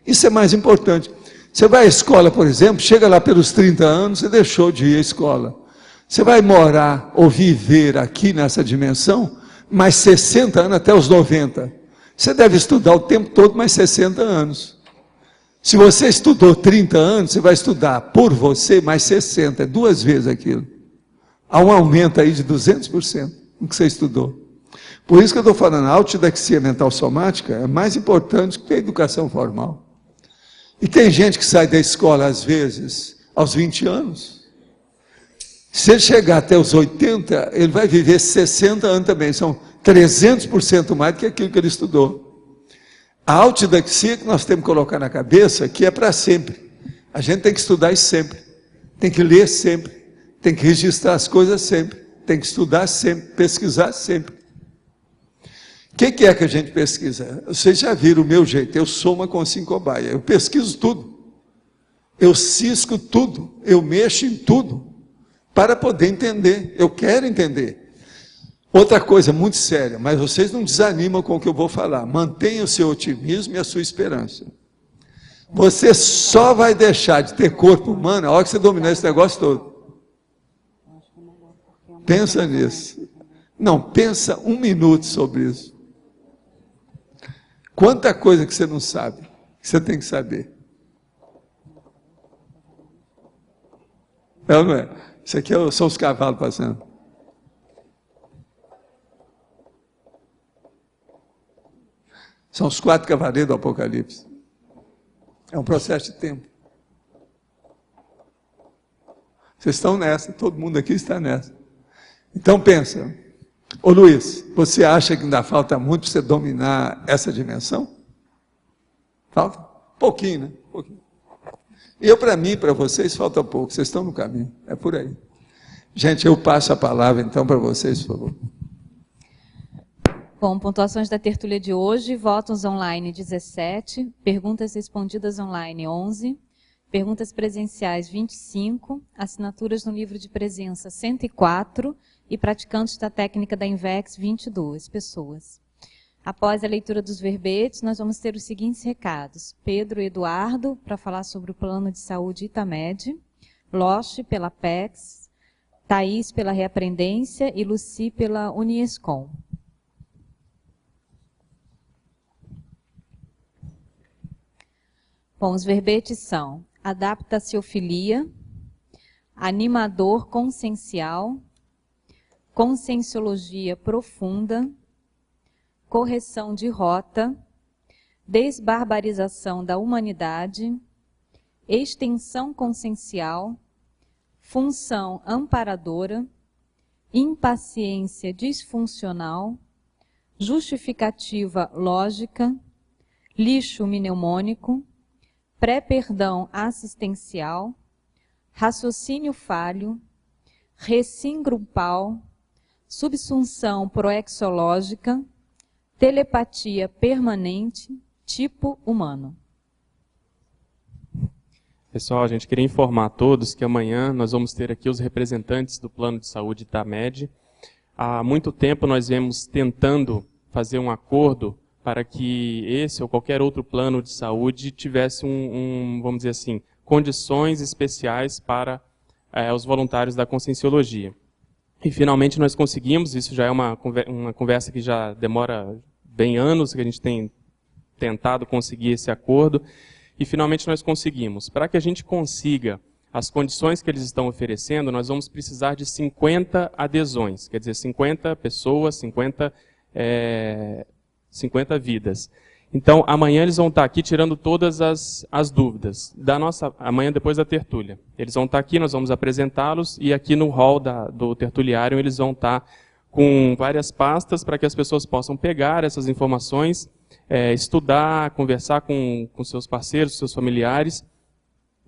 Isso é mais importante. Você vai à escola, por exemplo, chega lá pelos 30 anos, você deixou de ir à escola. Você vai morar ou viver aqui nessa dimensão, mais 60 anos até os 90. Você deve estudar o tempo todo mais 60 anos. Se você estudou 30 anos, você vai estudar por você mais 60, é 2 vezes aquilo. Há um aumento aí de 200% no que você estudou. Por isso que eu estou falando, a autodidaxia mental somática é mais importante que a educação formal. E tem gente que sai da escola, às vezes, aos 20 anos. Se ele chegar até os 80, ele vai viver 60 anos também. São 300% mais do que aquilo que ele estudou. A autodidaxia que nós temos que colocar na cabeça, que é para sempre. A gente tem que estudar isso sempre. Tem que ler sempre. Tem que registrar as coisas sempre. Tem que estudar sempre, pesquisar sempre. O que é que a gente pesquisa? Vocês já viram o meu jeito. Eu sou uma consciência cobaia. Eu pesquiso tudo. Eu cisco tudo. Eu mexo em tudo. Para poder entender, eu quero entender. Outra coisa muito séria, mas vocês não desanimam com o que eu vou falar. Mantenha o seu otimismo e a sua esperança. Você só vai deixar de ter corpo humano a hora que você dominar esse negócio todo. Pensa nisso. Não, pensa 1 minuto sobre isso. Quanta coisa que você não sabe, que você tem que saber. É ou não é? Isso aqui são os cavalos passando. São os 4 cavaleiros do Apocalipse. É um processo de tempo. Vocês estão nessa, todo mundo aqui está nessa. Então pensa, ô Luiz, você acha que ainda falta muito para você dominar essa dimensão? Falta? Pouquinho, né? Pouquinho. Eu, para mim, para vocês, falta pouco. Vocês estão no caminho. É por aí. Gente, eu passo a palavra, então, para vocês, por favor. Bom, pontuações da tertúlia de hoje. Votos online 17. Perguntas respondidas online 11. Perguntas presenciais 25. Assinaturas no livro de presença 104. E praticantes da técnica da INVEX 22 pessoas. Após a leitura dos verbetes, nós vamos ter os seguintes recados. Pedro Eduardo, para falar sobre o plano de saúde Itamed, Loche pela PEX, Thaís pela Reaprendência e Luci pela Uniescom. Bom, os verbetes são adaptaciofilia, animador consciencial, conscienciologia profunda, correção de rota, desbarbarização da humanidade, extensão consciencial, função amparadora, impaciência disfuncional, justificativa lógica, lixo mnemônico, pré-perdão assistencial, raciocínio falho, recim grupal, subsunção proexológica, telepatia permanente, tipo humano. Pessoal, a gente queria informar a todos que amanhã nós vamos ter aqui os representantes do plano de saúde da MED. Há muito tempo nós viemos tentando fazer um acordo para que esse ou qualquer outro plano de saúde tivesse vamos dizer assim, condições especiais para os voluntários da Conscienciologia. E finalmente nós conseguimos, isso já é uma conversa que já demora bem anos, que a gente tem tentado conseguir esse acordo, e finalmente nós conseguimos. Para que a gente consiga as condições que eles estão oferecendo, nós vamos precisar de 50 adesões, quer dizer, 50 pessoas, 50 vidas. Então, amanhã eles vão estar aqui tirando todas as dúvidas. Amanhã, depois da tertúlia. Eles vão estar aqui, nós vamos apresentá-los, e aqui no hall do tertuliário eles vão estar com várias pastas para que as pessoas possam pegar essas informações, estudar, conversar com seus parceiros, seus familiares.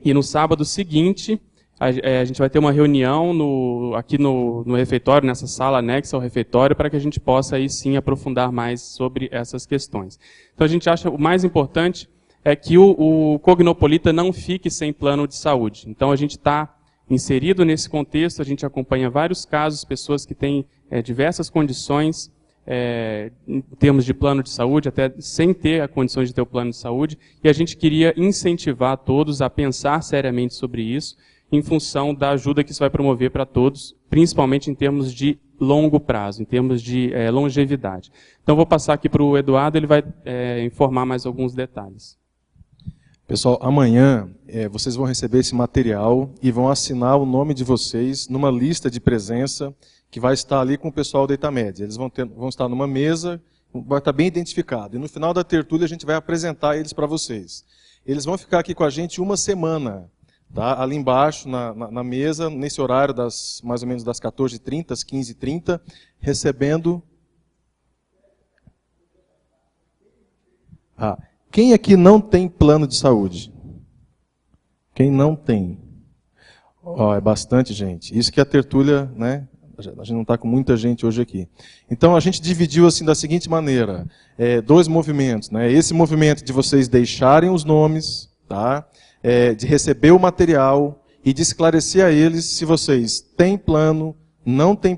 E no sábado seguinte, a gente vai ter uma reunião aqui no refeitório, nessa sala anexa ao refeitório, para que a gente possa aí sim aprofundar mais sobre essas questões. Então a gente acha o mais importante é que o cognopolita não fique sem plano de saúde. Então a gente está inserido nesse contexto, a gente acompanha vários casos, pessoas que têm diversas condições, em termos de plano de saúde, até sem ter a condição de ter o plano de saúde, e a gente queria incentivar todos a pensar seriamente sobre isso, em função da ajuda que isso vai promover para todos, principalmente em termos de longo prazo, em termos de longevidade. Então vou passar aqui para o Eduardo, ele vai informar mais alguns detalhes. Pessoal, amanhã vocês vão receber esse material e vão assinar o nome de vocês numa lista de presença que vai estar ali com o pessoal da Itamed. Eles vão estar numa mesa, vai estar bem identificado. E no final da tertúlia a gente vai apresentar eles para vocês. Eles vão ficar aqui com a gente uma semana, tá? Ali embaixo, na mesa, nesse horário mais ou menos das 14h30 às 15h30, recebendo... Quem aqui não tem plano de saúde? Quem não tem? É bastante gente. Isso que é a tertúlia, né? A gente não está com muita gente hoje aqui. Então a gente dividiu assim da seguinte maneira, 2 movimentos, né? Esse movimento de vocês deixarem os nomes, tá? De receber o material e de esclarecer a eles se vocês têm plano, não tem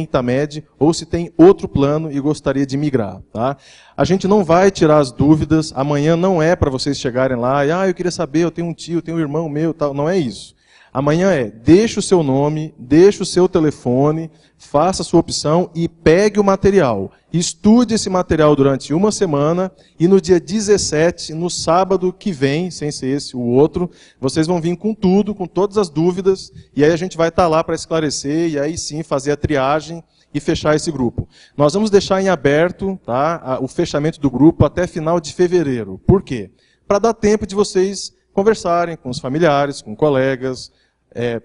Itamed, ou se tem outro plano e gostaria de migrar. Tá? A gente não vai tirar as dúvidas, amanhã não é para vocês chegarem lá e eu queria saber, eu tenho um tio, eu tenho um irmão meu, tal. Não é isso. Amanhã deixa o seu nome, deixa o seu telefone, faça a sua opção e pegue o material. Estude esse material durante uma semana e no dia 17, no sábado que vem, sem ser esse, o outro, vocês vão vir com tudo, com todas as dúvidas, e aí a gente vai estar lá para esclarecer e aí sim fazer a triagem e fechar esse grupo. Nós vamos deixar em aberto, tá, o fechamento do grupo até final de fevereiro. Por quê? Para dar tempo de vocês conversarem com os familiares, com colegas,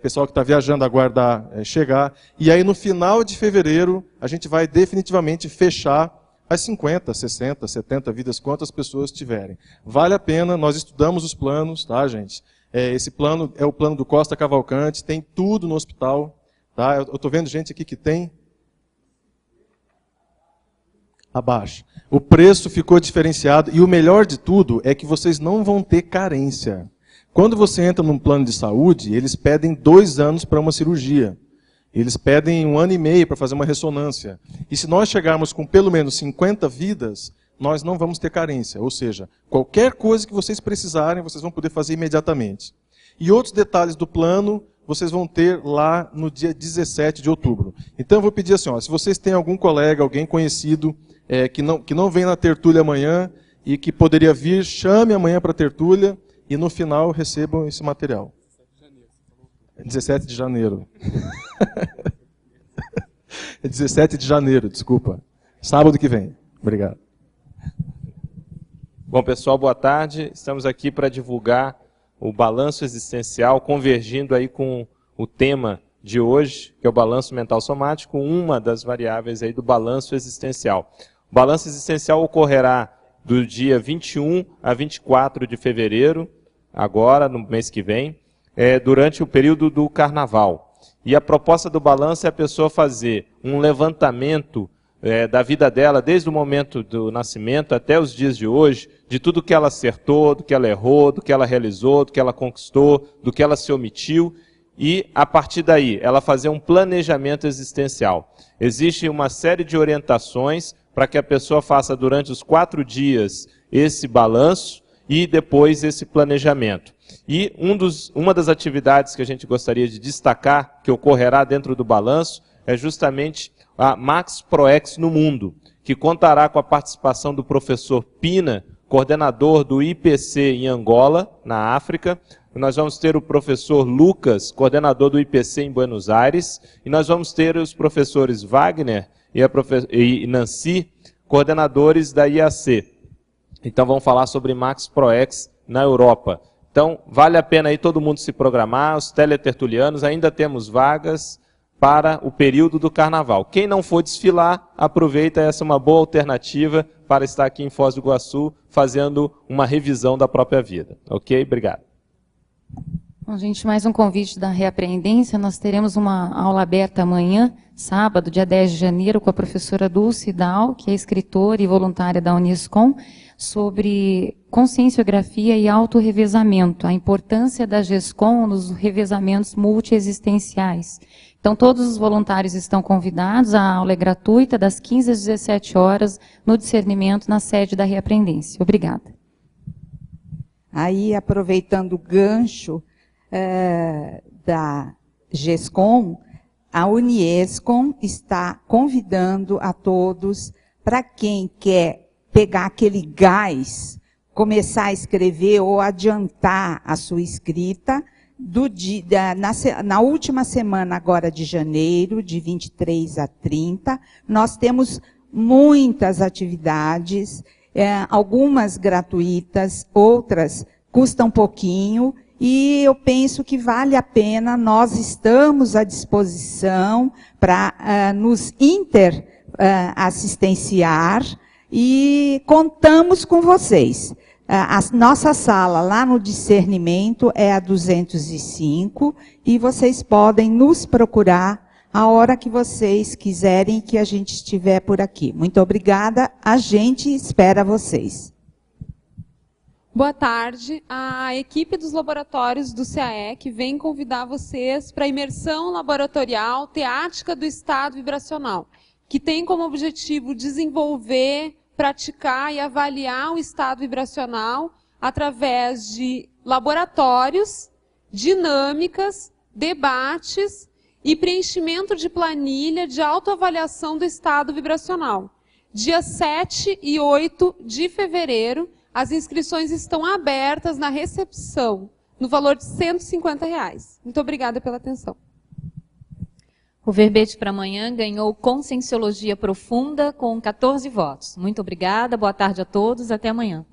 pessoal que está viajando, aguardar chegar. E aí no final de fevereiro, a gente vai definitivamente fechar as 50, 60, 70 vidas, quantas pessoas tiverem. Vale a pena, nós estudamos os planos, tá, gente? Esse plano é o plano do Costa Cavalcante, tem tudo no hospital. Tá? Eu estou vendo gente aqui que tem... Abaixo. O preço ficou diferenciado e o melhor de tudo é que vocês não vão ter carência. Quando você entra num plano de saúde, eles pedem 2 anos para uma cirurgia. Eles pedem 1 ano e meio para fazer uma ressonância. E se nós chegarmos com pelo menos 50 vidas, nós não vamos ter carência. Ou seja, qualquer coisa que vocês precisarem, vocês vão poder fazer imediatamente. E outros detalhes do plano, vocês vão ter lá no dia 17 de outubro. Então eu vou pedir assim, se vocês têm algum colega, alguém conhecido, que não vem na tertúlia amanhã e que poderia vir, chame amanhã para a tertúlia e no final recebam esse material. 17 de janeiro. 17 de janeiro, desculpa. Sábado que vem. Obrigado. Bom, pessoal, boa tarde. Estamos aqui para divulgar o balanço existencial, convergindo aí com o tema de hoje, que é o balanço mental somático, uma das variáveis aí do balanço existencial. O balanço existencial ocorrerá do dia 21 a 24 de fevereiro, agora, no mês que vem. durante o período do carnaval. E a proposta do balanço é a pessoa fazer um levantamento da vida dela, desde o momento do nascimento até os dias de hoje, de tudo que ela acertou, do que ela errou, do que ela realizou, do que ela conquistou, do que ela se omitiu, e, a partir daí, ela fazer um planejamento existencial. Existe uma série de orientações para que a pessoa faça durante os 4 dias esse balanço e depois esse planejamento. E uma das atividades que a gente gostaria de destacar, que ocorrerá dentro do balanço, é justamente a Max ProEx no mundo, que contará com a participação do professor Pina, coordenador do IPC em Angola, na África. Nós vamos ter o professor Lucas, coordenador do IPC em Buenos Aires, e nós vamos ter os professores Wagner e Nancy, coordenadores da IAC. Então vamos falar sobre Max ProEx na Europa. Então vale a pena aí todo mundo se programar, os teletertulianos, ainda temos vagas para o período do carnaval. Quem não for desfilar, aproveita, essa é uma boa alternativa para estar aqui em Foz do Iguaçu fazendo uma revisão da própria vida. Ok? Obrigado. Bom, gente, mais um convite da Reaprendência. Nós teremos uma aula aberta amanhã, sábado, dia 10 de janeiro, com a professora Dulce Dal, que é escritora e voluntária da Uniscom, sobre conscienciografia e autorrevezamento, a importância da GESCOM nos revezamentos multiexistenciais. Então, todos os voluntários estão convidados, a aula é gratuita, das 15 às 17 horas, no discernimento, na sede da Reaprendência. Obrigada. Aí, aproveitando o gancho da GESCOM, a Uniescom está convidando a todos, para quem quer pegar aquele gás, começar a escrever ou adiantar a sua escrita, na última semana agora de janeiro, de 23 a 30, nós temos muitas atividades, algumas gratuitas, outras custam um pouquinho, e eu penso que vale a pena, nós estamos à disposição para nos interassistenciar e contamos com vocês. A nossa sala lá no discernimento é a 205 e vocês podem nos procurar a hora que vocês quiserem que a gente estiver por aqui. Muito obrigada, a gente espera vocês. Boa tarde, a equipe dos laboratórios do CAEC vem convidar vocês para a imersão laboratorial teática do estado vibracional, que tem como objetivo desenvolver, praticar e avaliar o estado vibracional através de laboratórios, dinâmicas, debates e preenchimento de planilha de autoavaliação do estado vibracional. Dia 7 e 8 de fevereiro, as inscrições estão abertas na recepção, no valor de R$ 150. Muito obrigada pela atenção. O verbete para amanhã ganhou Conscienciologia Profunda com 14 votos. Muito obrigada, boa tarde a todos, até amanhã.